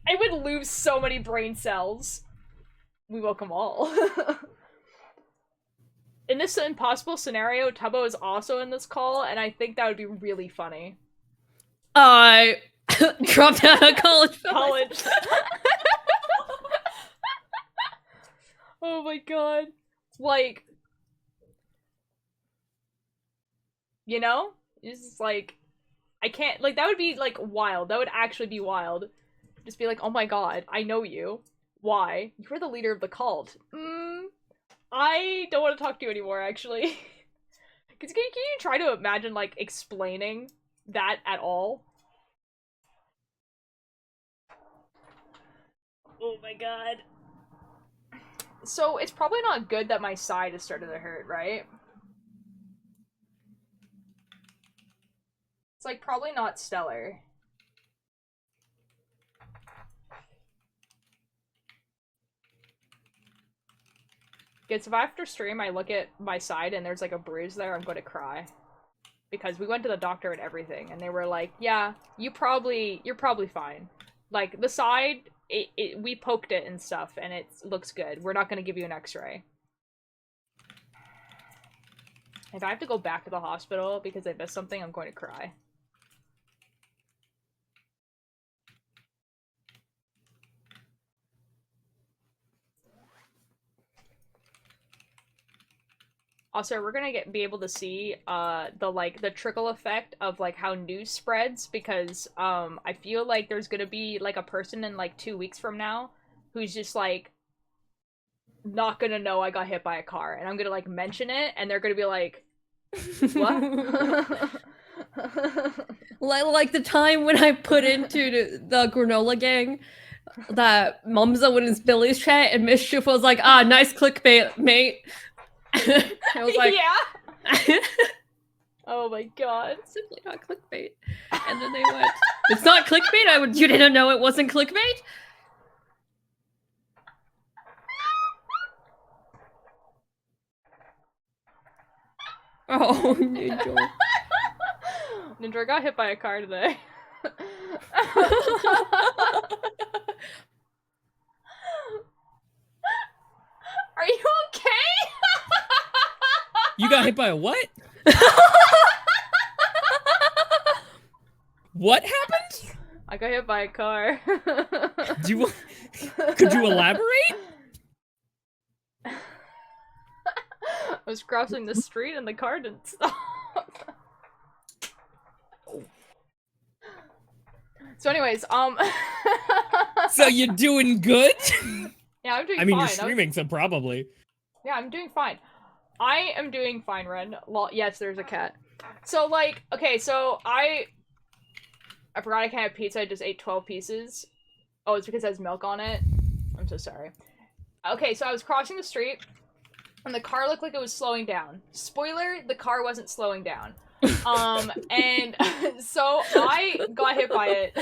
I would lose so many brain cells. We welcome all. In this impossible scenario, Tubbo is also in this call, and I think that would be really funny. I dropped out of college. Oh my god. Like, you know? It's just like, I can't, like, that would be, like, wild. That would actually be wild. Just be like, oh my god, I know you. Why? You're the leader of the cult. I don't want to talk to you anymore, actually. Can you try to imagine, like, explaining that at all? Oh my god. So, it's probably not good that my side has started to hurt, right? It's, like, probably not stellar. Guys, if after stream I look at my side and there's, like, a bruise there, I'm gonna cry. because we went to the doctor and everything, and they were like, yeah, you're probably fine. Like, the side, we poked it and stuff, and it looks good. We're not gonna give you an x-ray. If I have to go back to the hospital because I missed something, I'm going to cry. Also, we're gonna be able to see the trickle effect of like how news spreads, because I feel like there's gonna be like a person in like 2 weeks from now who's just like not gonna know I got hit by a car, and I'm gonna like mention it, and they're gonna be like, what? Like the time when I put into the granola gang that Mumza went in Billy's chat and Mischief was like, ah, nice clickbait, mate. I was like, yeah. Oh my god. Simply not clickbait. And then they went, it's not clickbait? You didn't know it wasn't clickbait? Oh, Ninja. Ninja got hit by a car today. Are you okay? You got hit by a what? What happened? I got hit by a car. Could you elaborate? I was crossing the street and the car didn't stop. So anyways, So you're doing good? yeah, I'm doing fine. I mean, you're streaming, so probably. Yeah, I'm doing fine. I am doing fine, Ren. Yes, there's a cat. So, like, okay, so I forgot I can't have pizza. I just ate 12 pieces. Oh, it's because it has milk on it? I'm so sorry. Okay, so I was crossing the street, and the car looked like it was slowing down. Spoiler, the car wasn't slowing down. And so I got hit by it.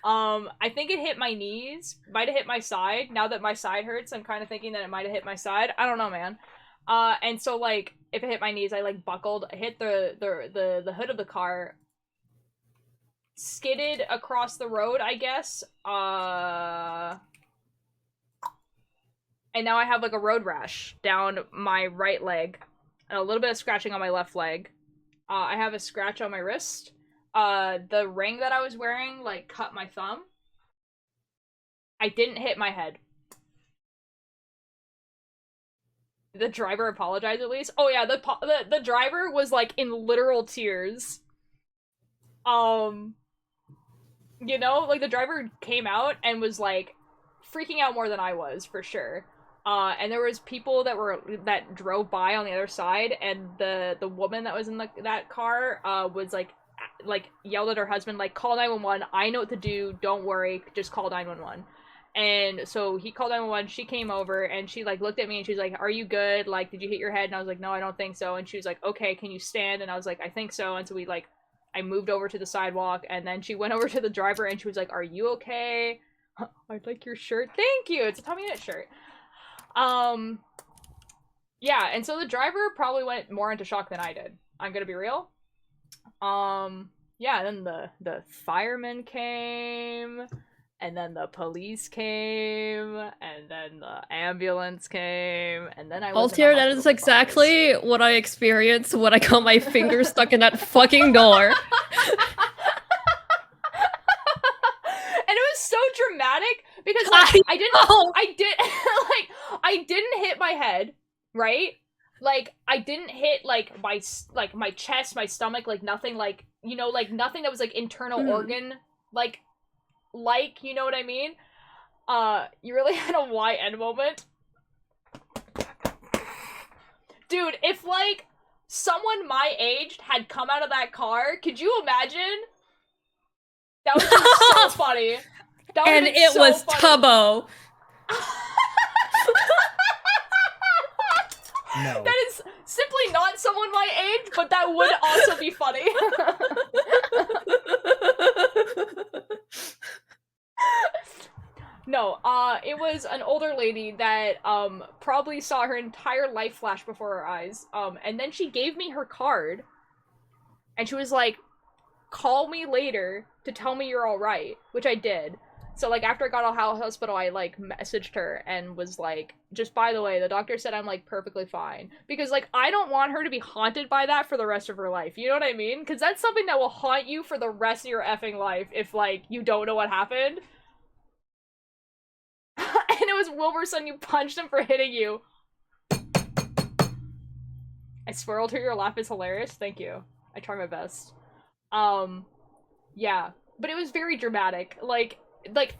I think it hit my knees. Might have hit my side. Now that my side hurts, I'm kind of thinking that it might have hit my side. I don't know, man. And so, like, if it hit my knees, I, like, buckled, hit the hood of the car, skidded across the road, I guess, and now I have, like, a road rash down my right leg, and a little bit of scratching on my left leg. I have a scratch on my wrist. The ring that I was wearing, like, cut my thumb. I didn't hit my head. The driver apologized at least. Oh yeah, the driver was like in literal tears. You know, like the driver came out and was like freaking out more than I was, for sure. And there was people that drove by on the other side, and the woman that was in that car was like yelled at her husband, like, call 911. I know what to do. Don't worry. Just call 911. And so he called 911, she came over, and she, like, looked at me, and she's like, are you good? Like, did you hit your head? And I was like, no, I don't think so. And she was like, okay, can you stand? And I was like, I think so. And so we, like, I moved over to the sidewalk, and then she went over to the driver, and she was like, are you okay? I like your shirt. Thank you! It's a Tommy Knit shirt. Yeah, and so the driver probably went more into shock than I did. I'm gonna be real. Yeah, then the firemen came, and then the police came, and then the ambulance came, and then I was Altier, that is exactly what I experienced when I got my finger stuck in that fucking door. And it was so dramatic because, like, I didn't hit my head, right? Like, I didn't hit, like, my chest, my stomach, like, nothing, like, you know, like, nothing that was, like, internal organ, like, you know what I mean? You really had a YN moment. Dude, if, like, someone my age had come out of that car, could you imagine? That would be so funny. That And it so was funny. Tubbo. No. That is simply not someone my age, but that would also be funny. No, it was an older lady that, probably saw her entire life flash before her eyes, and then she gave me her card, And she was like, call me later to tell me you're alright, which I did. So, like, after I got out of the hospital, I, like, messaged her and was like, just by the way, the doctor said I'm, like, perfectly fine. Because, like, I don't want her to be haunted by that for the rest of her life. You know what I mean? Because that's something that will haunt you for the rest of your effing life if, like, you don't know what happened. And it was Wilbur's son, you punched him for hitting you. I swirled her, your laugh is hilarious. Thank you. I try my best. Yeah. But it was very dramatic. Like,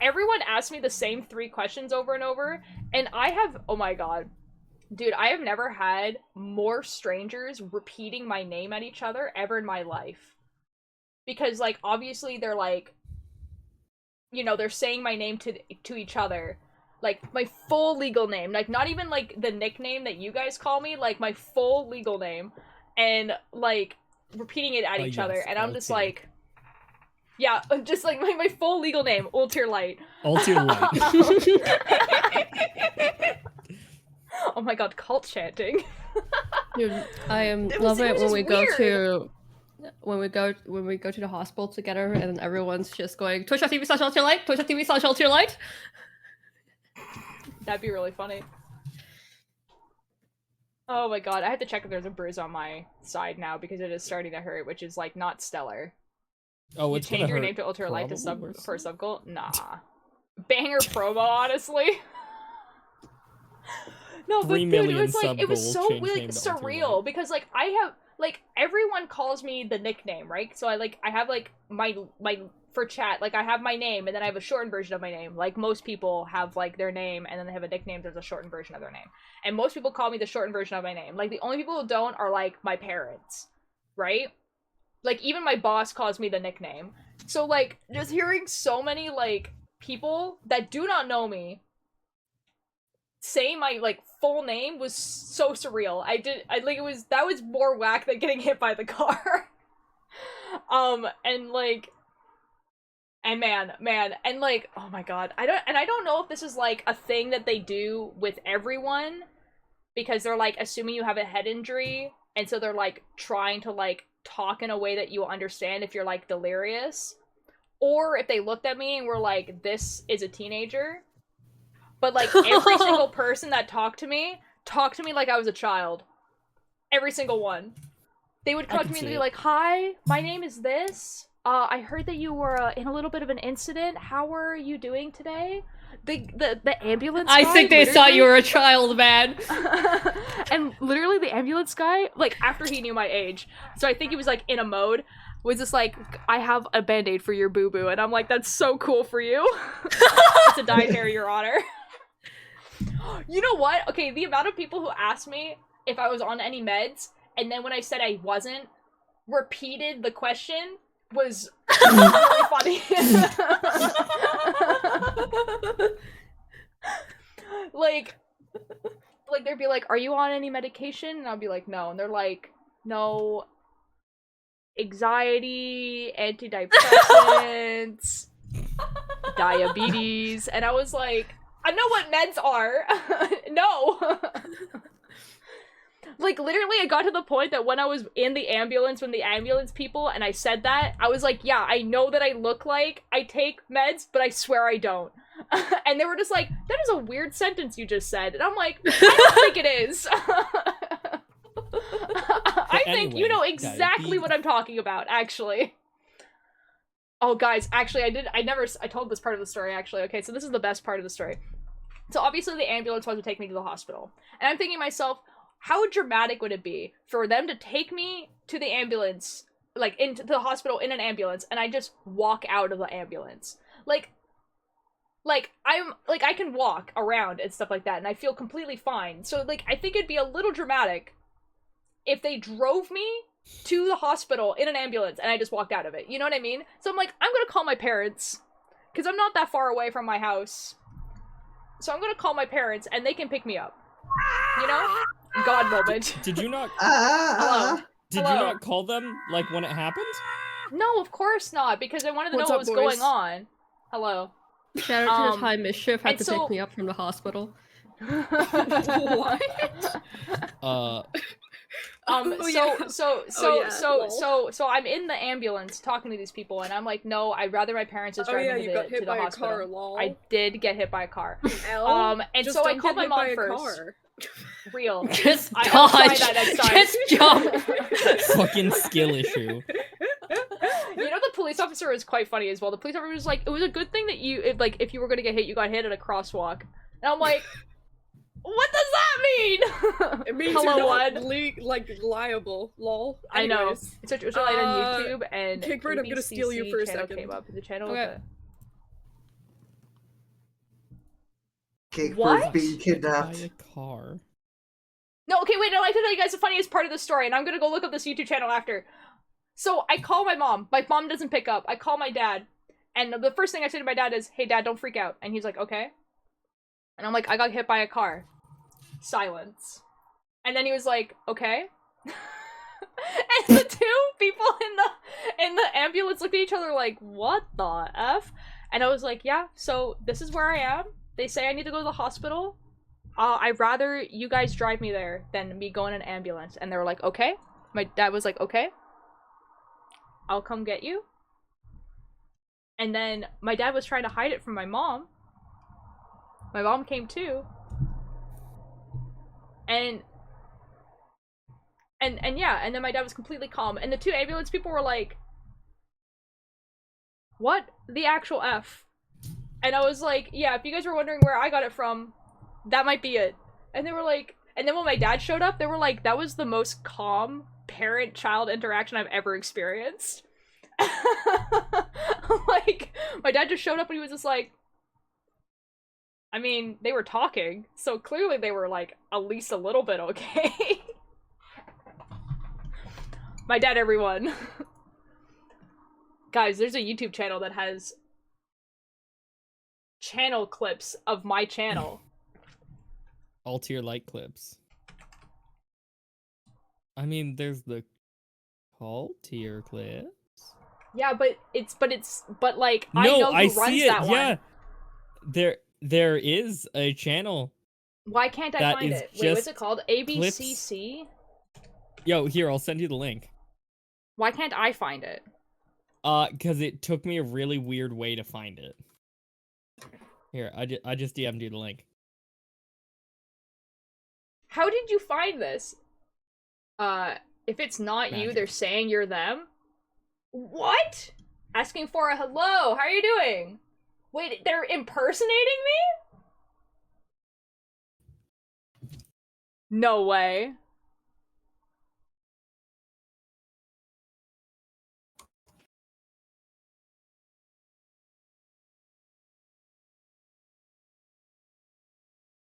everyone asked me the same 3 questions over and over, and I have, oh my god. Dude, I have never had more strangers repeating my name at each other ever in my life. Because, like, obviously they're, like, you know, they're saying my name to each other. Like, my full legal name. Like, not even, like, the nickname that you guys call me. Like, my full legal name. And, like, repeating it at each other. And I'm just like... Yeah, just, like, my full legal name. Ultir Light. Ultir Light. Oh my god, cult chanting. Dude, I love it when we go to... When we go to the hospital together and everyone's just going Twitch.tv/ultirlight, Twitch.tv/ultirlight. That'd be really funny. Oh my god, I have to check if there's a bruise on my side now because it is starting to hurt, which is like not stellar. Oh, you it's change your name to Ultralight to for a sub goal? Nah. Banger promo, honestly. No, but dude, it was like, it was so like surreal because like I have like everyone calls me the nickname, right? So I have like my for chat, like I have my name and then I have a shortened version of my name. Like most people have like their name and then they have a nickname, there's a shortened version of their name. And most people call me the shortened version of my name. Like the only people who don't are like my parents, right? Like even my boss calls me the nickname. So like just hearing so many like people that do not know me say my like full name was so surreal. That was more whack than getting hit by the car. And man, and like, oh my god, I don't know if this is like a thing that they do with everyone, because they're like assuming you have a head injury, and so they're like trying to like talk in a way that you will understand if you're like delirious, or if they looked at me and were like, this is a teenager. But like every single person that talked to me like I was a child. Every single one. They would come to me and be like, hi, my name is this. I heard that you were in a little bit of an incident. How are you doing today? The ambulance guy, I think they thought you were a child, man. And literally the ambulance guy, like after he knew my age, so I think he was like in a mode, was just like, I have a band-aid for your boo-boo. And I'm like, that's so cool for you. It's a dyed hair, your honor. You know what? Okay, the amount of people who asked me if I was on any meds, and then when I said I wasn't, repeated the question was really funny. like they'd be like, are you on any medication? And I'll be like, no. And they're like, no, anxiety, antidepressants, diabetes. And I was like, I know what meds are. No. Like, literally, I got to the point that when I was in the ambulance, when the ambulance people, and I said that, I was like, yeah, I know that I look like I take meds, but I swear I don't. And they were just like, that is a weird sentence you just said. And I'm like, I don't think it is. I think you know exactly what I'm talking about, actually. Oh, guys, actually, I told this part of the story, actually. Okay, so this is the best part of the story. So obviously the ambulance was to take me to the hospital. And I'm thinking to myself, how dramatic would it be for them to take me to the ambulance, like, into the hospital in an ambulance, and I just walk out of the ambulance? Like, I can walk around and stuff like that, and I feel completely fine. So, like, I think it'd be a little dramatic if they drove me to the hospital in an ambulance and I just walked out of it. You know what I mean? So I'm like, I'm gonna call my parents, because I'm not that far away from my house. So I'm gonna call my parents and they can pick me up. You know? God moment. Did you not? Hello. Did you not call them like when it happened? No, of course not, because I wanted to know what was going on. Hello. Shout out to the time Mischief had to pick me up from the hospital. What? yeah. So I'm in the ambulance talking to these people, and I'm like, no, I'd rather my parents just drive me to the hospital. Car, lol. I did get hit by a car. L? And Just so I don't called get my hit by mom a first. car. Real. Just I'll try dodge. that next time. Just jump. Fucking skill issue. You know, the police officer is quite funny as well. The police officer was like, it was a good thing that if you were gonna get hit, you got hit at a crosswalk. And I'm like, what does that mean? It means Hello, you're not what? liable. Lol. I know. Anyways. It's such a light on YouTube, and KEYBORAD, I'm gonna steal you for a channel second. came up. The channel. Okay. KEYBORAD's What? being By kidnapped. a car. No, okay, wait, I'd like to tell you guys the funniest part of the story, and I'm gonna go look up this YouTube channel after. So, I call my mom. My mom doesn't pick up. I call my dad. And the first thing I say to my dad is, hey, Dad, don't freak out. And he's like, okay. And I'm like, I got hit by a car. Silence. And then he was like, okay. And the two people in the ambulance looked at each other like, what the F? And I was like, yeah, so this is where I am. They say I need to go to the hospital. I'd rather you guys drive me there than me go in an ambulance. And they were like, okay. My dad was like, okay. I'll come get you. And then my dad was trying to hide it from my mom. My mom came too. And yeah, and then my dad was completely calm. And the two ambulance people were like, what the actual F? And I was like, yeah, if you guys were wondering where I got it from, that might be it. And they were like, and then when my dad showed up, they were like, that was the most calm parent-child interaction I've ever experienced. Like, my dad just showed up and he was just like, I mean, they were talking, so clearly they were like, at least a little bit okay. My dad, everyone. Guys, there's a YouTube channel that has channel clips of my channel. All tier light clips. I mean, there's the call tier clips. Yeah, but like, No, I know who I runs see it. that Yeah, one. there is a channel. Why can't I that find is it? Wait, what's just it called? ABCC? Yo, here, I'll send you the link. Why can't I find it? Because it took me a really weird way to find it. Here, I just DM'd you the link. How did you find this? If it's not you, Magic. they're saying you're them? What? Asking for a hello, how are you doing? Wait, they're impersonating me? No way.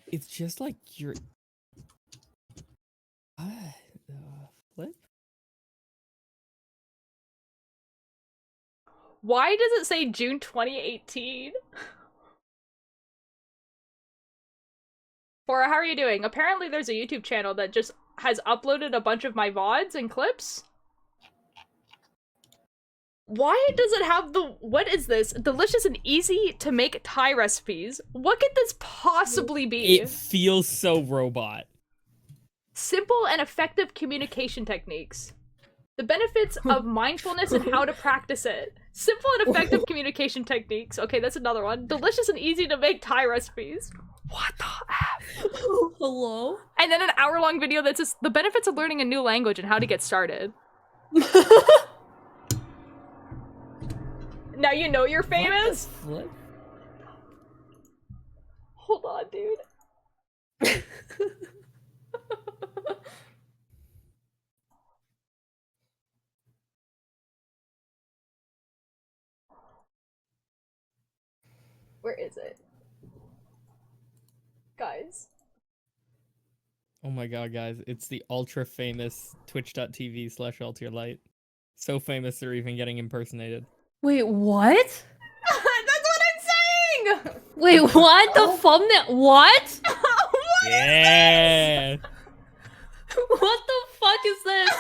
It's just like you're... flip? Why does it say June 2018? Cora, how are you doing? Apparently there's a YouTube channel that just has uploaded a bunch of my VODs and clips. Why does it have the... What is this? Delicious and easy to make Thai recipes. What could this possibly be? It feels so robot. Simple and effective communication techniques. The benefits of mindfulness and how to practice it. Simple and effective communication techniques. Okay, that's another one. Delicious and easy to make Thai recipes. What the F? Hello? And then an hour-long video that says the benefits of learning a new language and how to get started. Now you know you're famous? What? Hold on, dude. Where is it? Guys. Oh my god, guys. It's the ultra famous twitch.tv/altierlight. So famous they're even getting impersonated. Wait, what? That's what I'm saying! Wait, what? The thumbnail? What? Yeah! What the fuck is this?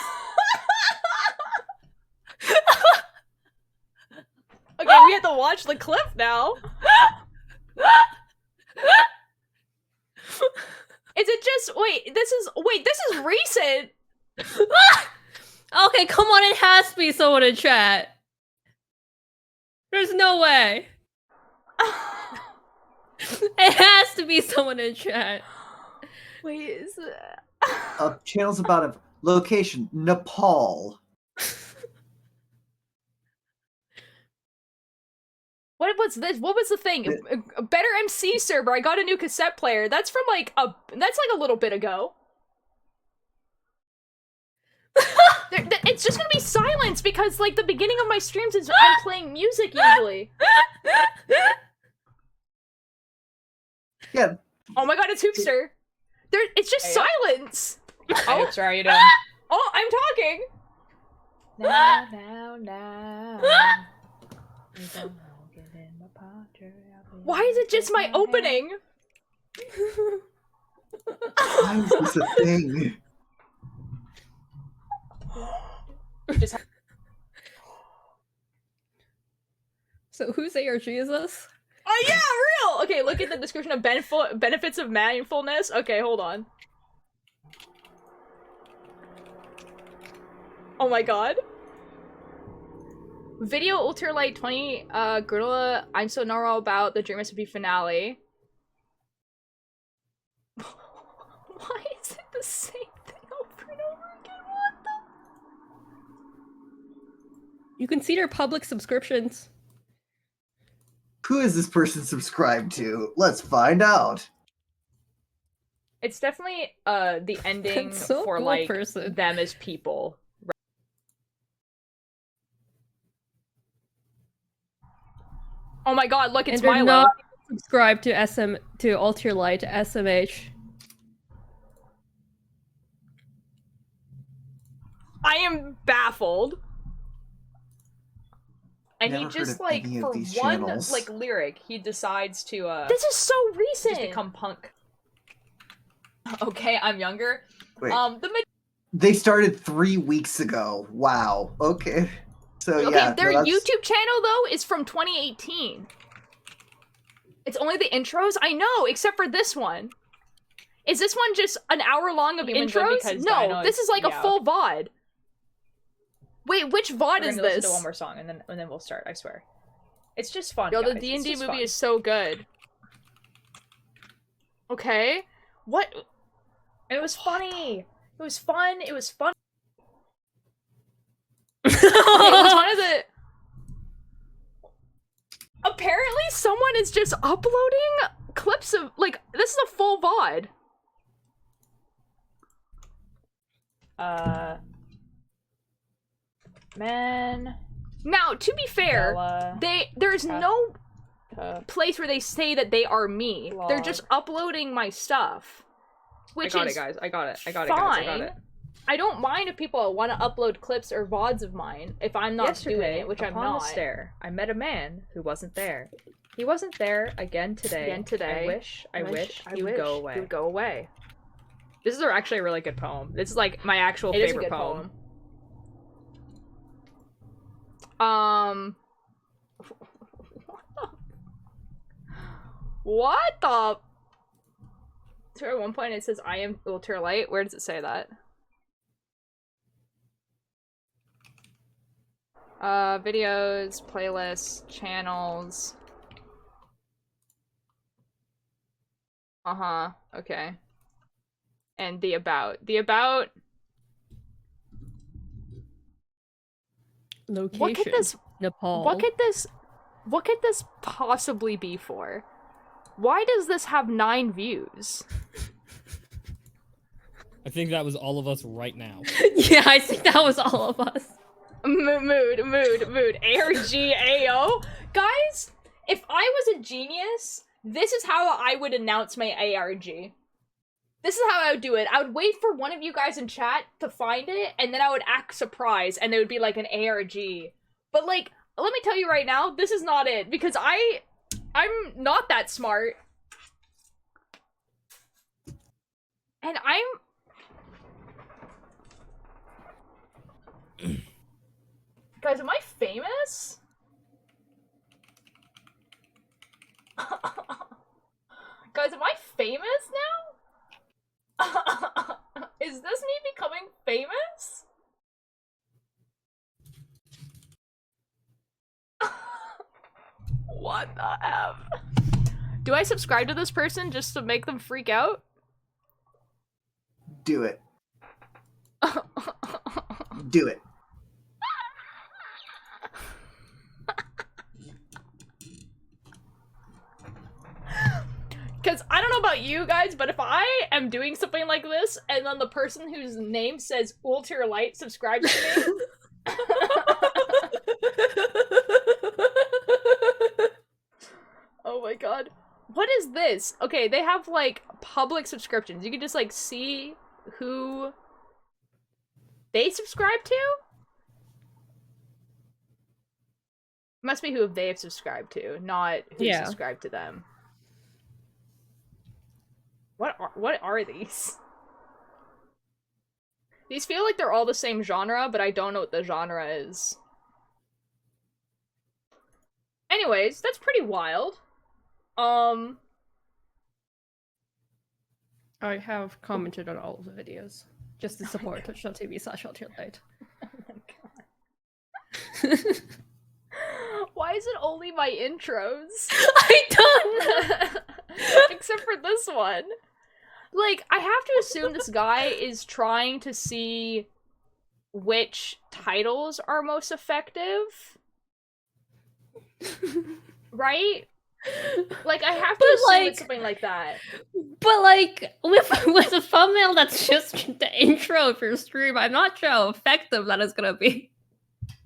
Okay, we have to watch the clip now. Is it just... Wait, this is recent. Okay, come on, it has to be someone in chat. There's no way. It has to be someone in chat. Wait, is it... Channels about a location, Nepal. What was this? What was the thing? A better MC server. I got a new cassette player. That's from like a little bit ago. It's just gonna be silence because like the beginning of my streams is I'm playing music usually. Yeah. Oh my god, it's Hoopster. It's just silence. Hey, Hoopster, how you doing? Oh, I'm talking. Now. Why is it just my opening? Why is this a thing? So whose ARG is this? Oh yeah, real! Okay, look at the description of benefits of mindfulness. Okay, hold on. Oh my god. Video Ultralight 20, Granola, I'm so normal about the Dream Recipe finale. Why is it the same thing over and over again? What the? You can see their public subscriptions. Who is this person subscribed to? Let's find out. It's definitely, the ending That's so for, cool, like, person. them as people. Oh my god, look, it's And they're Milo. not subscribed to Ultralight, SMH. I am baffled. And Never he heard just of like any of for these one channels. like lyric, he decides to this is so recent. Just become punk. Okay, I'm younger. Wait. The They started 3 weeks ago. Wow. Okay. So okay, yeah. their no, that's- YouTube channel though is from 2018. It's only the intros? I know, except for this one. Is this one just an hour long of Humans would intros? because No, Dino this is like yeah. a full VOD. Wait, which VOD We're is gonna listen this? to one more song and then we'll start. I swear. It's just fun. Yo, the guys. It's D&D just movie fun. is so good. Okay. What? It was funny. It was fun. It was fun. Okay, it was one of the... Apparently someone is just uploading clips of, like, this is a full VOD. Man. Now, to be fair, Bella, there's Cup, no Cup. place where they say that they are me. They're Log. just uploading my stuff. Which I got is it, guys. I got it. I got fine. it, guys. I got it. I don't mind if people want to upload clips or VODs of mine if I'm not doing it, which I'm upon not. the stair, I met a man who wasn't there. He wasn't there again today. Again today. I wish he would go away. He would go away. This is actually a really good poem. This is like my actual It is a favorite good poem. What the? So at one point it says I am ultralight. Where does it say that? Videos, playlists, channels. Uh-huh. Okay. And the about. The about. Location. What could this Nepal. What could this possibly be for? Why does this have 9 views? I think that was all of us right now. Yeah, I think that was all of us. Mood. ARGAO? Guys, if I was a genius, this is how I would announce my ARG. This is how I would do it. I would wait for one of you guys in chat to find it, and then I would act surprised, and it would be like an ARG. But like, let me tell you right now, this is not it, because I'm not that smart. And Guys, am I famous? Guys, am I famous now? Is this me becoming becoming famous? What the F? Do I subscribe to this person just to make them freak out? Do it. Do it. Because I don't know about you guys, but if I am doing something like this and then the person whose name says Ultra Light subscribes to me. Oh my god. What is this? Okay, they have like public subscriptions. You can just like see who they subscribe to? Must be who they've subscribed to, not who subscribed to them. What are these? These feel like they're all the same genre, but I don't know what the genre is. Anyways, that's pretty wild. I have commented on all of the videos just to support twitch.tv/ultralight. Oh my god. Why is it only my intros? I don't know! Except for this one. Like, I have to assume this guy is trying to see which titles are most effective. Right? Like, I have to assume it's something like that. But like, with a thumbnail that's just the intro of your stream, I'm not sure how effective that is gonna be.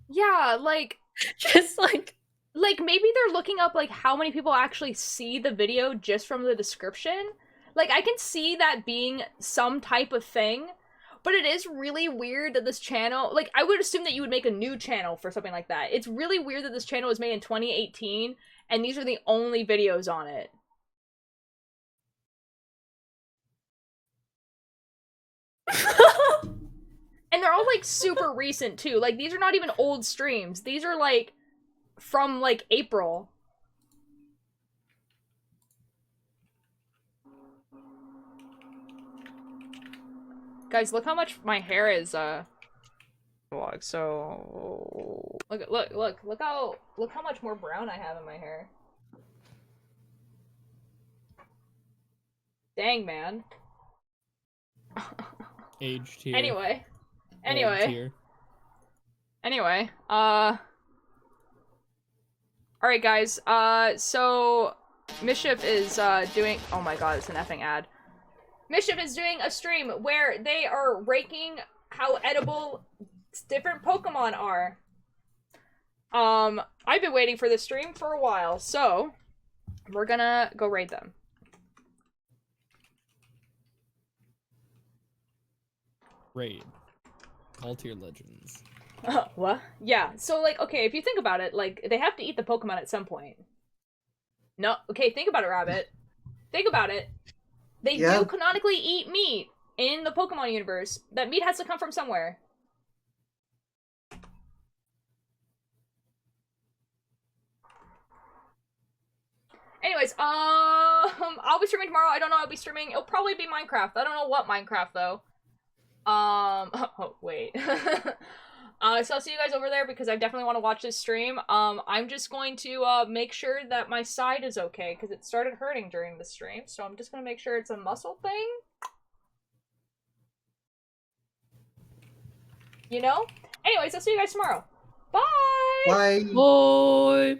Yeah, like... Just like maybe they're looking up, like, how many people actually see the video just from the description. Like, I can see that being some type of thing, but it is really weird that this channel... Like, I would assume that you would make a new channel for something like that. It's really weird that this channel was made in 2018, and these are the only videos on it. And they're all, like, super recent, too. Like, these are not even old streams. These are, like, from, like, April. Guys, look how much my hair is, Look, so... Look how much more brown I have in my hair. Dang, man. Age tier. Anyway. Old tier. Anyway, alright guys, so Mischief is, doing- oh my god, it's an effing ad. Mischief is doing a stream where they are ranking how edible different Pokemon are. I've been waiting for this stream for a while, so we're gonna go raid them. Raid. All tier legends. What? Yeah, so, like, okay, if you think about it, like, they have to eat the Pokemon at some point. No, okay, think about it, Rabbit. Think about it. They do canonically eat meat in the Pokemon universe. That meat has to come from somewhere. Anyways, I'll be streaming tomorrow. I don't know, I'll be streaming. It'll probably be Minecraft. I don't know what Minecraft, though. Oh, wait. So I'll see you guys over there because I definitely want to watch this stream. I'm just going to, make sure that my side is okay because it started hurting during the stream. So I'm just gonna make sure it's a muscle thing. You know? Anyways, I'll see you guys tomorrow. Bye! Bye! boy.